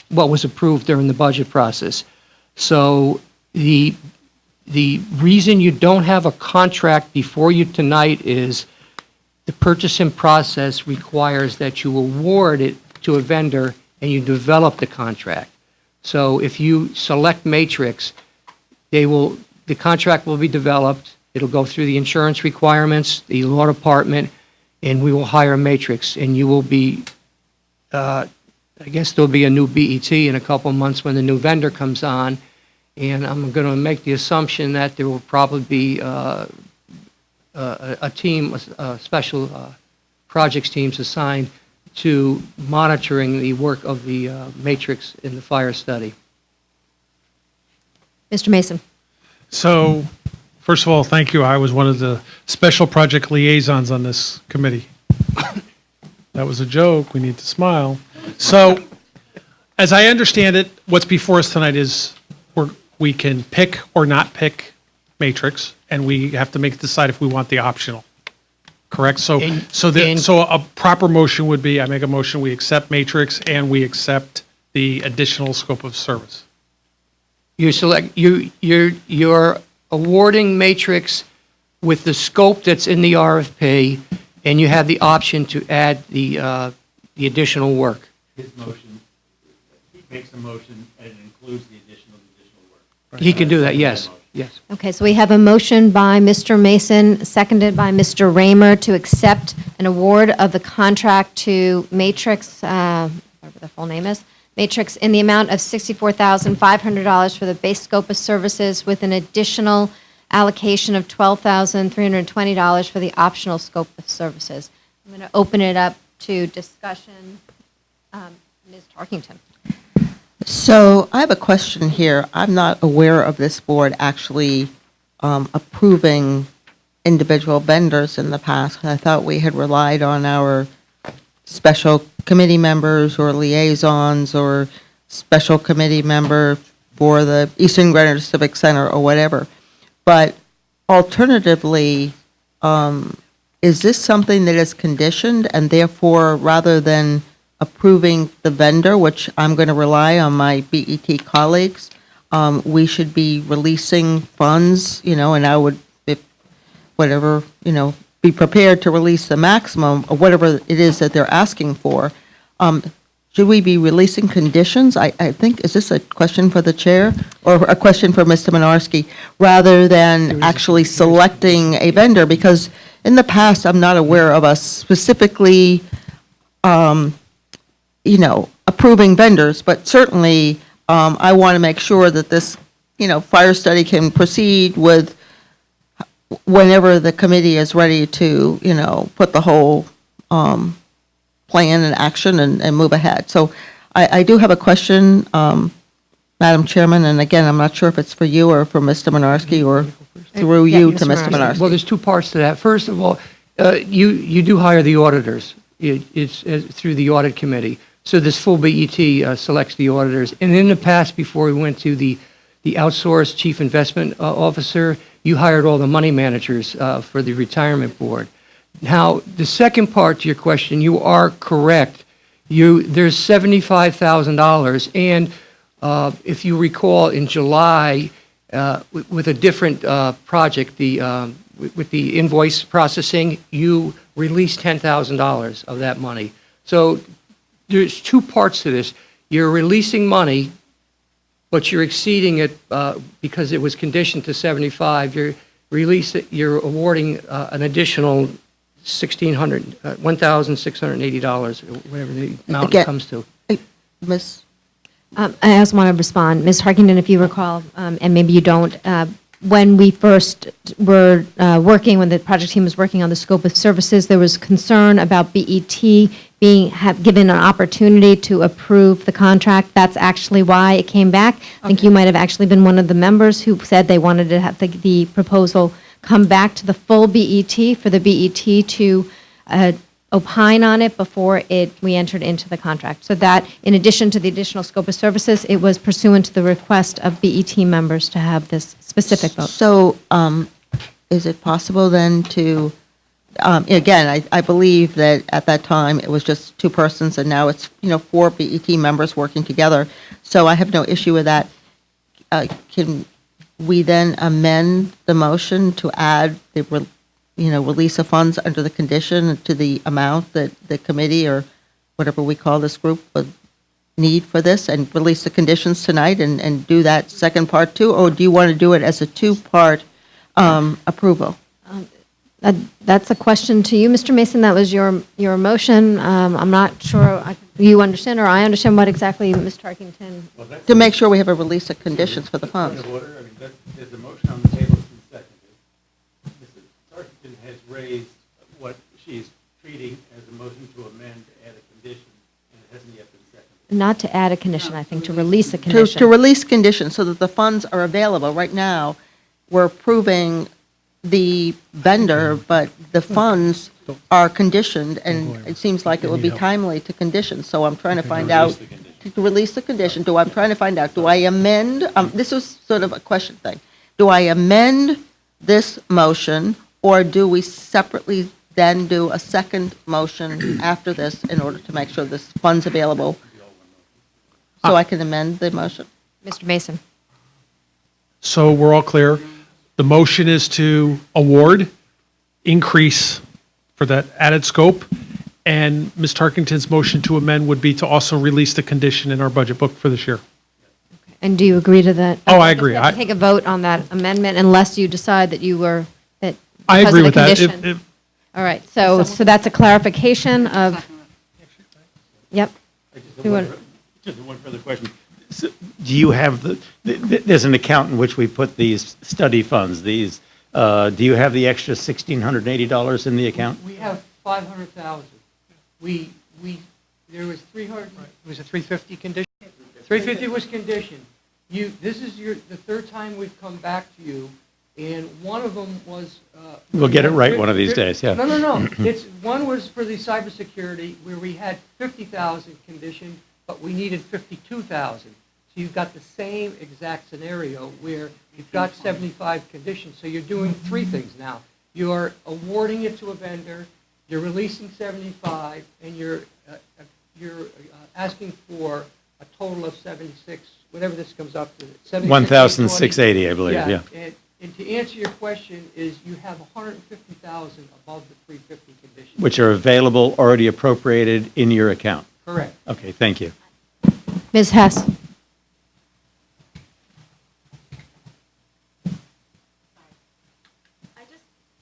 what was approved during the budget process. So the reason you don't have a contract before you tonight is the purchasing process requires that you award it to a vendor and you develop the contract. So if you select Matrix, the contract will be developed. It'll go through the insurance requirements, the law department, and we will hire Matrix. And you will be, I guess there'll be a new BET in a couple of months when the new vendor comes on. And I'm going to make the assumption that there will probably be a team, special projects teams assigned to monitoring the work of the Matrix in the fire study. Mr. Mason. So, first of all, thank you. I was one of the special project liaisons on this committee. That was a joke. We need to smile. So, as I understand it, what's before us tonight is we can pick or not pick Matrix, and we have to decide if we want the optional. Correct? So a proper motion would be, I make a motion, we accept Matrix and we accept the additional scope of service. You're awarding Matrix with the scope that's in the RFP, and you have the option to add the additional work. His motion, he makes a motion and it includes the additional work. He can do that, yes, yes. Okay, so we have a motion by Mr. Mason, seconded by Mr. Raymer, to accept an award of the contract to Matrix, whatever the full name is, Matrix, in the amount of $64,500 for the base scope of services with an additional allocation of $12,320 for the optional scope of services. I'm going to open it up to discussion. Ms. Tarkington. So I have a question here. I'm not aware of this board actually approving individual vendors in the past. I thought we had relied on our special committee members or liaisons or special committee member for the Eastern Greenwich Civic Center or whatever. But alternatively, is this something that is conditioned, and therefore, rather than approving the vendor, which I'm going to rely on my BET colleagues, we should be releasing funds, and I would, if whatever, be prepared to release the maximum of whatever it is that they're asking for. Should we be releasing conditions? I think, is this a question for the chair or a question for Mr. Menarski, rather than actually selecting a vendor? Because in the past, I'm not aware of us specifically, approving vendors, but certainly I want to make sure that this, fire study can proceed with whenever the committee is ready to, put the whole plan in action and move ahead. So I do have a question, Madam Chairman, and again, I'm not sure if it's for you or for Mr. Menarski or through Yeah, you Mr. to Mr. Menarski. Menarski. Well, there's two parts to that. First of all, you do hire the auditors. It's through the audit committee. So this full BET selects the auditors. And in the past, before we went to the outsourced chief investment officer, you hired all the money managers for the retirement board. Now, the second part to your question, you are correct. There's $75,000, and if you recall, in July, with a different project, with the invoice processing, you released $10,000 of that money. So there's two parts to this. You're releasing money, but you're exceeding it because it was conditioned to 75. You're awarding an additional $1,680, or whatever the amount Again, comes to. Ms. I also want to respond. Ms. Harkington, if you recall, and maybe you don't, when we first were working, when the project team was working on the scope of services, there was concern about BET being given an opportunity to approve the contract. That's actually why it came back. I think you might have actually been one of the members who said they wanted to have the proposal come back to the full BET for the BET to opine on it before we entered into the contract. So that, in addition to the additional scope of services, it was pursuant to the request of BET members to have this specific vote. So is it possible then to, again, I believe that at that time it was just two persons, and now it's, 4 BET members working together. So I have no issue with that. Can we then amend the motion to add the release of funds under the condition to the amount that the committee or whatever we call this group would need for this, and release the conditions tonight and do that second part too? Or do you want to do it as a two-part approval? That's a question to you, Mr. Mason. That was your motion. I'm not sure you understand or I understand what exactly Ms. Tarkington. To make sure we have a release of conditions for the funds. There's a motion on the table that's been seconded. Mrs. Tarkington has raised what she's treating as a motion to amend to add a condition, and it hasn't yet been seconded. Not to add a condition, I think, to release a To condition. release conditions so that the funds are available. Right now, we're approving the vendor, but the funds are conditioned, and it seems like it would be timely to condition. So I'm trying to find out, to release the condition, I'm trying to find out, do I amend, this is sort of a question thing. Do I amend this motion, or do we separately then do a second motion after this in order to make sure this fund's available? So I can amend the motion? Mr. Mason. So we're all clear. The motion is to award, increase for that added scope, and Ms. Tarkington's motion to amend would be to also release the condition in our budget book for this year. And do you agree to that? Oh, I agree. We have to take a vote on that amendment unless you decide that you were, that. I because agree of with the that. condition. All right, so that's a clarification of, yep. Just one further question. So, do you have there's an account in which we put these study funds, do you have the extra $1,680 in the account? We have 500,000. There was 300, was it 350 condition? 350 was conditioned. This is the third time we've come back to you, and one of them was. We'll get it right one of these days, yeah. No. One was for the cybersecurity, where we had 50,000 conditioned, but we needed 52,000. So you've got the same exact scenario where you've got 75 conditions. So you're doing three things now. You're awarding it to a vendor, you're releasing 75, and you're asking for a total of 76, whatever this comes up to. 1,680, I believe, yeah. And to answer your question is you have 150,000 above the 350 conditions. Which are available, already appropriated in your account. Correct. Okay, thank you. Ms. Hess?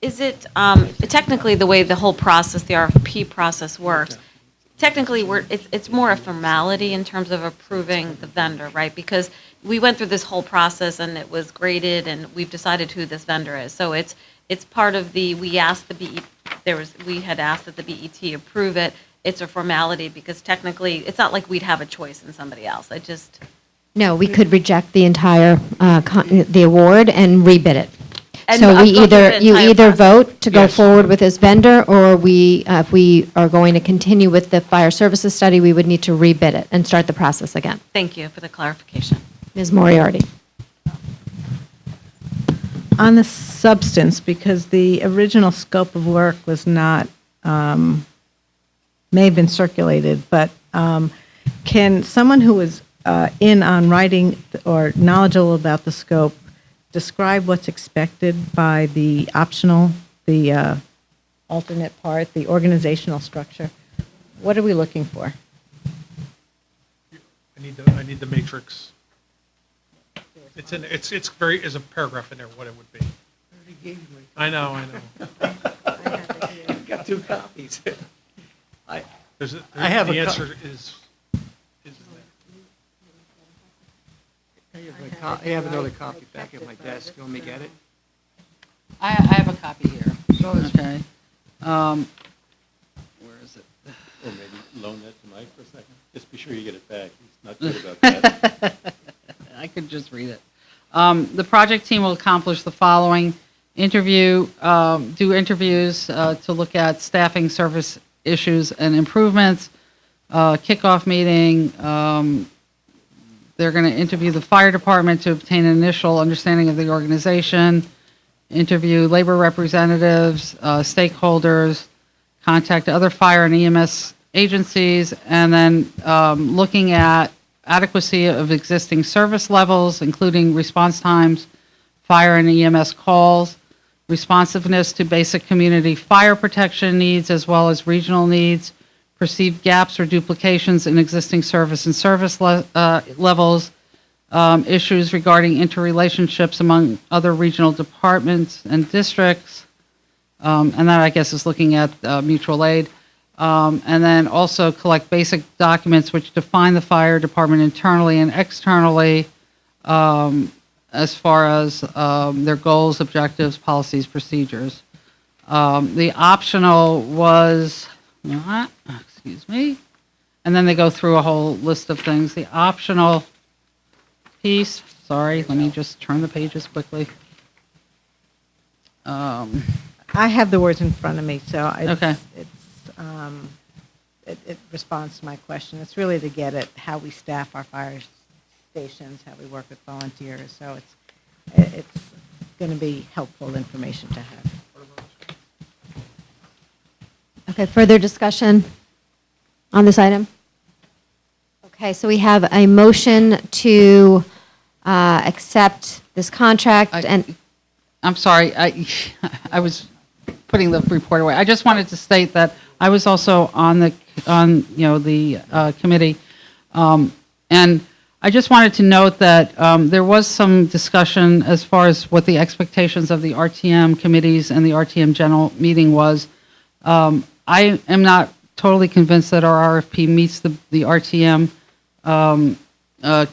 Is it, technically, the way the whole process, the RFP process works, technically, it's more a formality in terms of approving the vendor, right? Because we went through this whole process, and it was graded, and we've decided who this vendor is. So it's part of we asked the BET, we had asked that the BET approve it. It's a formality, because technically, it's not like we'd have a choice in somebody else. No, we could reject the entire, the award and rebid it. And So I'll go through the you entire either process. vote to go forward with this vendor, or if we are going to continue with the fire services study, we would need to rebid it and start the process again. Thank you for the clarification. Ms. Moriarty? On the substance, because the original scope of work was not, may have been circulated, but can someone who is in on writing or knowledgeable about the scope describe what's expected by the optional, the alternate part, the organizational structure? What are we looking for? I need the matrix. There's a paragraph in there, what it would be. I know. I've got two copies. The answer is I have another copy back at my desk. You want me to get it? I have a copy here. Okay. Where is it? Or maybe loan that to Mike for a second. Just be sure you get it back. He's not good about that. I could just read it. The project team will accomplish the following: do interviews to look at staffing, service issues, and improvements. Kickoff meeting. They're going to interview the fire department to obtain an initial understanding of the organization. Interview labor representatives, stakeholders, contact other fire and EMS agencies, and then looking at adequacy of existing service levels, including response times, fire and EMS calls, responsiveness to basic community fire protection needs as well as regional needs, perceived gaps or duplications in existing service and service levels, issues regarding interrelationships among other regional departments and districts, and that, I guess, is looking at mutual aid. And then also collect basic documents which define the fire department internally and externally as far as their goals, objectives, policies, procedures. The optional was, excuse me, and then they go through a whole list of things. The optional piece, sorry, let me just turn the pages quickly. I have the words in front of me, so Okay. It responds to my question. It's really to get at how we staff our fire stations, how we work with volunteers. So it's going to be helpful information to have. Okay, further discussion on this item? Okay, so we have a motion to accept this contract, and I'm sorry, I was putting the report away. I just wanted to state that I was also on the committee, and I just wanted to note that there was some discussion as far as what the expectations of the RTM committees and the RTM general meeting was. I am not totally convinced that our RFP meets the RTM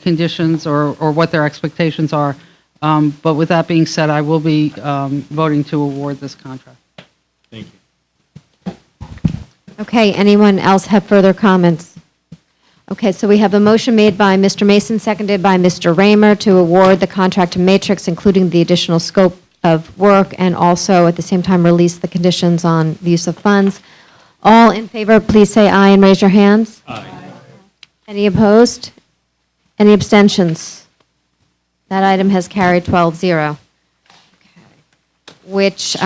conditions or what their expectations are. But with that being said, I will be voting to award this contract. Thank you. okay, anyone else have further comments? Okay, so we have a motion made by Mr. Mason, seconded by Mr. Raymer to award the contract to Matrix, including the additional scope of work, and also at the same time release the conditions on the use of funds. All in favor, please say aye and raise your hands. Aye. Any opposed? Any abstentions? That item has carried 12-0. Which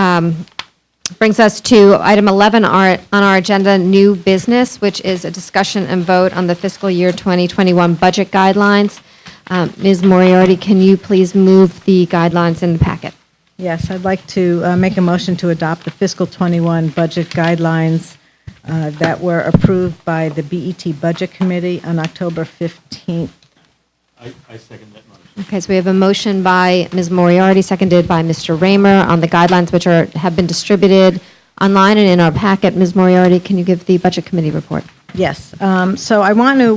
brings us to item 11 on our agenda, new business, which is a discussion and vote on the fiscal year 2021 budget guidelines. Ms. Moriarty, can you please move the guidelines in the packet? Yes, I'd like to make a motion to adopt the fiscal '21 budget guidelines that were approved by the BET Budget Committee on October 15th. I second that motion. Okay, so we have a motion by Ms. Moriarty, seconded by Mr. Raymer on the guidelines which have been distributed online and in our packet. Ms. Moriarty, can you give the Budget Committee report? Yes. So I want to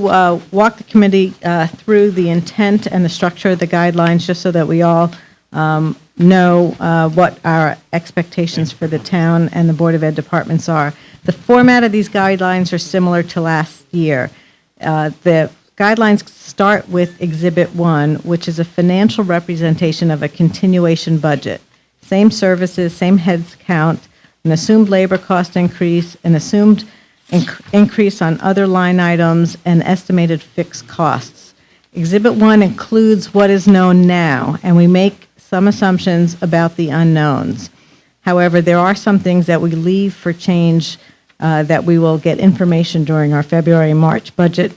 walk the committee through the intent and the structure of the guidelines, just so that we all know what our expectations for the town and the Board of Ed departments are. The format of these guidelines are similar to last year. The guidelines start with Exhibit 1, which is a financial representation of a continuation budget. Same services, same heads count, an assumed labor cost increase, an assumed increase on other line items, and estimated fixed costs. Exhibit 1 includes what is known now, and we make some assumptions about the unknowns. However, there are some things that we leave for change that we will get information during our February-March budget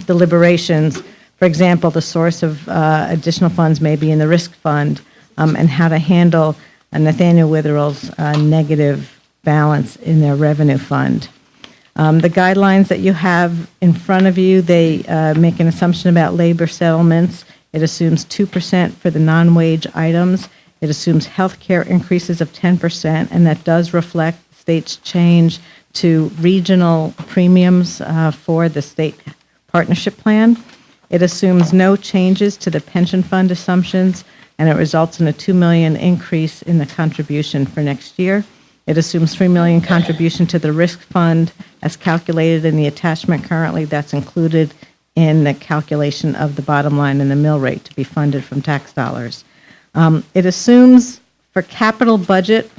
deliberations. For example, the source of additional funds may be in the risk fund, and how to handle Nathaniel Witherell's negative balance in their revenue fund. The guidelines that you have in front of you, they make an assumption about labor settlements. It assumes 2% for the non-wage items. It assumes health care increases of 10%, and that does reflect the state's change to regional premiums for the state partnership plan. It assumes no changes to the pension fund assumptions, and it results in a $2 million increase in the contribution for next year. It assumes $3 million contribution to the risk fund as calculated in the attachment currently. That's included in the calculation of the bottom line and the mill rate to be funded from tax dollars. It assumes for capital budget,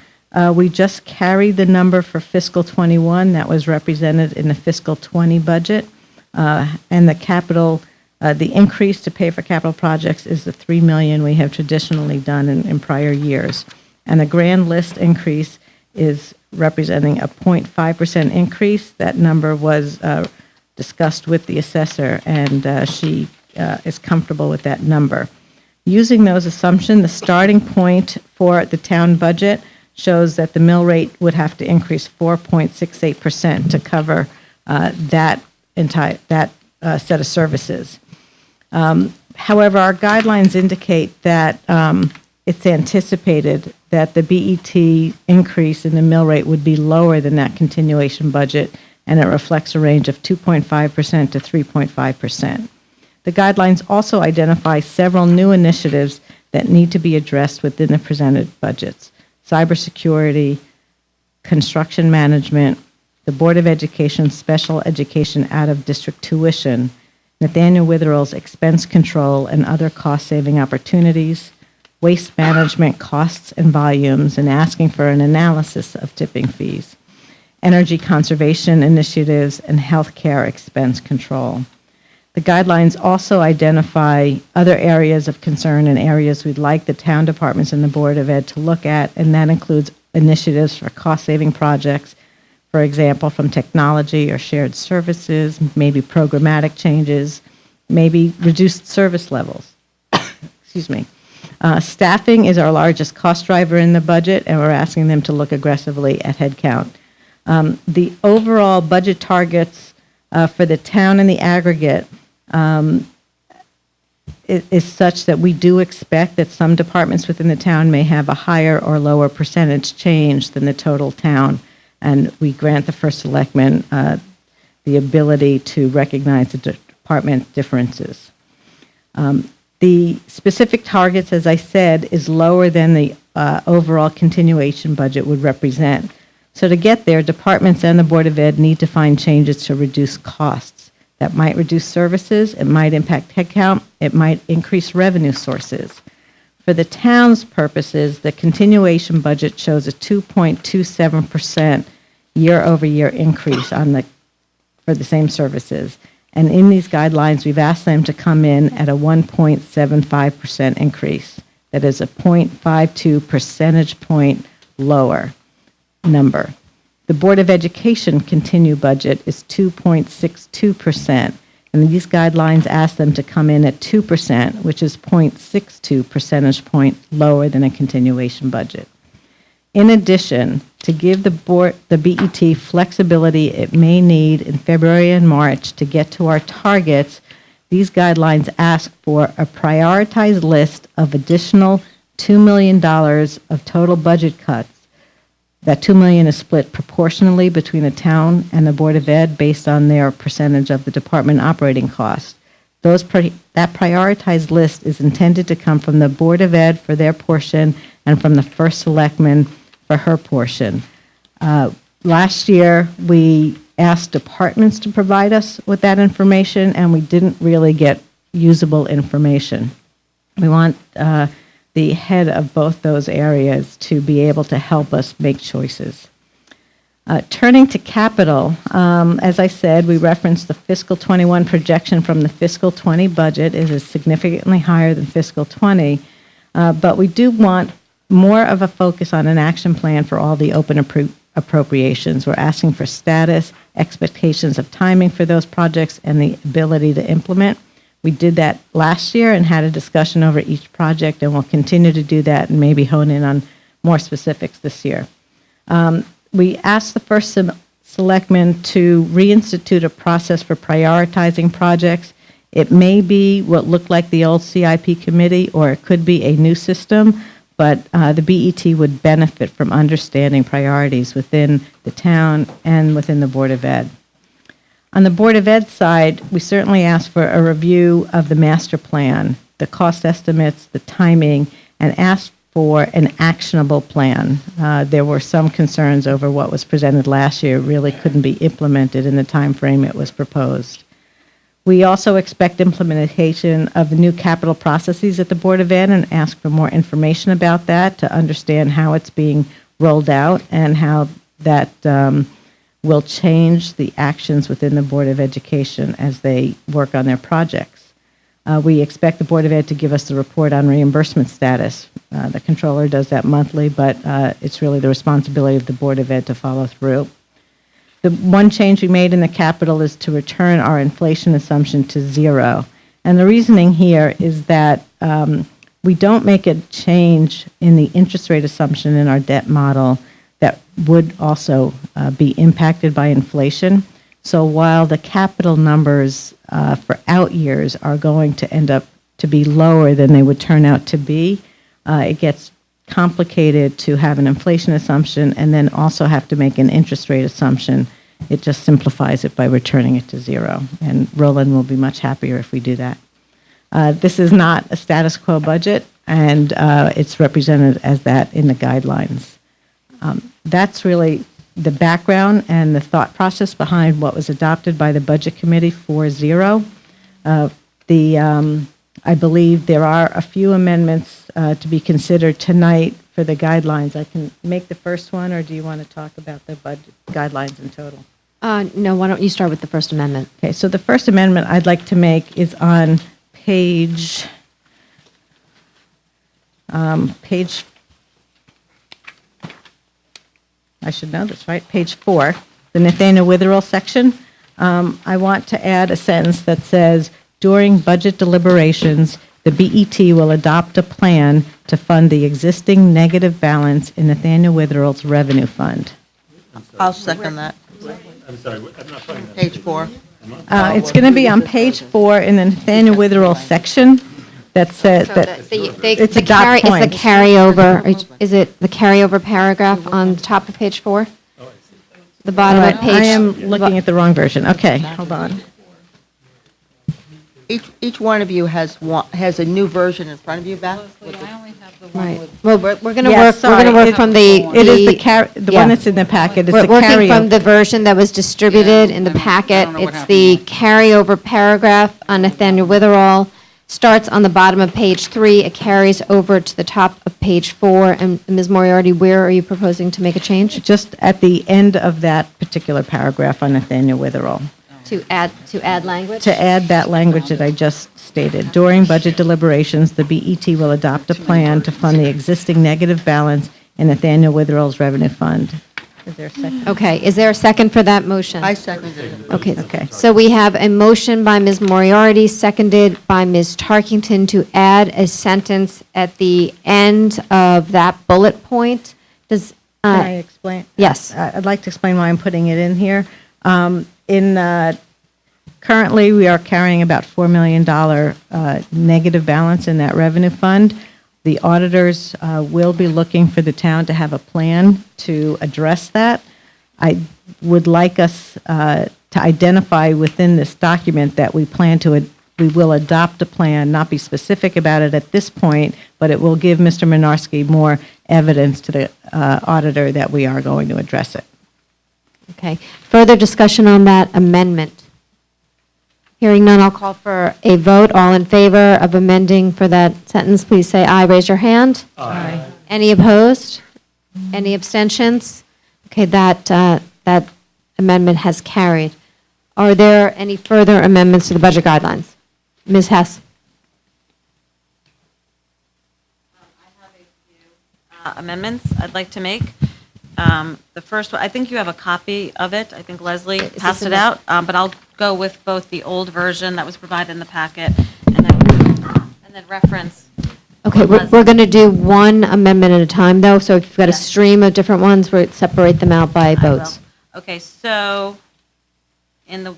we just carried the number for fiscal '21 that was represented in the fiscal '20 budget. And the capital, the increase to pay for capital projects is the $3 million we have traditionally done in prior years. And the grand list increase is representing a 0.5% increase. That number was discussed with the assessor, and she is comfortable with that number. Using those assumptions, the starting point for the town budget shows that the mill rate would have to increase 4.68% to cover that set of services. However, our guidelines indicate that it's anticipated that the BET increase in the mill rate would be lower than that continuation budget, and it reflects a range of 2.5% to 3.5%. The guidelines also identify several new initiatives that need to be addressed within the presented budgets: cybersecurity, construction management, the Board of Education special education out-of-district tuition, Nathaniel Witherell's expense control and other cost-saving opportunities, waste management costs and volumes, and asking for an analysis of tipping fees, energy conservation initiatives, and healthcare expense control. The guidelines also identify other areas of concern and areas we'd like the town departments and the Board of Ed to look at, and that includes initiatives for cost-saving projects, for example, from technology or shared services, maybe programmatic changes, maybe reduced service levels. Excuse me. Staffing is our largest cost driver in the budget, and we're asking them to look aggressively at headcount. The overall budget targets for the town in the aggregate is such that we do expect that some departments within the town may have a higher or lower percentage change than the total town, and we grant the first selectman the ability to recognize the department differences. The specific targets, as I said, is lower than the overall continuation budget would represent. So to get there, departments and the Board of Ed need to find changes to reduce costs. That might reduce services, it might impact headcount, it might increase revenue sources. For the town's purposes, the continuation budget shows a 2.27% year-over-year increase for the same services. And in these guidelines, we've asked them to come in at a 1.75% increase. That is a 0.52 percentage point lower number. The Board of Education continued budget is 2.62%, and these guidelines ask them to come in at 2%, which is 0.62 percentage point lower than a continuation budget. In addition, to give the BET flexibility it may need in February and March to get to our targets, these guidelines ask for a prioritized list of additional $2 million of total budget cuts. That $2 million is split proportionally between the town and the Board of Ed based on their percentage of the department operating costs. That prioritized list is intended to come from the Board of Ed for their portion and from the First Selectman for her portion. Last year, we asked departments to provide us with that information, and we didn't really get usable information. We want the head of both those areas to be able to help us make choices. Turning to capital, as I said, we referenced the fiscal 21 projection from the fiscal 20 budget is significantly higher than fiscal 20, but we do want more of a focus on an action plan for all the open appropriations. We're asking for status, expectations of timing for those projects, and the ability to implement. We did that last year and had a discussion over each project, and we'll continue to do that and maybe hone in on more specifics this year. We asked the First Selectman to reinstitute a process for prioritizing projects. It may be what looked like the old CIP committee, or it could be a new system, but the BET would benefit from understanding priorities within the town and within the Board of Ed. On the Board of Ed side, we certainly asked for a review of the master plan, the cost estimates, the timing, and asked for an actionable plan. There were some concerns over what was presented last year really couldn't be implemented in the time frame it was proposed. We also expect implementation of the new capital processes at the Board of Ed and ask for more information about that to understand how it's being rolled out and how that will change the actions within the Board of Education as they work on their projects. We expect the Board of Ed to give us the report on reimbursement status. The controller does that monthly, but it's really the responsibility of the Board of Ed to follow through. The one change we made in the capital is to return our inflation assumption to 0. And the reasoning here is that we don't make a change in the interest rate assumption in our debt model that would also be impacted by inflation. So while the capital numbers for out years are going to end up to be lower than they would turn out to be, it gets complicated to have an inflation assumption and then also have to make an interest rate assumption. It just simplifies it by returning it to 0. And Roland will be much happier if we do that. This is not a status quo budget, and it's represented as that in the guidelines. That's really the background and the thought process behind what was adopted by the Budget Committee 4-0. I believe there are a few amendments to be considered tonight for the guidelines. I can make the first one, or do you want to talk about the budget guidelines in total? No, why don't you start with the First Amendment? Okay, so the first amendment I'd like to make is on page I should know this, right? Page 4, the Nathaniel Witherell section. I want to add a sentence that says, during budget deliberations, the BET will adopt a plan to fund the existing negative balance in Nathaniel Witherell's revenue fund. I'll second that. I'm sorry, I'm not finding that. Page 4. It's going to be on page 4 in the Nathaniel Witherell section that says that it's a dot point. It's the carryover, is it the carryover paragraph on the top of page 4? The bottom of page. I am looking at the wrong version. Okay, hold on. Each one of you has a new version in front of you, Beth? I only have the Right. Well, we're going to Yes, work, we're going to sorry, work from the. It is the yeah. one that's in the packet, it's We're the working from carryover. the version that was distributed Yeah, in the I don't packet. know what It's happened the to carryover paragraph on Nathaniel Witherall. Starts on the bottom of page 3, it carries over to the top of page 4. And Ms. Moriarty, where are you proposing to make a change? Just at the end of that particular paragraph on Nathaniel Witherall. To add language? To add that language that I just stated. During budget deliberations, the BET will adopt a plan to fund the existing negative balance in Nathaniel Witherall's revenue fund. Is there a second? Okay, is there a second for that motion? I seconded it. Okay. So we have a motion by Ms. Moriarty, seconded by Ms. Tarkington to add a sentence at the end of that bullet point. Does, Can I explain? yes. I'd like to explain why I'm putting it in here. Currently, we are carrying about $4 million negative balance in that revenue fund. The auditors will be looking for the town to have a plan to address that. I would like us to identify within this document that we will adopt a plan, not be specific about it at this point, but it will give Mr. Minarski more evidence to the auditor that we are going to address it. Okay. Further discussion on that amendment? Hearing none, I'll call for a vote. All in favor of amending for that sentence, please say aye. Raise your hand. Aye. Any opposed? Any abstentions? Okay, that amendment has carried. Are there any further amendments to the budget guidelines? Ms. Hess? I have a few amendments I'd like to make. The first one, I think you have a copy of it. I think Leslie this passed in it the- out, but I'll go with both the old version that was provided in the packet and then reference. Okay, we're going to do one amendment at a time, though, so if you've got a Yes. stream of different ones, we'll separate them out by I will. votes. Okay, so in the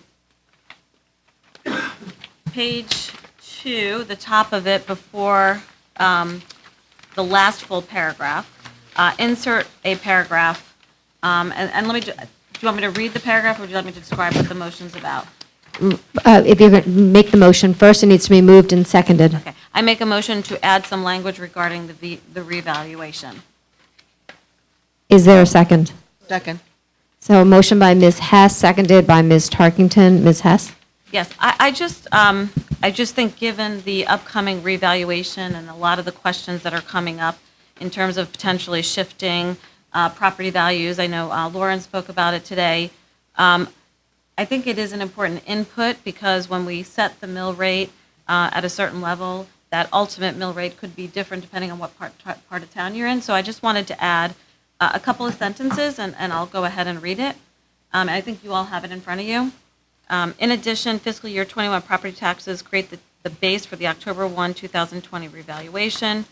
page 2, the top of it before the last full paragraph, insert a paragraph, and let me, do you want me to read the paragraph, or would you like me to describe what the motion's about? If you're going to make the motion, first it needs to be moved and seconded. Okay, I make a motion to add some language regarding the revaluation. Is there a second? Second. So a motion by Ms. Hess, seconded by Ms. Tarkington. Ms. Hess? Yes, I just think, given the upcoming revaluation and a lot of the questions that are coming up in terms of potentially shifting property values, I know Lauren spoke about it today, I think it is an important input, because when we set the mill rate at a certain level, that ultimate mill rate could be different depending on what part of town you're in. So I just wanted to add a couple of sentences, and I'll go ahead and read it. I think you all have it in front of you. In addition, fiscal year 21 property taxes create the base for the October 1, 2020 revaluation,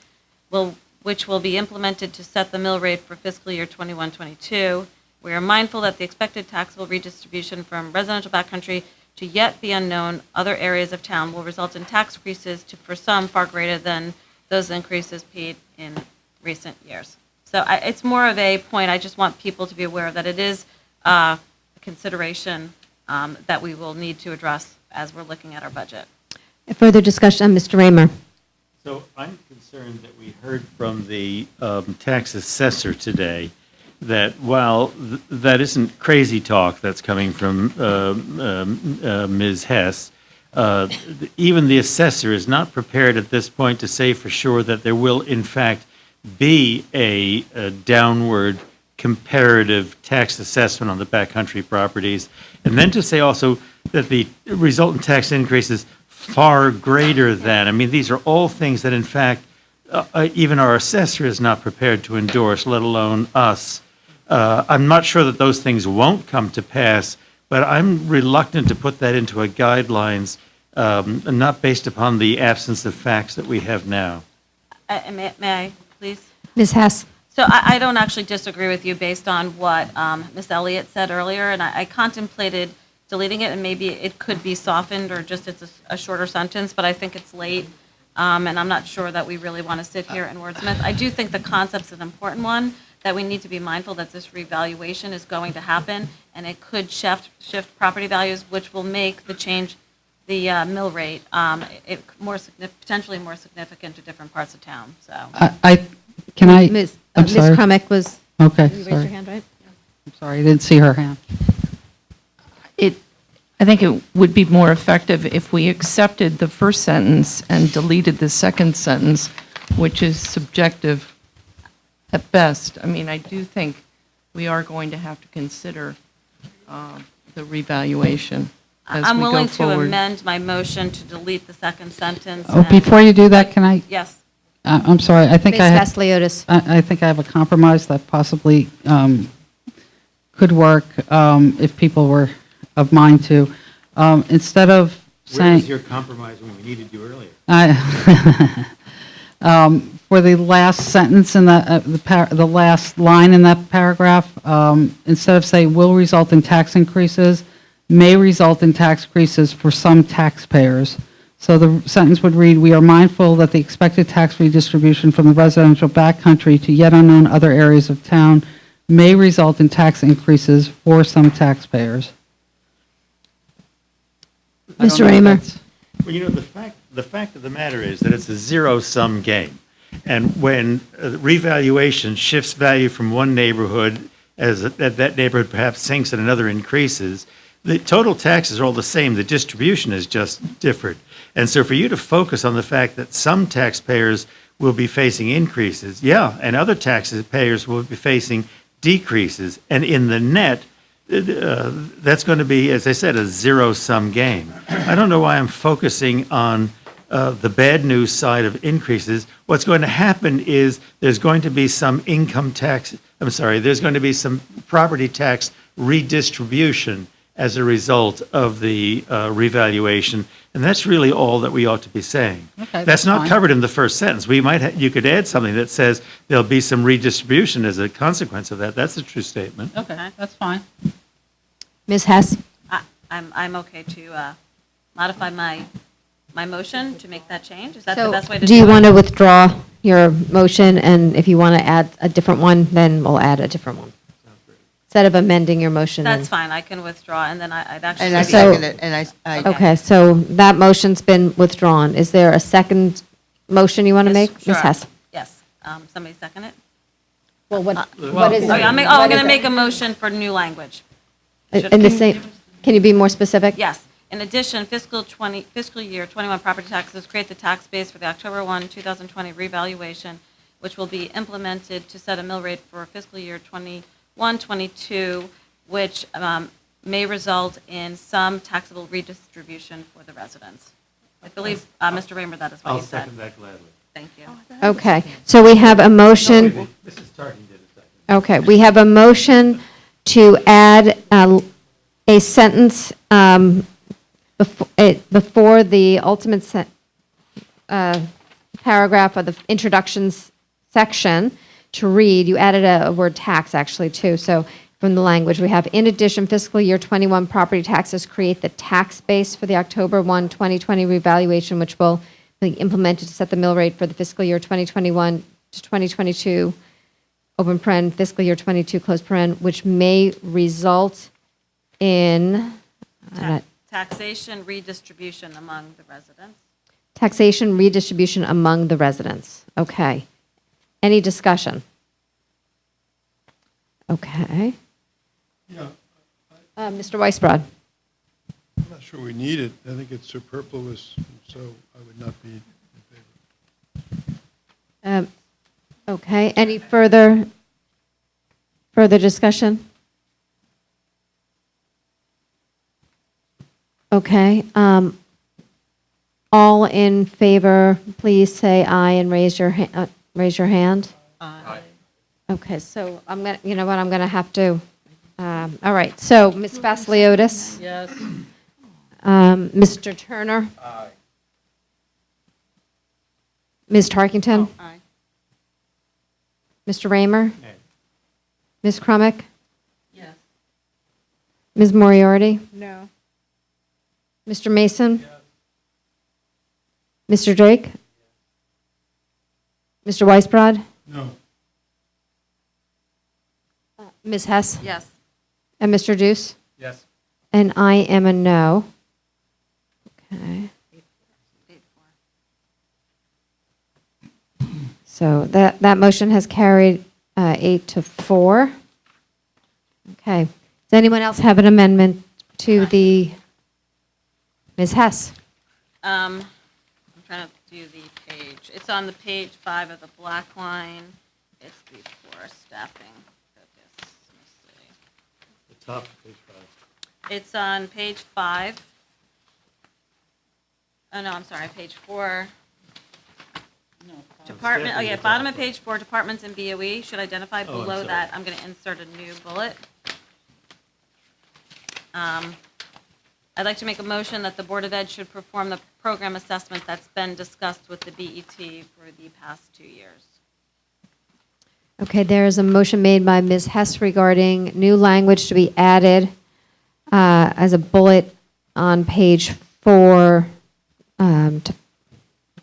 which will be implemented to set the mill rate for fiscal year 21-22. We are mindful that the expected taxable redistribution from residential backcountry to yet be unknown other areas of town will result in tax increases for some far greater than those increases paid in recent years. So it's more of a point. I just want people to be aware that it is a consideration that we will need to address as we're looking at our budget. Further discussion, Mr. Raymer? So I'm concerned that we heard from the tax assessor today that while that isn't crazy talk that's coming from Ms. Hess, even the assessor is not prepared at this point to say for sure that there will in fact be a downward comparative tax assessment on the backcountry properties, and then to say also that the resultant tax increase is far greater than. I mean, these are all things that in fact even our assessor is not prepared to endorse, let alone us. I'm not sure that those things won't come to pass, but I'm reluctant to put that into a guidelines, not based upon the absence of facts that we have now. May I, please? Ms. Hess? So I don't actually disagree with you based on what Ms. Elliott said earlier, and I contemplated deleting it, and maybe it could be softened or just it's a shorter sentence, but I think it's late, and I'm not sure that we really want to sit here and wordsmith. I do think the concept's an important one, that we need to be mindful that this revaluation is going to happen, and it could shift property values, which will make the change, the mill rate, potentially more significant to different parts of town. So Can I? Ms. I'm Ms. sorry. Crumick was, Okay, you raised your sorry. hand, right? I'm sorry, I didn't see her hand. I think it would be more effective if we accepted the first sentence and deleted the second sentence, which is subjective at best. I mean, I do think we are going to have to consider the revaluation as I'm we go willing to forward. amend my motion to delete the second sentence. Oh, and- before you do that, can I? Yes. I'm sorry, I think Ms. I have. Vasiliotis. I think I have a compromise that possibly could work if people were of mind to. Instead of saying. Where is your compromise when we needed you earlier? For the last sentence in the last line in that paragraph, instead of saying will result in tax increases, may result in tax increases for some taxpayers. So the sentence would read, we are mindful that the expected tax redistribution from the residential backcountry to yet unknown other areas of town may result in tax increases for some taxpayers. I don't Mr. know if Raymer. that's- Well, you know, the fact of the matter is that it's a zero-sum game. And when revaluation shifts value from one neighborhood, as that neighborhood perhaps sinks and another increases, the total taxes are all the same. The distribution is just different. And so for you to focus on the fact that some taxpayers will be facing increases, yeah, and other taxpayers will be facing decreases. And in the net, that's going to be, as I said, a zero-sum game. I don't know why I'm focusing on the bad news side of increases. What's going to happen is there's going to be some there's going to be some property tax redistribution as a result of the revaluation, and that's really all that we ought to be saying. Okay, That's not fine. covered in the first sentence. You could add something that says there'll be some redistribution as a consequence of that. That's a true statement. Okay, that's fine. Ms. Hess? I'm okay to modify my motion to make that change. Is that the So, best way to do it? do you want to withdraw your motion, and if you want to add a different one, then we'll add a different one? Instead of amending your motion. That's fine, I can withdraw, and then I'd actually. And I be- So- second it, and I. Okay, so that motion's been withdrawn. Is there a second motion you want to Yes, make? sure. Ms. Hess? Yes, somebody second it? Well, what is Oh, I'm what going is to it? make a motion for new language. In the same, can you be more specific? Yes. In addition, fiscal year 21 property taxes create the tax base for the October 1, 2020 revaluation, which will be implemented to set a mill rate for fiscal year 21, 22, which may result in some taxable redistribution for the residents. I believe, Mr. Raymer, that is what I'll you said. second that gladly. Thank you. Okay, so we have a motion, Mrs. Tarkin did a second. okay, we have a motion to add a sentence before the ultimate paragraph of the introductions section to read, you added a word tax actually too, so from the language we have, in addition, fiscal year 21 property taxes create the tax base for the October 1, 2020 revaluation, which will be implemented to set the mill rate for the fiscal year 2021 to 2022, open paren, fiscal year 22, close paren, which may result in Taxation redistribution among the residents. taxation redistribution among the residents. Okay. Any discussion? Okay. Yeah, Mr. Weisbrod? I'm not sure we need it. I think it's superfluous, so I would not be in favor. Okay. Any further discussion? Okay. All in favor, please say aye and raise your hand. Aye. Okay, so I'm going to, you know what, I'm going to have to, all right, so Ms. Vasiliotis? Yes. Mr. Turner? Aye. Ms. Tarkington? Aye. Mr. Raymer? Nay. Ms. Crumick? Yes. Ms. Moriarty? No. Mr. Mason? Mr. Drake? Mr. Weisbrod? No. Ms. Hess? Yes. And Mr. Deuce? Yes. And I am a no. Okay. So that motion has carried 8-4. Okay. Does anyone else have an amendment to the, Ms. Hess? I'm trying to do the page. It's on the page 5 of the black line. It's before staffing. Focus. Let me see. The top of page 5. It's on page 5. Oh, no, I'm sorry, page 4. Department, oh yeah, bottom of page 4, departments and BOE should identify Oh, I'm below sorry. that. I'm going to insert a new bullet. I'd like to make a motion that the Board of Ed should perform the program assessment that's been discussed with the BET for the past 2 years. Okay, there is a motion made by Ms. Hess regarding new language to be added as a bullet on page 4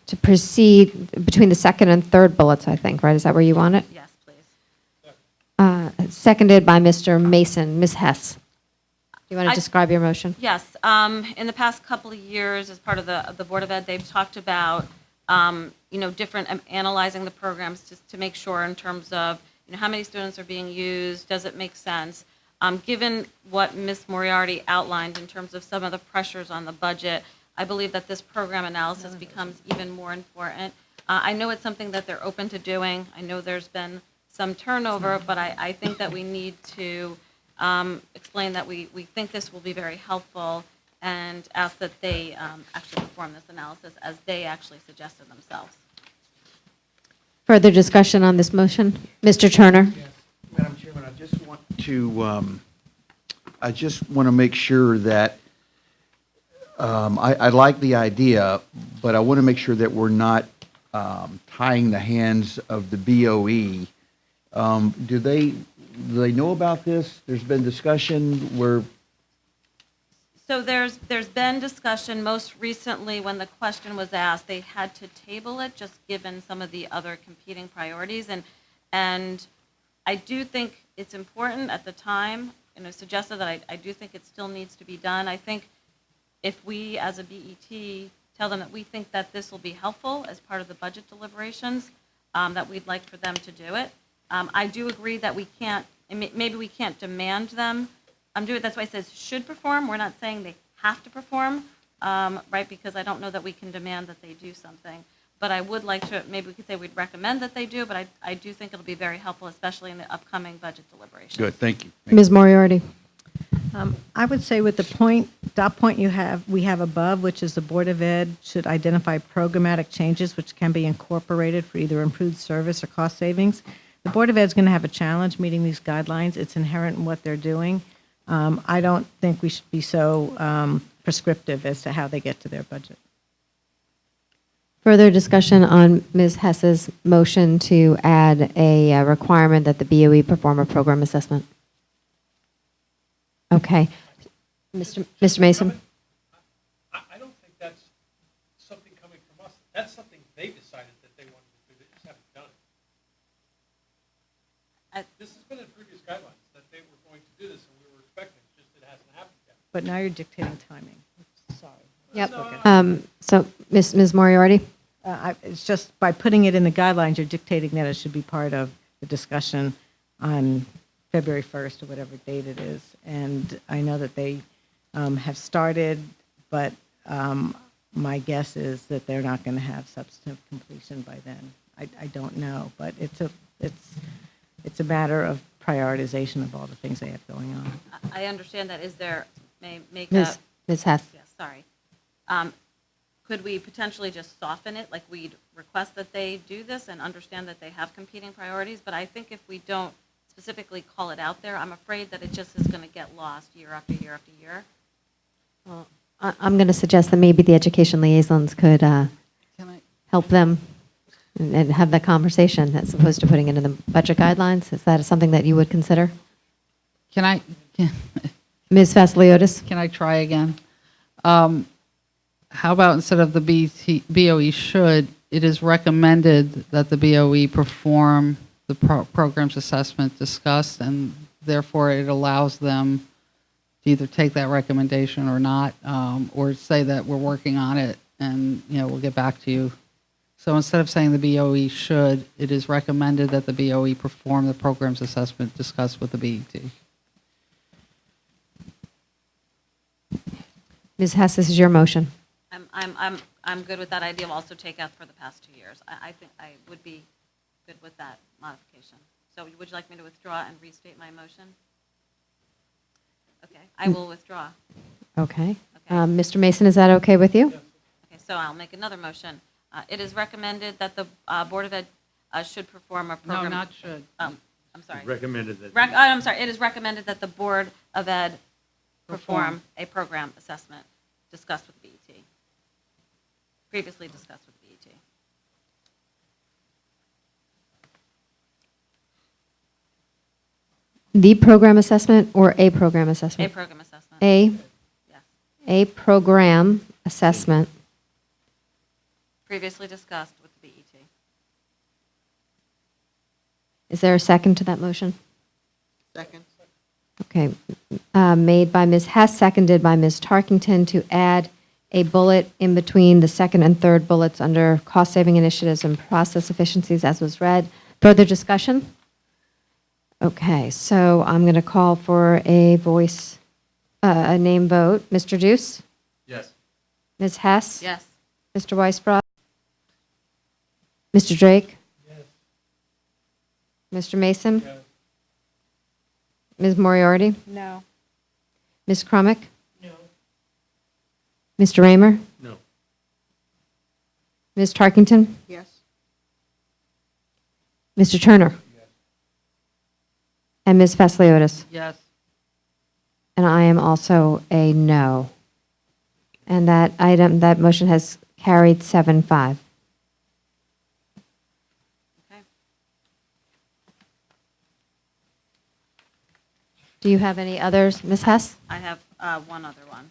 to proceed between the second and third bullets, I think, right? Is that where you want it? Yes, please. Seconded by Mr. Mason. Ms. Hess, do you want to describe your motion? Yes. In the past couple of years, as part of the Board of Ed, they've talked about, different analyzing the programs just to make sure in terms of, how many students are being used, does it make sense? Given what Ms. Moriarty outlined in terms of some of the pressures on the budget, I believe that this program analysis becomes even more important. I know it's something that they're open to doing. I know there's been some turnover, but I think that we need to explain that we think this will be very helpful and ask that they actually perform this analysis as they actually suggested themselves. Further discussion on this motion? Mr. Turner? Yes, Madam Chairman, I just want to make sure that I like the idea, but I want to make sure that we're not tying the hands of the BOE. Do they know about this? There's been discussion where. So there's been discussion. Most recently, when the question was asked, they had to table it just given some of the other competing priorities. And I do think it's important at the time, and I suggested that I do think it still needs to be done. I think if we, as a BET, tell them that we think that this will be helpful as part of the budget deliberations, that we'd like for them to do it. I do agree that we can't, maybe we can't demand them do it. That's why it says should perform. We're not saying they have to perform, right? Because I don't know that we can demand that they do something. But I would like to, maybe we could say we'd recommend that they do, but I do think it'll be very helpful, especially in the upcoming budget deliberations. Good, thank you. Ms. Moriarty? I would say with the dot point we have above, which is the Board of Ed should identify programmatic changes which can be incorporated for either improved service or cost savings. The Board of Ed is going to have a challenge meeting these guidelines. It's inherent in what they're doing. I don't think we should be so prescriptive as to how they get to their budget. Further discussion on Ms. Hess's motion to add a requirement that the BOE perform a program assessment. Okay. Mr. Mason? I don't think that's something coming from us. That's something they decided that they wanted to do. They just haven't done it. This has been in previous guidelines, that they were going to do this, and we were expecting it, just it hasn't happened yet. But now you're dictating timing. Sorry. Yep. Okay. So, Ms. Moriarty? It's just by putting it in the guidelines, you're dictating that it should be part of the discussion on February 1st or whatever date it is. And I know that they have started, but my guess is that they're not going to have substantive completion by then. I don't know, but it's a matter of prioritization of all the things they have going on. I understand that. Is there, may make Ms. Hess? Yes, sorry. Could we potentially just soften it, like we'd request that they do this and understand that they have competing priorities? But I think if we don't specifically call it out there, I'm afraid that it just is going to get lost year after year after year. Well, I'm going to suggest that maybe the education liaisons could help them and have that conversation as opposed to putting it in the budget guidelines. Is that something that you would consider? Can Ms. Vasiliotis? I try again? How about instead of the BOE should, it is recommended that the BOE perform the program's assessment discussed, and therefore it allows them to either take that recommendation or not, or say that we're working on it and we'll get back to you So instead of saying the BOE should, it is recommended that the BOE perform the program's assessment discussed with the BET. Ms. Hess, this is your motion. I'm good with that idea. I'll also take out for the past 2 years. I think I would be good with that modification. So would you like me to withdraw and restate my motion? Okay, I will withdraw. Okay. Mr. Mason, is that okay with you? Okay, so I'll make another motion. It is recommended that the Board of Ed should perform a program. No, not should. Oh, I'm sorry. Recommended that. I'm sorry. It is recommended that the Board of Ed perform a program assessment discussed with BET. Previously discussed with BET. The program assessment or a program A assessment? program assessment. A, Yes. a program assessment. Previously discussed with BET. Is there a second to that motion? Second. Okay. Made by Ms. Hess, seconded by Ms. Tarkington to add a bullet in between the second and third bullets under cost-saving initiatives and process efficiencies as was read. Further discussion? Okay, so I'm going to call for a name vote. Mr. Deuce? Yes. Ms. Hess? Yes. Mr. Weisbrot? Mr. Drake? Yes. Mr. Mason? Ms. Moriarty? No. Ms. Crumick? No. Mr. Raymer? No. Ms. Tarkington? Yes. Mr. Turner? And Ms. Fasliotis? Yes. And I am also a no. And that motion has carried 7-5. Okay. Do you have any others, Ms. Hess? I have one other one.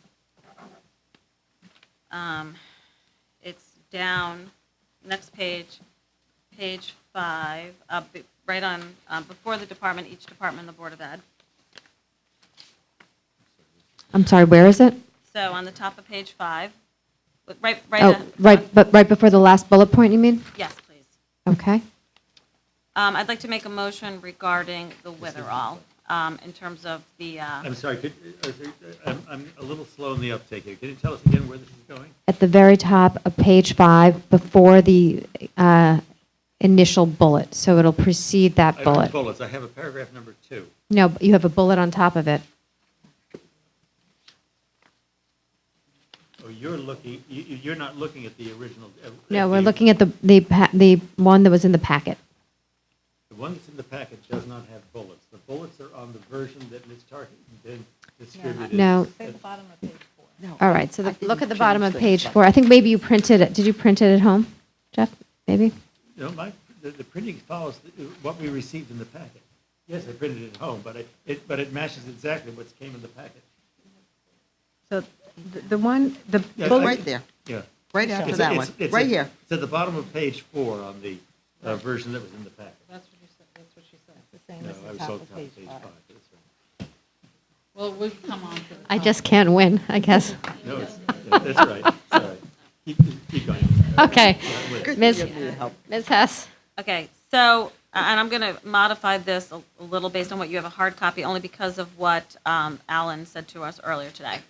It's down, next page, page 5, right on, before the department, each department in the Board of Ed. I'm sorry, where is it? So on the top of page 5, right. But right before the last bullet point, you mean? Yes, please. Okay. I'd like to make a motion regarding the withdrawal, in terms of the, I'm sorry, I'm a little slow in the uptake here. Can you tell us again where this is going? At the very top of page 5, before the initial bullet, so it'll precede that I don't have bullet. bullets. I have a paragraph number 2. No, but you have a bullet on top of it. Oh, you're not looking at the original. No, we're looking at the one that was in the packet. The one that's in the packet does not have bullets. The bullets are on the version that Ms. Tarkington distributed. No. Say the bottom of page 4. All right, so I look didn't at the bottom of change page things. 4. I think maybe you printed it. Did you print it at home, Jeff? Maybe? No, the printing follows what we received in the packet. Yes, I printed it at home, but it matches exactly what came in the packet. So the one, the Yeah, bullet, Right there, Yeah. right after It's- that it's- one, it's right at- here. It's at the bottom of page 4 on the version that was in the packet. That's what you said, that's what she said, the same No, as I the was top told of top page of page 5. 5. That's Well, we've come on to the I just can't win, I guess. right. No, that's all right. It's all right. Keep going. Okay. Good, Ms. you need help. Ms. Hess? okay, so, and I'm going to modify this a little based on what you have a hard copy, only because of what Alan said to us earlier today.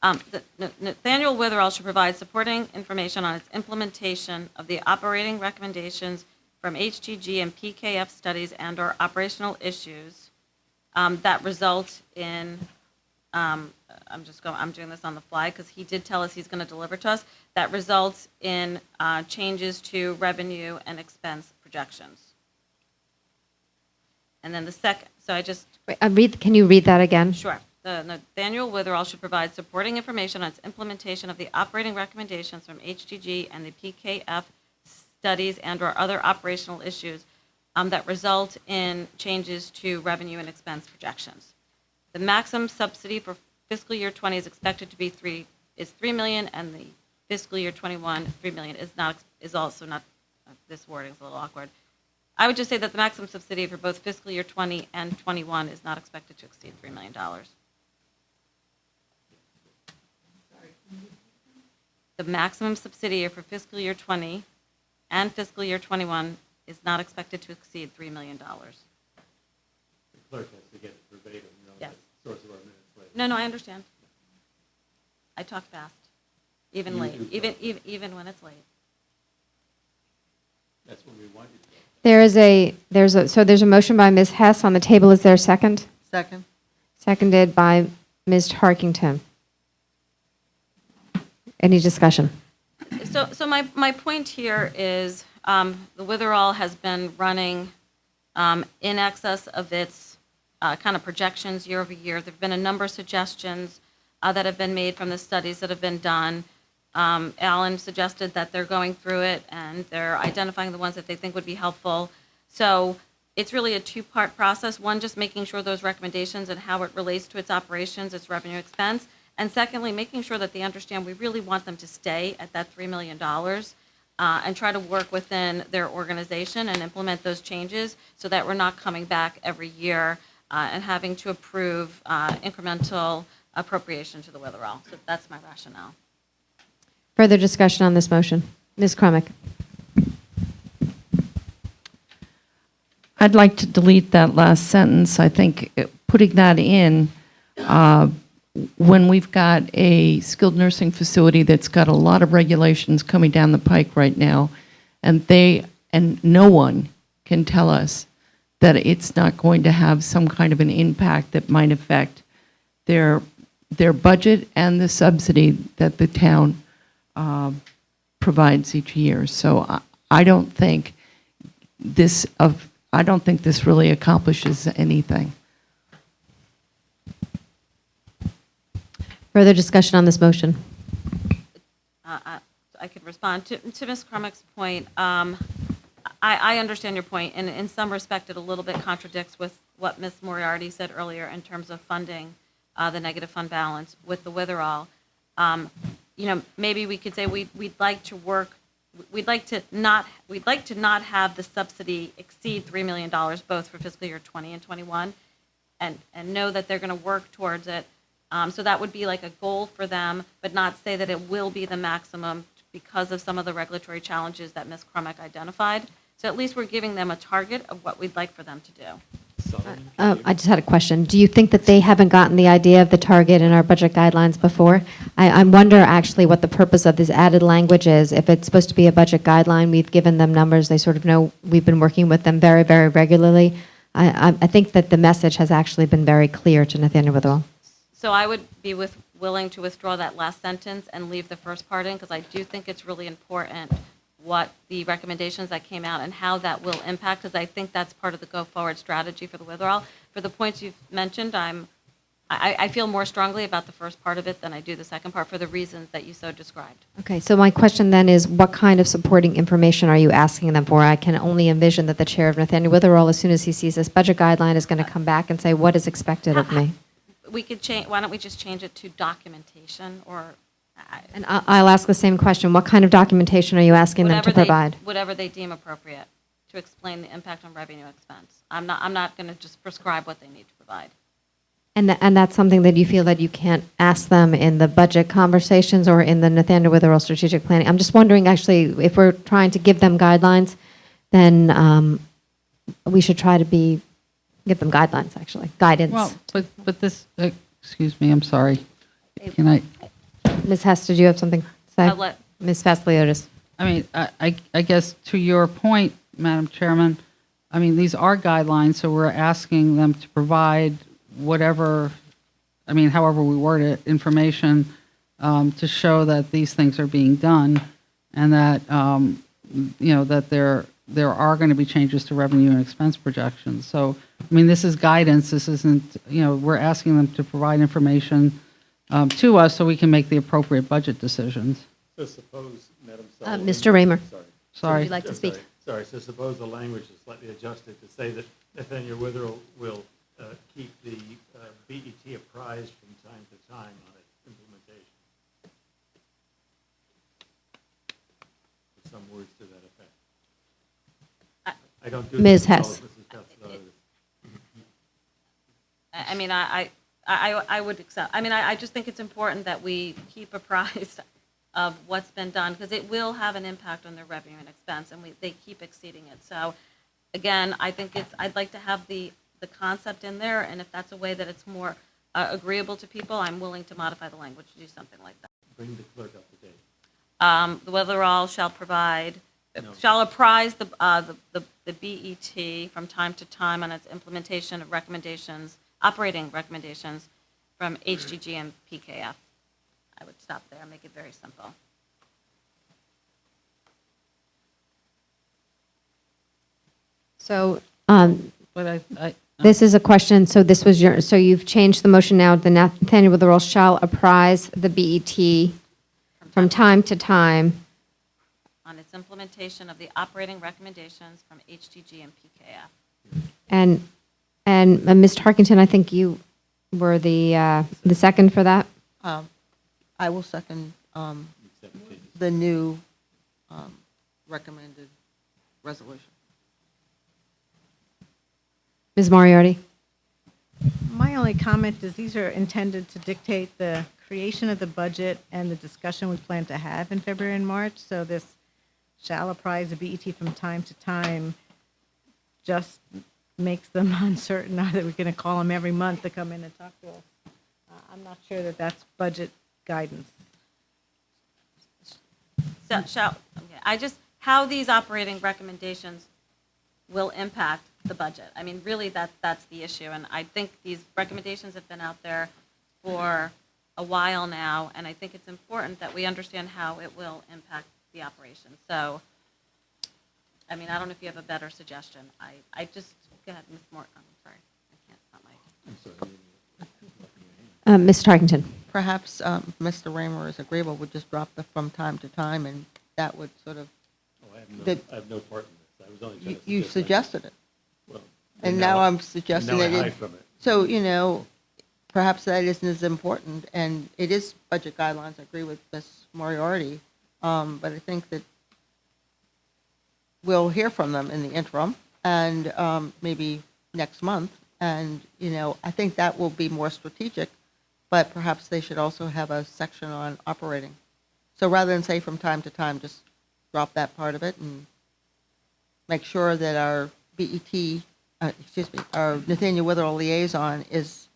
Nathaniel Witherall should provide supporting information on its implementation of the operating recommendations from HTG and PKF studies and/or operational issues that result in, I'm doing this on the fly because he did tell us he's going to deliver to us, that results in changes to revenue and expense projections. And then the second, so I just, Wait, can you read that again? sure. Nathaniel Witherall should provide supporting information on its implementation of the operating recommendations from HTG and the PKF studies and/or other operational issues that result in changes to revenue and expense projections. The maximum subsidy for fiscal year 20 is expected to be $3 million, and the fiscal year 21, $3 million is also not. This wording is a little awkward. I would just say that the maximum subsidy for both fiscal year 20 and 21 is not expected to exceed $3 million. The maximum subsidy for fiscal year 20 and and fiscal year 21 is not expected to exceed $3 million. The clerk has to get it verbatim, Yes. source of our minutes later. No, I understand. I talk fast, even You late, do talk even when it's late. That's what we want you to do. There's a motion by Ms. Hess on the table. Is there a second? Second. Seconded by Ms. Harkington. Any discussion? So my point here is the Witherall has been running in excess of its kind of projections year over year. There have been a number of suggestions that have been made from the studies that have been done. Alan suggested that they're going through it and they're identifying the ones that they think would be helpful. So it's really a two-part process. One, just making sure those recommendations and how it relates to its operations, its revenue expense. And secondly, making sure that they understand we really want them to stay at that $3 million and try to work within their organization and implement those changes so that we're not coming back every year and having to approve incremental appropriation to the Witherall. So that's my rationale. Further discussion on this motion? Ms. Crumick? I'd like to delete that last sentence. I think putting that in, when we've got a skilled nursing facility that's got a lot of regulations coming down the pike right now, and no one can tell us that it's not going to have some kind of an impact that might affect their budget and the subsidy that the town provides each year. So I don't think this really accomplishes anything. Further discussion on this motion? I could respond to Ms. Crumick's point. I understand your point, and in some respect, it a little bit contradicts with what Ms. Moriarty said earlier in terms of funding the negative fund balance with the Witherall. Maybe we could say we'd like to not have the subsidy exceed $3 million both for fiscal year 20 and 21, and know that they're going to work towards it. So that would be like a goal for them, but not say that it will be the maximum because of some of the regulatory challenges that Ms. Crumick identified. So at least we're giving them a target of what we'd like for them to do. I just had a question. Do you think that they haven't gotten the idea of the target in our budget guidelines before? I wonder actually what the purpose of this added language is. If it's supposed to be a budget guideline, we've given them numbers, they sort of know we've been working with them very, very regularly. I think that the message has actually been very clear to Nathaniel Witherall. So I would be willing to withdraw that last sentence and leave the first part in, because I do think it's really important what the recommendations that came out and how that will impact, because I think that's part of the go-forward strategy for the Witherall. For the points you've mentioned, I feel more strongly about the first part of it than I do the second part for the reasons that you so described. Okay, so my question then is, what kind of supporting information are you asking them for? I can only envision that the chair of Nathaniel Witherall, as soon as he sees this budget guideline, is going to come back and say, what is expected of me? We could change. Why don't we just change it to documentation or? And I'll ask the same question. What kind of documentation are you asking them to provide? Whatever they deem appropriate to explain the impact on revenue expense. I'm not going to just prescribe what they need to provide. And that's something that you feel that you can't ask them in the budget conversations or in the Nathaniel Witherall strategic planning? I'm just wondering, actually, if we're trying to give them guidelines, then we should try to give them guidelines, actually, guidance. Well, but this, excuse me, I'm sorry. Can I? Ms. Hess, did you have something to say? I'll let Ms. Vasiliotis. I mean, I guess to your point, Madam Chairman, I mean, these are guidelines, so we're asking them to provide whatever, I mean, however we word it, information to show that these things are being done and that, that there are going to be changes to revenue and expense projections. So, I mean, this is guidance. This isn't, we're asking them to provide information to us so we can make the appropriate budget decisions. So suppose, Madam Sullivan. Mr. Raymer. Sorry. Would you like to speak? Sorry, so suppose the language is slightly adjusted to say that Nathaniel Witherall will keep the BET apprised from time to time on its implementation. With some words to that effect. I don't do Ms. this Hess. I mean, I would accept. I mean, I just think it's important that we keep apprised of what's been done, because it will have an impact on their revenue and expense, and they keep exceeding it. So again, I think I'd like to have the concept in there, and if that's a way that it's more agreeable to people, I'm willing to modify the language to do something like that. Bring the clerk up to date. The Witherall shall apprise the BET from time to time on its implementation of recommendations, operating recommendations from HGG and PKF. I would stop there and make it very simple. So But this is a question, so this was so you've changed the motion now, the Nathaniel Witherall shall apprise the BET from time to time. On its implementation of the operating recommendations from HGG and PKF. And Ms. Tarkington, I think you were the second for that? I will second the new recommended resolution. Ms. Moriarty? My only comment is these are intended to dictate the creation of the budget and the discussion we plan to have in February and March. So this shall apprise the BET from time to time just makes them uncertain that we're going to call them every month to come in and talk to us. I'm not sure that that's budget guidance. How these operating recommendations will impact the budget. I mean, really, that's the issue. And I think these recommendations have been out there for a while now, and I think it's important that we understand how it will impact the operation. So, I mean, I don't know if you have a better suggestion. I just, go ahead, Ms. Moore. I'm sorry. I can't, not my. Ms. Tarkington? Perhaps Mr. Raymer is agreeable, would just drop the from time to time, and that would sort of. I have no part in this. I was only trying to You suggested it. Well, And now I'm suggesting that now I hide from it. So, perhaps that isn't as important, and it is budget guidelines. I agree with Ms. Moriarty, but I think that we'll hear from them in the interim, and maybe next month, and, I think that will be more strategic, but perhaps they should also have a section on operating. So rather than say from time to time, just drop that part of it and make sure that our BET, our Nathaniel Witherall liaison is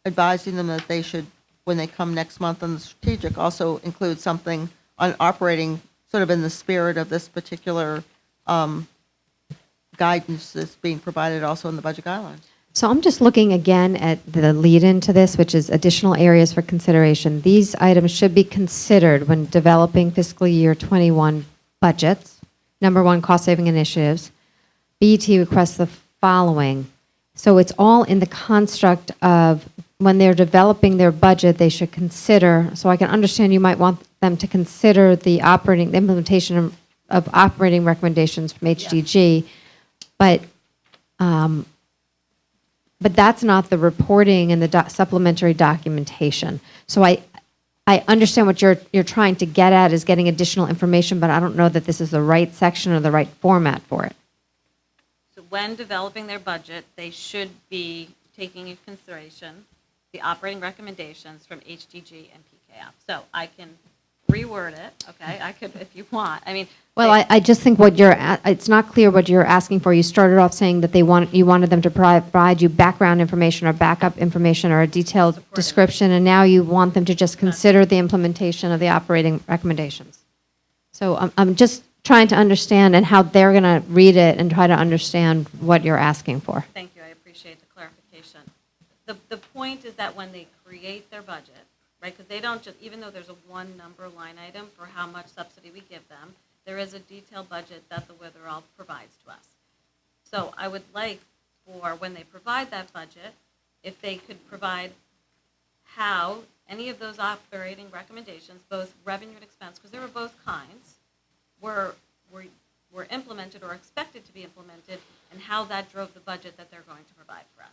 advising them that they should, when they come next month on the strategic, also include something on operating, sort of in the spirit of this particular guidance that's being provided also in the budget guidelines. So I'm just looking again at the lead-in to this, which is additional areas for consideration. These items should be considered when developing fiscal year 21 budgets. Number one, cost-saving initiatives. BET requests the following. So it's all in the construct of when they're developing their budget, they should consider, so I can understand you might want them to consider the implementation of operating recommendations from HGG, but that's not the reporting and the supplementary documentation. So I understand what you're trying to get at is getting additional information, but I don't know that this is the right section or the right format for it. So when developing their budget, they should be taking into consideration the operating recommendations from HGG and PKF. So I can reword it, okay? I could, if you want. I mean, Well, I just think it's not clear what you're asking for. You started off saying that you wanted them to provide you background information or backup information or a detailed description, and now you want them to just consider the implementation of the operating recommendations. So I'm just trying to understand and how they're going to read it and try to understand what you're asking for. Thank you, I appreciate the clarification. The point is that when they create their budget, right, because they don't just, even though there's a one number line item for how much subsidy we give them, there is a detailed budget that the Witherall provides to us. So I would like for when they provide that budget, if they could provide how any of those operating recommendations, both revenue and expense, because there were both kinds, were implemented or expected to be implemented, and how that drove the budget that they're going to provide for us.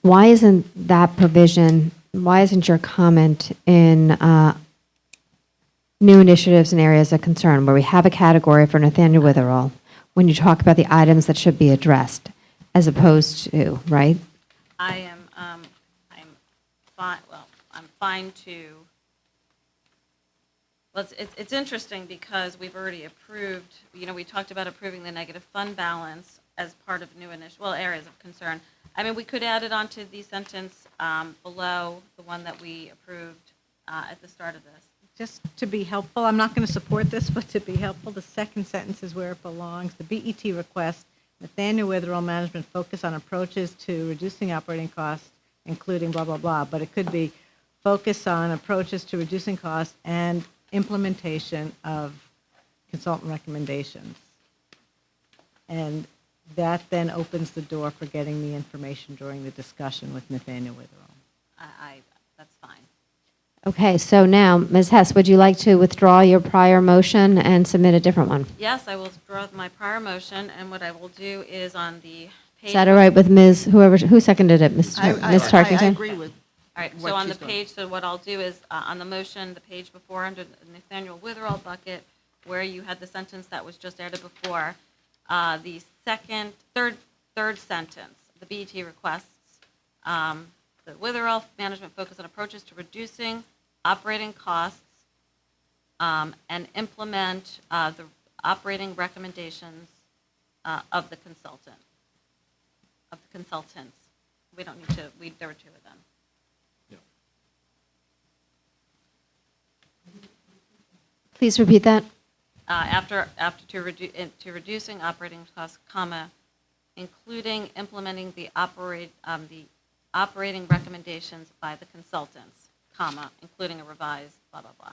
Why isn't that provision, why isn't your comment in new initiatives and areas of concern, where we have a category for Nathaniel Witherall, when you talk about the items that should be addressed, as opposed to, right? I'm fine to, well, it's interesting because we've already approved, we talked about approving the negative fund balance as part of new areas of concern. I mean, we could add it onto the sentence below the one that we approved at the start of this. Just to be helpful, I'm not going to support this, but to be helpful, the second sentence is where it belongs. The BET request Nathaniel Witherell management focus on approaches to reducing operating costs, including blah, blah, blah. But it could be focus on approaches to reducing costs and implementation of consultant recommendations. And that then opens the door for getting the information during the discussion with Nathaniel Witherell. That's fine. Okay, so now, Ms. Hess, would you like to withdraw your prior motion and submit a different one? Yes, I will withdraw my prior motion, and what I will do is on the page. Is that all right with Ms., who seconded it, Ms. I Tarkington? agree with All right, what so on the she's doing. page, so what I'll do is, on the motion, the page before, under the Nathaniel Witherell bucket, where you had the sentence that was just added before, the third sentence, the BET requests, the Witherell management focus on approaches to reducing operating costs and implement the operating recommendations of the consultants. We don't need to, there were two of them. Please repeat that. After to reducing operating costs, comma, including implementing the operating recommendations by the consultants, comma, including a revised blah, blah, blah.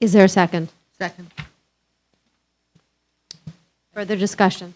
Is there a second? Second. Further discussion?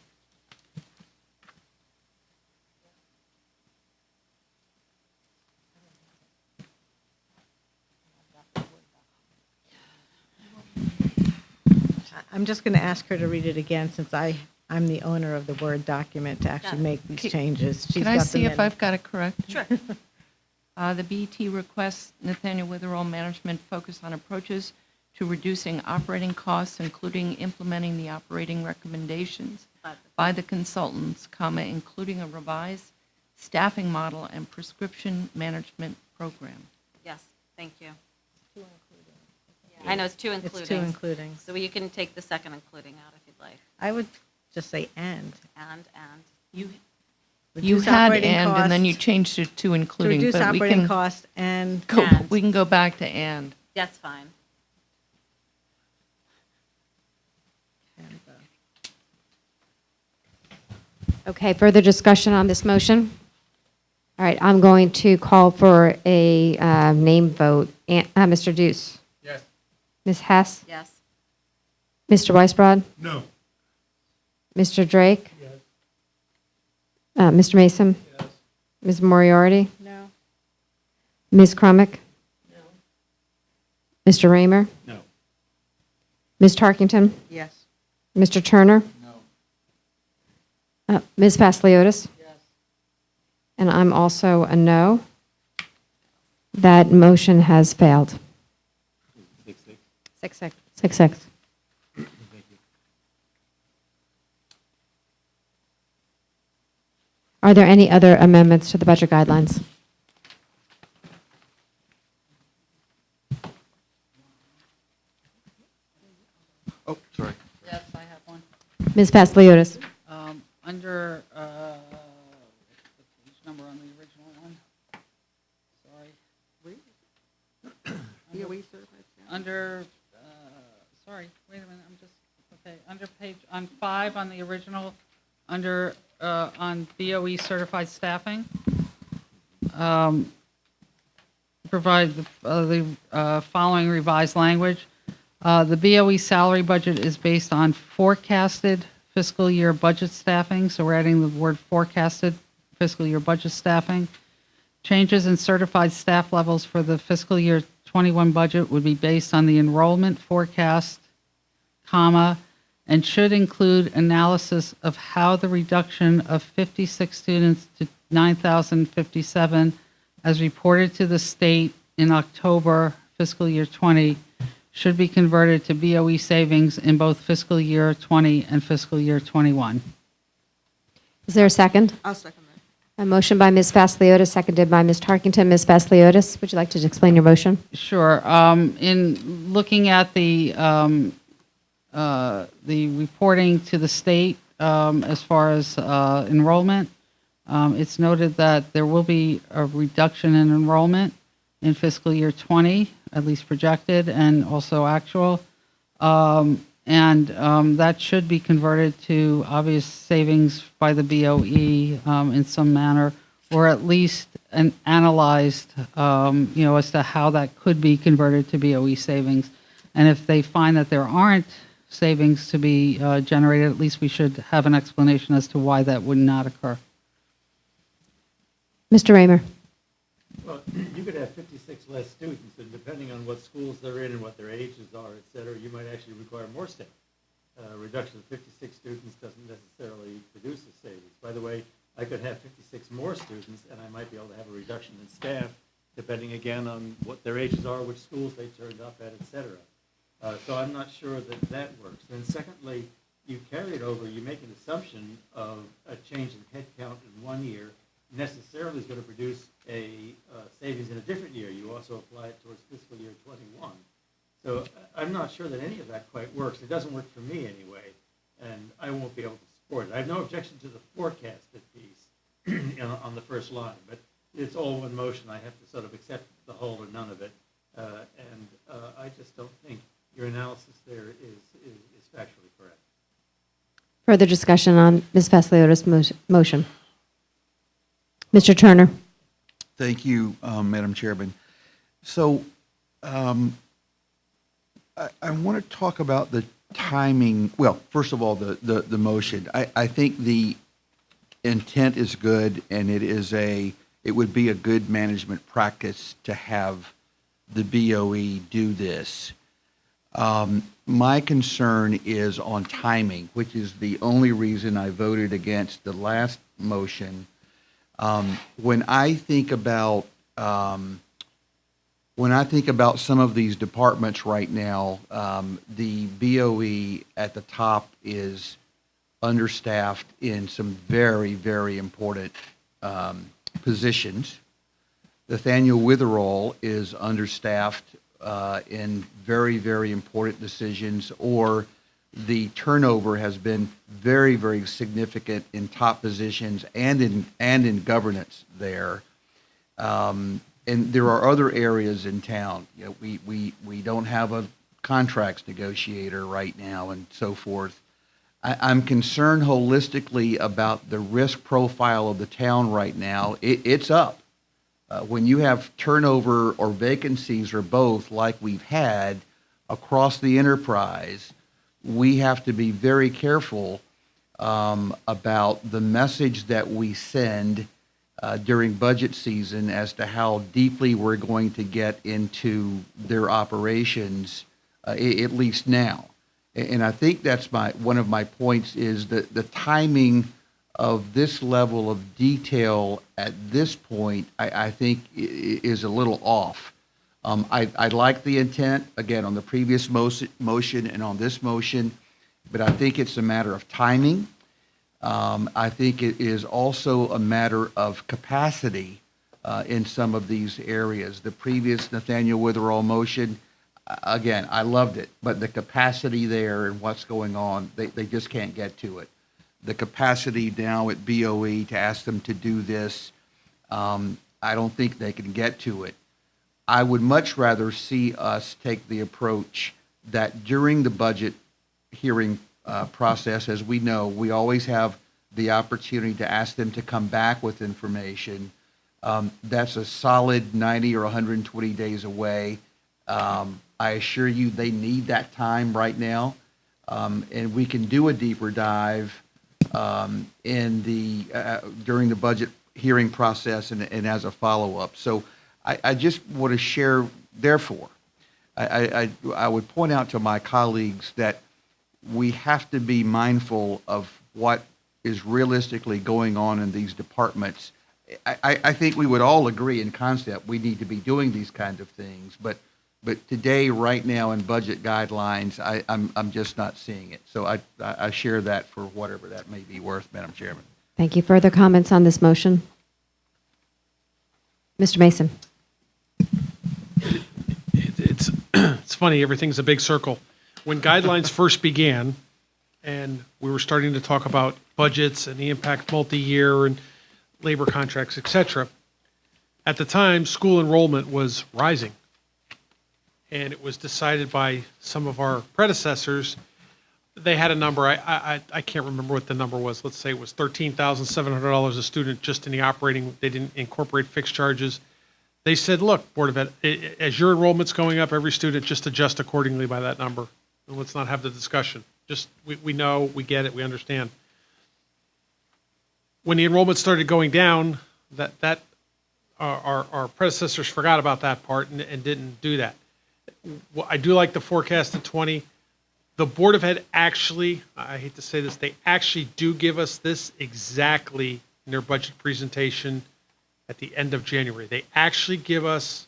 I'm just going to ask her to read it again since I'm the owner of the Word document to actually make these changes. She's Can I got the see if minute. I've got it correct? Sure. The BET requests Nathaniel Witherell management focus on approaches to reducing operating costs, including implementing the operating recommendations by the consultants, comma, including a revised staffing model and prescription management program. Yes, thank you. I know it's two including. It's two including. So you can take the second including out if you'd like. I would just say and. And. You Reduce had operating and then you costs, changed it to to including. reduce but we operating can costs and. go- And. We can go back to and. That's fine. Okay, further discussion on this motion? All right, I'm going to call for a name vote. Mr. Deuce? Yes. Ms. Hess? Yes. Mr. Weisbrod? No. Mr. Drake? Yes. Mr. Mason? Yes. Ms. Moriarty? No. Ms. Crumick? No. Mr. Raymer? No. Ms. Tarkington? Yes. Mr. Turner? No. Ms. Vasiliotis? Yes. And I'm also a no. That motion has failed. 6-6. 6-6. Are there any other amendments to the budget guidelines? Oh, sorry. Yes, I have one. Ms. Vasiliotis? Under, which number on the original one? Sorry. DOE certified staff. Under, sorry, wait a minute, I'm just, okay, under page, on 5 on the original, under, on BOE certified staffing, provide the following revised language. The BOE salary budget is based on forecasted fiscal year budget staffing, so we're adding the word forecasted fiscal year budget staffing. Changes in certified staff levels for the fiscal year 21 budget would be based on the enrollment forecast, comma, and should include analysis of how the reduction of 56 students to 9,057 as reported to the state in October fiscal year 20 should be converted to BOE savings in both fiscal year 20 and fiscal year 21. Is there a second? I'll second that. A motion by Ms. Vasiliotis, seconded by Ms. Tarkington. Ms. Vasiliotis, would you like to explain your motion? Sure. In looking at the reporting to the state as far as enrollment, it's noted that there will be a reduction in enrollment in fiscal year 20, at least projected, and also actual. That should be converted to obvious savings by the BOE in some manner, or at least analyzed, as to how that could be converted to BOE savings. And if they find that there aren't savings to be generated, at least we should have an explanation as to why that would not occur. Mr. Raymer. Well, you could have 56 less students, and depending on what schools they're in and what their ages are, et cetera, you might actually require more staff. A reduction of 56 students doesn't necessarily produce a savings. By the way, I could have 56 more students, and I might be able to have a reduction in staff, depending again on what their ages are, which schools they turned up at, et cetera. So I'm not sure that that works. And secondly, you carry it over, you make an assumption of a change in headcount in 1 year necessarily is going to produce a savings in a different year. You also apply it towards fiscal year 21. So I'm not sure that any of that quite works. It doesn't work for me anyway, and I won't be able to support it. I have no objection to the forecasted piece on the first line, but it's all one motion. I have to sort of accept the whole or none of it, and I just don't think your analysis there is factually correct. Further discussion on Ms. Vasiliotis' motion. Mr. Turner. Thank you, Madam Chairman. So I want to talk about the timing. Well, first of all, the motion. I think the intent is good, and it would be a good management practice to have the BOE do this. My concern is on timing, which is the only reason I voted against the last motion. When I think about some of these departments right now, the BOE at the top is understaffed in some very, very important positions. Nathaniel Witherall is understaffed in very, very important decisions, or the turnover has been very, very significant in top positions and in governance there. And there are other areas in town. You know, we don't have a contracts negotiator right now and so forth. I'm concerned holistically about the risk profile of the town right now. It's up. When you have turnover or vacancies or both like we've had across the enterprise, we have to be very careful about the message that we send during budget season as to how deeply we're going to get into their operations, at least now. And I think that's one of my points is that the timing of this level of detail at this point, I think is a little off. I like the intent, again, on the previous motion and on this motion, but I think it's a matter of timing. I think it is also a matter of capacity in some of these areas. The previous Nathaniel Witherall motion, again, I loved it, but the capacity there and what's going on, they just can't get to it. The capacity now at BOE to ask them to do this, I don't think they can get to it. I would much rather see us take the approach that during the budget hearing process, as we know, we always have the opportunity to ask them to come back with information. That's a solid 90 or 120 days away. I assure you they need that time right now, and we can do a deeper dive during the budget hearing process and as a follow-up. So I just want to share, therefore, I would point out to my colleagues that we have to be mindful of what is realistically going on in these departments. I think we would all agree in concept we need to be doing these kinds of things, but today, right now, in budget guidelines, I'm just not seeing it. So I share that for whatever that may be worth, Madam Chairman. Thank you. Further comments on this motion? Mr. Mason? It's, it's funny, everything's a big circle. When guidelines first began, and we were starting to talk about budgets and the impact multi-year and labor contracts, et cetera, at the time, school enrollment was rising. And it was decided by some of our predecessors. They had a number, I can't remember what the number was. Let's say it was $13,700 a student just in the operating. They didn't incorporate fixed charges. They said, look, Board of Ed, as your enrollment's going up, every student just adjust accordingly by that number. And let's not have the discussion. Just, we know, we get it, we understand. When the enrollment started going down, our predecessors forgot about that part and didn't do that. Well, I do like the forecast at 20. The Board of Ed actually, I hate to say this, they actually do give us this exactly in their budget presentation at the end of January. They actually give us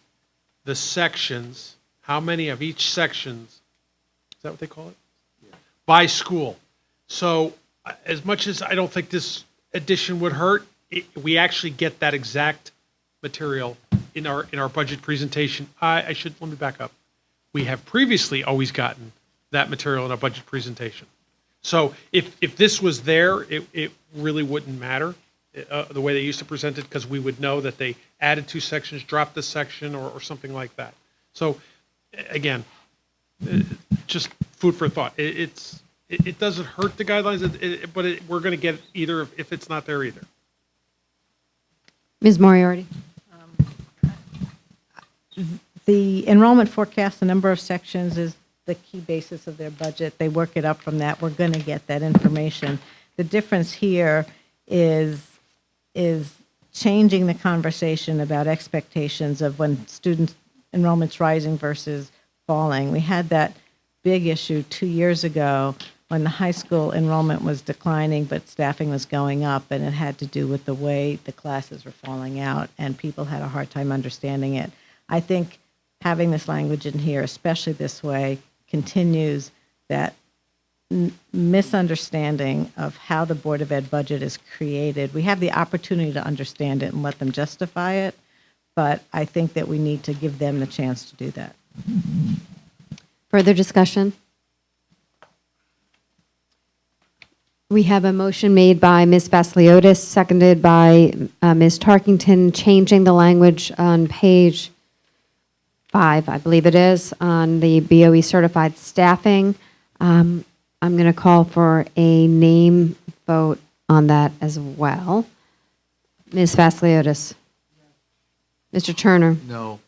the sections, how many of each sections, is that what they call it? Yeah. By school. So as much as I don't think this addition would hurt, we actually get that exact material in our budget presentation. Let me back up. We have previously always gotten that material in our budget presentation. So if this was there, it really wouldn't matter the way they used to present it, because we would know that they added 2 sections, dropped this section, or something like that. So again, just food for thought. It doesn't hurt the guidelines, but we're going to get either if it's not there either. Ms. Moriarty? The enrollment forecast, the number of sections is the key basis of their budget. They work it up from that. We're going to get that information. The difference here is changing the conversation about expectations of when student enrollment's rising versus falling. We had that big issue 2 years ago when the high school enrollment was declining, but staffing was going up, and it had to do with the way the classes were falling out, and people had a hard time understanding it. I think having this language in here, especially this way, continues that misunderstanding of how the Board of Ed budget is created. We have the opportunity to understand it and let them justify it, but I think that we need to give them the chance to do that. Further discussion? We have a motion made by Ms. Vasiliotis, seconded by Ms. Tarkington, changing the language on page 5, I believe it is, on the BOE certified staffing. I'm going to call for a name vote on that as well. Ms. Vasiliotis? Mr. Turner? No.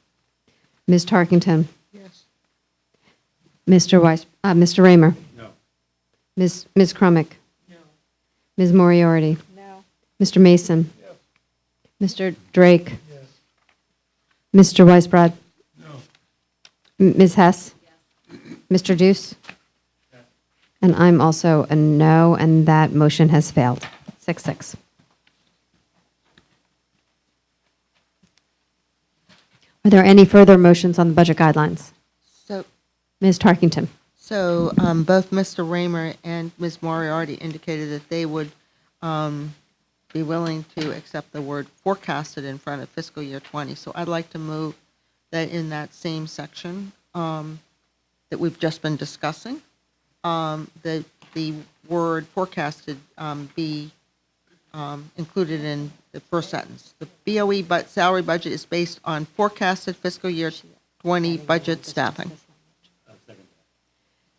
Ms. Tarkington? Yes. Mr. Raymer? No. Ms. Crumick? No. Ms. Moriarty? No. Mr. Mason? Yes. Mr. Drake? Yes. Mr. Weisbrod? No. Ms. Hess? Mr. Deuce? And I'm also a no, and that motion has failed. 6-6. Are there any further motions on the budget guidelines? So, Ms. Tarkington? both Mr. Raymer and Ms. Moriarty indicated that they would be willing to accept the word forecasted in front of fiscal year 20. So I'd like to move that in that same section that we've just been discussing, that the word forecasted be included in the first sentence. The BOE salary budget is based on forecasted fiscal year 20 budget staffing.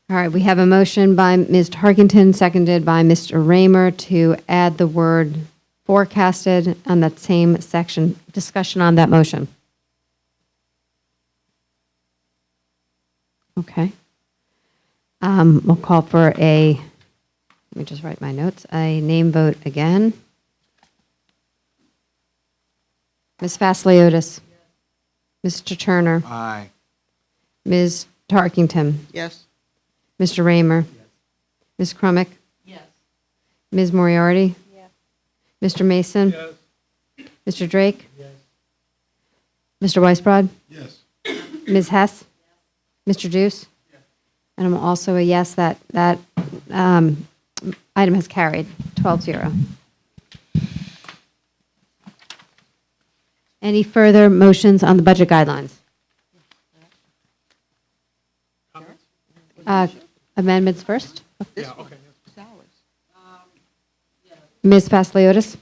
All right, we have a motion by Ms. Tarkington, seconded by Mr. Raymer, to add the word forecasted on that same section. Discussion on that motion. Okay. We'll call for let me just write my notes, a name vote again. Ms. Vasiliotis? Mr. Turner? Aye. Ms. Tarkington? Yes. Mr. Raymer? Ms. Crumick? Yes. Ms. Moriarty? Yes. Mr. Mason? Yes. Mr. Drake? Yes. Mr. Weisbrod? Yes. Ms. Hess? Mr. Deuce? And I'm also a yes, that item has carried, 12-0. Any further motions on the budget guidelines? Amendments first? Yeah, okay. Ms. Pasliotis?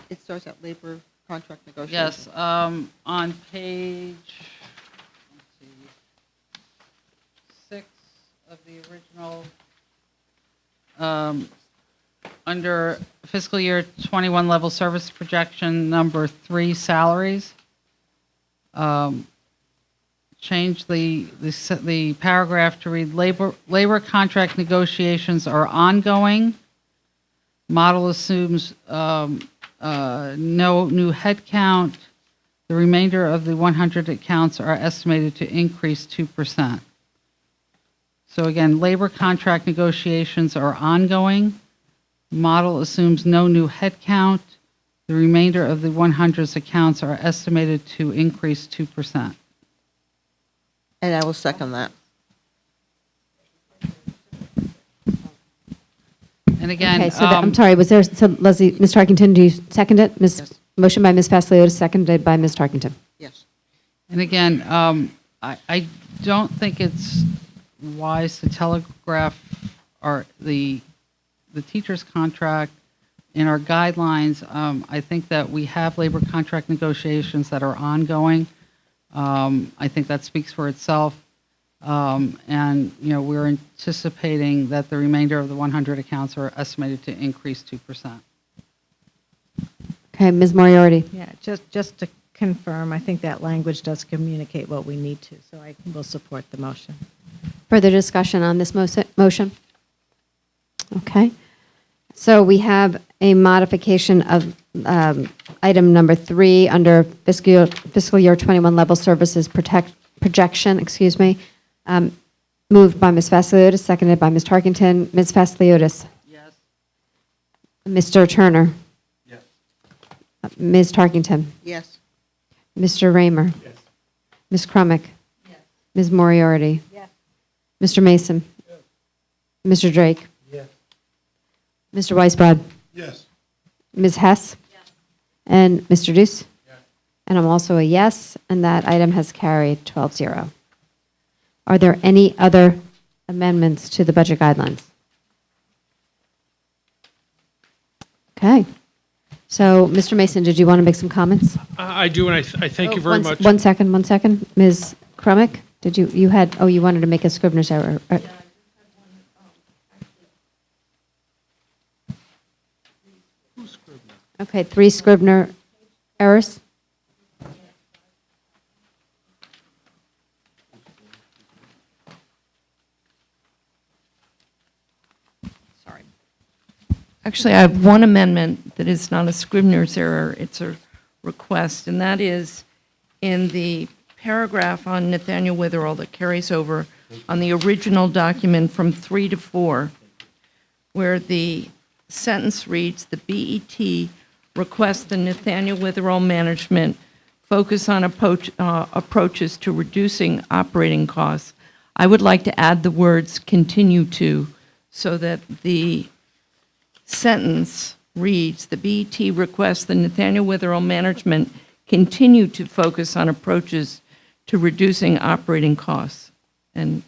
It starts at labor contract negotiation. Yes, on page, let's see, 6 of the original, under fiscal year 21 level service projection number 3 salaries, change the paragraph to read labor contract negotiations are ongoing. Model assumes no new headcount. The remainder of the 100 accounts are estimated to increase 2%. So again, labor contract negotiations are ongoing. Model assumes no new headcount. The remainder of the 100 accounts are estimated to increase 2%. And I will second that. And again, Okay, so I'm sorry, was there, so Leslie, Ms. Tarkington, do you second it? Yes. Motion by Ms. Pasliotis, seconded by Ms. Tarkington. Yes. And again, I don't think it's wise to telegraph the teacher's contract in our guidelines. I think that we have labor contract negotiations that are ongoing. I think that speaks for itself. And, we're anticipating that the remainder of the 100 accounts are estimated to increase 2%. Okay, Ms. Moriarty? Yeah, just to confirm, I think that language does communicate what we need to, so I will support the motion. Further discussion on this motion? Okay. So we have a modification of item number 3 under fiscal year 21 level services projection, moved by Ms. Vasiliotis, seconded by Ms. Tarkington. Ms. Vasiliotis? Yes. Mr. Turner? Yes. Ms. Tarkington? Yes. Mr. Raymer? Yes. Ms. Crumick? Yes. Ms. Moriarty? Yes. Mr. Mason? Mr. Drake? Yes. Mr. Weisbrod? Yes. Ms. Hess? Yes. And Mr. Deuce? Yes. And I'm also a yes, and that item has carried 12-0. Are there any other amendments to the budget guidelines? Okay. So, Mr. Mason, did you want to make some comments? I do, and I thank you very much. One second. Ms. Crumick, you wanted to make a Scrivener's error. Okay, 3 Scrivener errors. Sorry. Actually, I have one amendment that is not a Scrivener's error, it's a request, and that is in the paragraph on Nathaniel Witherell that carries over on the original document from 3 to 4, where the sentence reads, "The BET requests the Nathaniel Witherell management focus on approaches to reducing operating costs." I would like to add the words "continue to," so that the sentence reads, "The BET requests the Nathaniel Witherell management continue to focus on approaches to reducing operating costs." And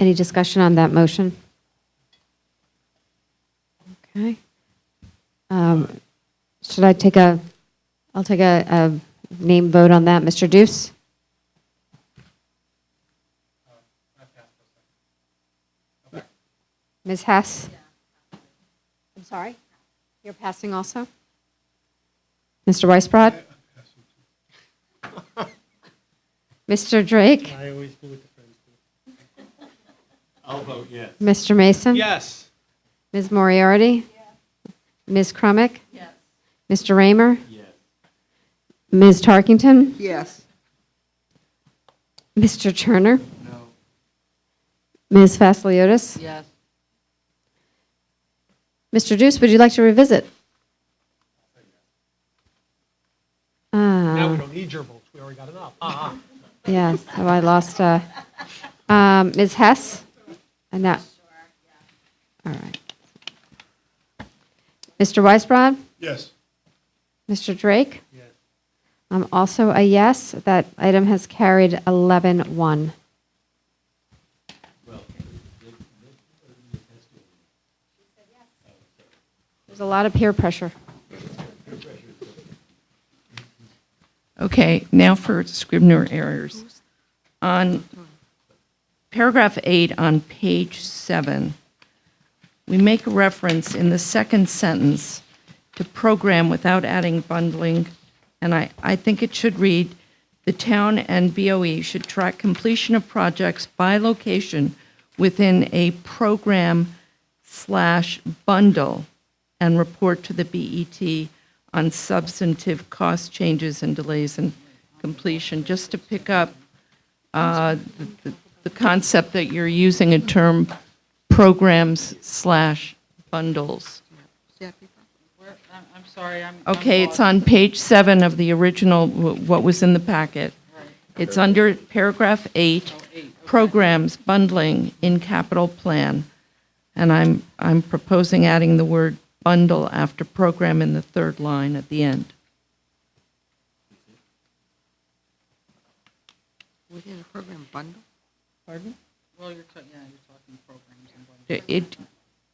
Any discussion on that motion? Okay. Should I take I'll take a name vote on that. Mr. Deuce? Ms. Hess? I'm sorry? You're passing also? Mr. Weisbrod? Mr. Drake? I always do what the friends do. I'll vote yes. Mr. Mason? Yes. Ms. Moriarty? Ms. Crumick? Yes. Mr. Raymer? Yes. Ms. Tarkington? Yes. Mr. Turner? No. Ms. Vasiliotis? Yes. Mr. Deuce, would you like to revisit? Now we don't need your votes, we already got enough. Yes, so I lost, Ms. Hess? And now, All right. Mr. Weisbrod? Yes. Mr. Drake? Yes. I'm also a yes. That item has carried 11-1. There's a lot of peer pressure. Okay, now for Scrivener errors. On paragraph 8 on page 7, we make a reference in the second sentence to program without adding bundling, and I think it should read, the town and BOE should track completion of projects by location within a program/bundle and report to the BET on substantive cost changes and delays in completion. Just to pick up the concept that you're using a term programs/bundles. I'm sorry, Okay, it's on page 7 of the original, what was in the packet. It's under paragraph 8, programs, bundling in capital plan. And I'm proposing adding the word bundle after program in the third line at the end. Within a program bundle? Pardon? Well, you're talking programs and bundles.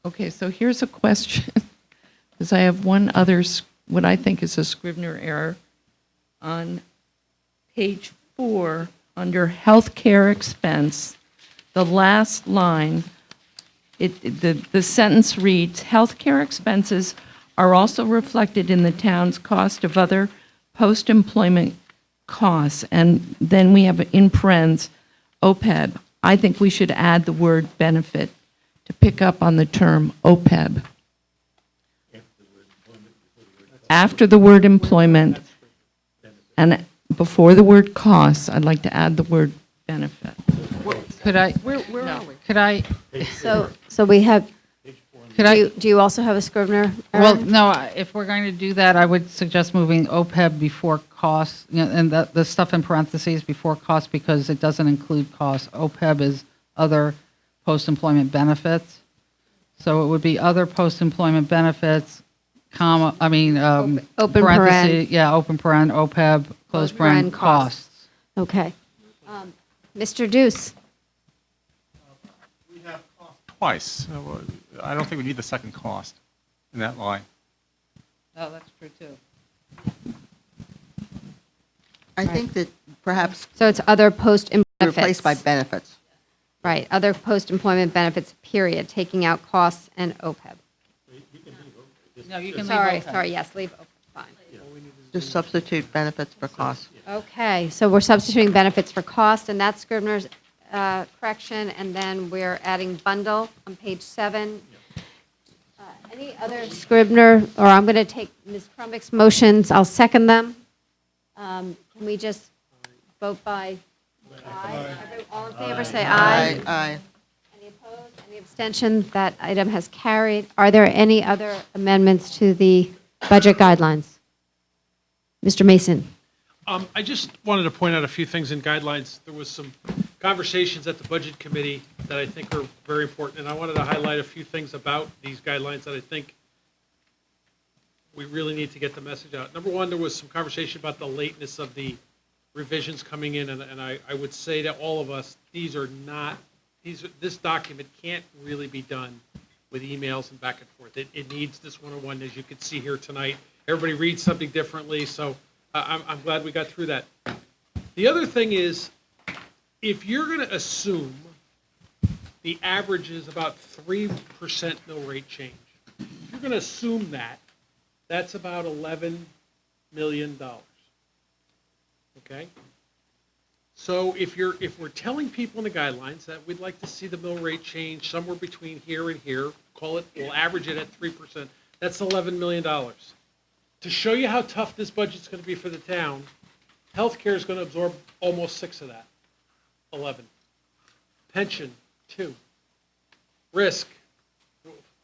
Okay, so here's a question, because I have one other, what I think is a Scrivener error. On page 4, under healthcare expense, the last line, the sentence reads, healthcare expenses are also reflected in the town's cost of other post-employment costs. And then we have in parens, OPEB. I think we should add the word benefit to pick up on the term OPEB. After the word employment and before the word costs, I'd like to add the word benefit. Could I, Where are we? could I, So we have, do you also have a Scrivener error? well, no, if we're going to do that, I would suggest moving OPEB before costs, and the stuff in parentheses before costs, because it doesn't include costs. OPEB is other post-employment benefits. So it would be other post-employment benefits, comma, Open parentheses, paren. yeah, open paren, OPEB, close paren, costs. Okay. Mr. Deuce? We have cost twice. I don't think we need the second cost in that line. Oh, that's true, too. I think that perhaps So it's other post-employment benefits. replaced by benefits. Right, other post-employment benefits, period, taking out costs and OPEB. No, you can leave Sorry, OPEB. yes, leave OPEB, fine. Just substitute benefits for costs. Okay, so we're substituting benefits for cost, and that's Scrivener's correction, and then we're adding bundle on page 7. Any other Scrivener, or I'm going to take Ms. Crumick's motions, I'll second them. Can we just vote by aye? All in favor, say aye. Aye. Any opposed, any abstention? That item has carried. Are there any other amendments to the budget guidelines? Mr. Mason? I just wanted to point out a few things in guidelines. There was some conversations at the Budget Committee that I think are very important, and I wanted to highlight a few things about these guidelines that I think we really need to get the message out. Number one, there was some conversation about the lateness of the revisions coming in, and I would say to all of us, this document can't really be done with emails and back and forth. It needs this one-on-one, as you can see here tonight. Everybody reads something differently, so I'm glad we got through that. The other thing is, if you're going to assume the average is about 3% mill rate change, if you're going to assume that, that's about $11 million. Okay? So if we're telling people in the guidelines that we'd like to see the mill rate change somewhere between here and here, we'll average it at 3%, that's $11 million. To show you how tough this budget's going to be for the town, healthcare is going to absorb almost 6 of that, 11. Pension, 2. Risk,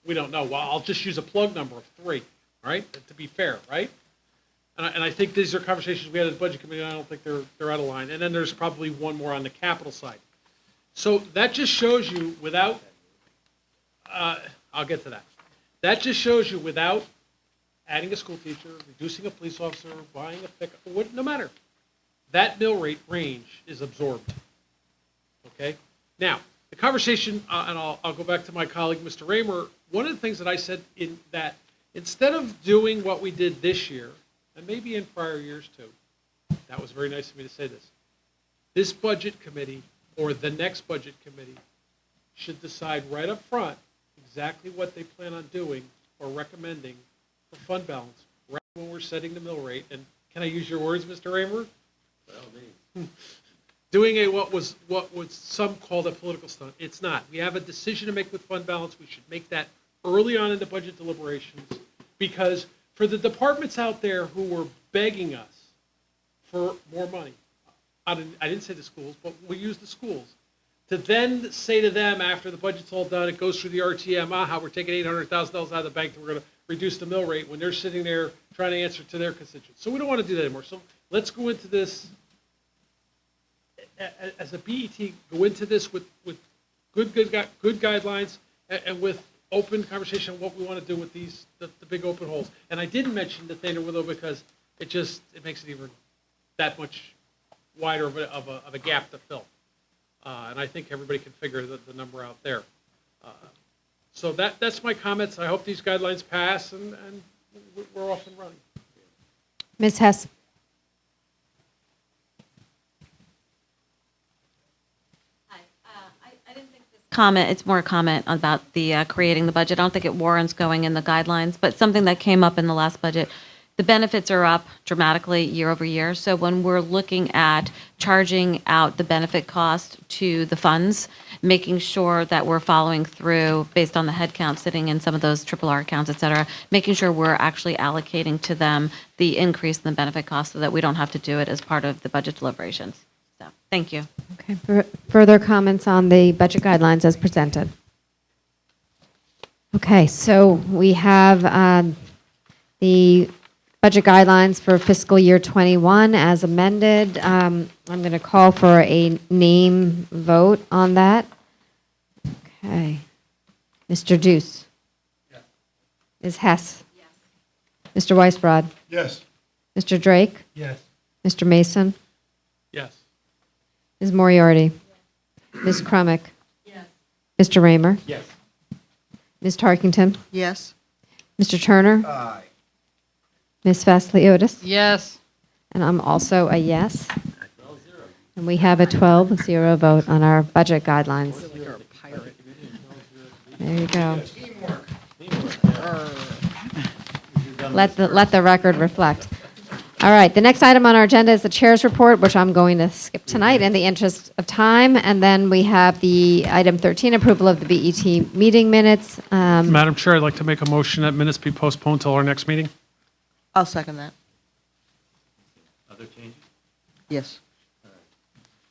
we don't know. Well, I'll just use a plug number of 3, all right, to be fair, right? And I think these are conversations we had at the Budget Committee, and I don't think they're out of line. And then there's probably one more on the capital side. So that just shows you, without I'll get to that. That just shows you without adding a school teacher, reducing a police officer, buying a pickup, no matter, that mill rate range is absorbed. Okay? Now, the conversation, and I'll go back to my colleague, Mr. Raymer, one of the things that I said in that instead of doing what we did this year, and maybe in prior years too, that was very nice of me to say this budget committee or the next budget committee should decide right up front exactly what they plan on doing or recommending for fund balance right when we're setting the mill rate. And can I use your words, Mr. Raymer? Doing what was some called a political stunt. It's not. We have a decision to make with fund balance. We should make that early on in the budget deliberations, because for the departments out there who were begging us for more money, I didn't say the schools, but we use the schools, to then say to them after the budget's all done, it goes through the RTM, how we're taking $800,000 out of the bank and we're going to reduce the mill rate, when they're sitting there trying to answer to their constituents. So we don't want to do that anymore. So let's go into this as a BET, go into this with good guidelines and with open conversation on what we want to do with the big open holes. And I didn't mention the Thainer window because it makes it even that much wider of a gap to fill. And I think everybody can figure the number out there. So that's my comments. I hope these guidelines pass and we're off and running. Ms. Hess. Comment, it's more a comment about the creating the budget. I don't think it warrants going in the guidelines, but something that came up in the last budget, the benefits are up dramatically year over year. So when we're looking at charging out the benefit cost to the funds, making sure that we're following through based on the head count sitting in some of those RRR accounts, et cetera, making sure we're actually allocating to them the increase in the benefit cost so that we don't have to do it as part of the budget deliberations. So, thank you. Okay. Further comments on the budget guidelines as presented? Okay, so we have the budget guidelines for fiscal year 21 as amended. I'm going to call for a name vote on that. Okay. Mr. Deuce? Yes. Ms. Hess? Yes. Mr. Weisbrod? Yes. Mr. Drake? Yes. Mr. Mason? Yes. Ms. Moriarty? Ms. Crumick? Yes. Mr. Raymer? Yes. Ms. Tarkington? Yes. Mr. Turner? Aye. Ms. Vasiliotis? Yes. And I'm also a yes. And we have a 12-0 vote on our budget guidelines. There you go. Let the record reflect. All right, the next item on our agenda is the chair's report, which I'm going to skip tonight in the interest of time. And then we have the item 13, approval of the BET meeting minutes. Madam Chair, I'd like to make a motion that minutes be postponed till our next meeting. I'll second that. Other changes? Yes.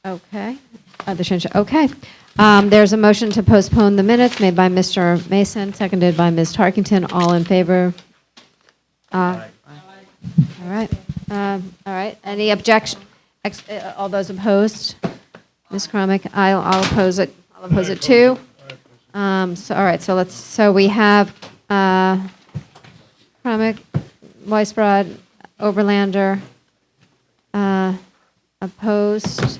Okay. Other change. Okay. There's a motion to postpone the minutes made by Mr. Mason, seconded by Ms. Tarkington. All in favor? Aye. All right. All right. Any objection? All those opposed? Ms. Crumick, I'll oppose it. I'll oppose it too. So all right. So we have Crumick, Weisbrod, Oberlander, opposed,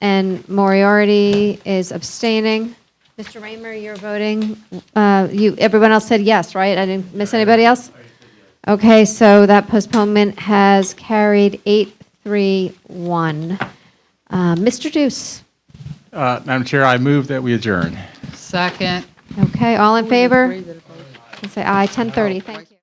and Moriarty is abstaining. Mr. Raymer, you're voting. Everyone else said yes, right? I didn't miss anybody else? Okay, so that postponement has carried 8-3-1. Mr. Deuce. Madam Chair, I move that we adjourn. Second. Okay, all in favor? Say aye, 10:30. Thank you.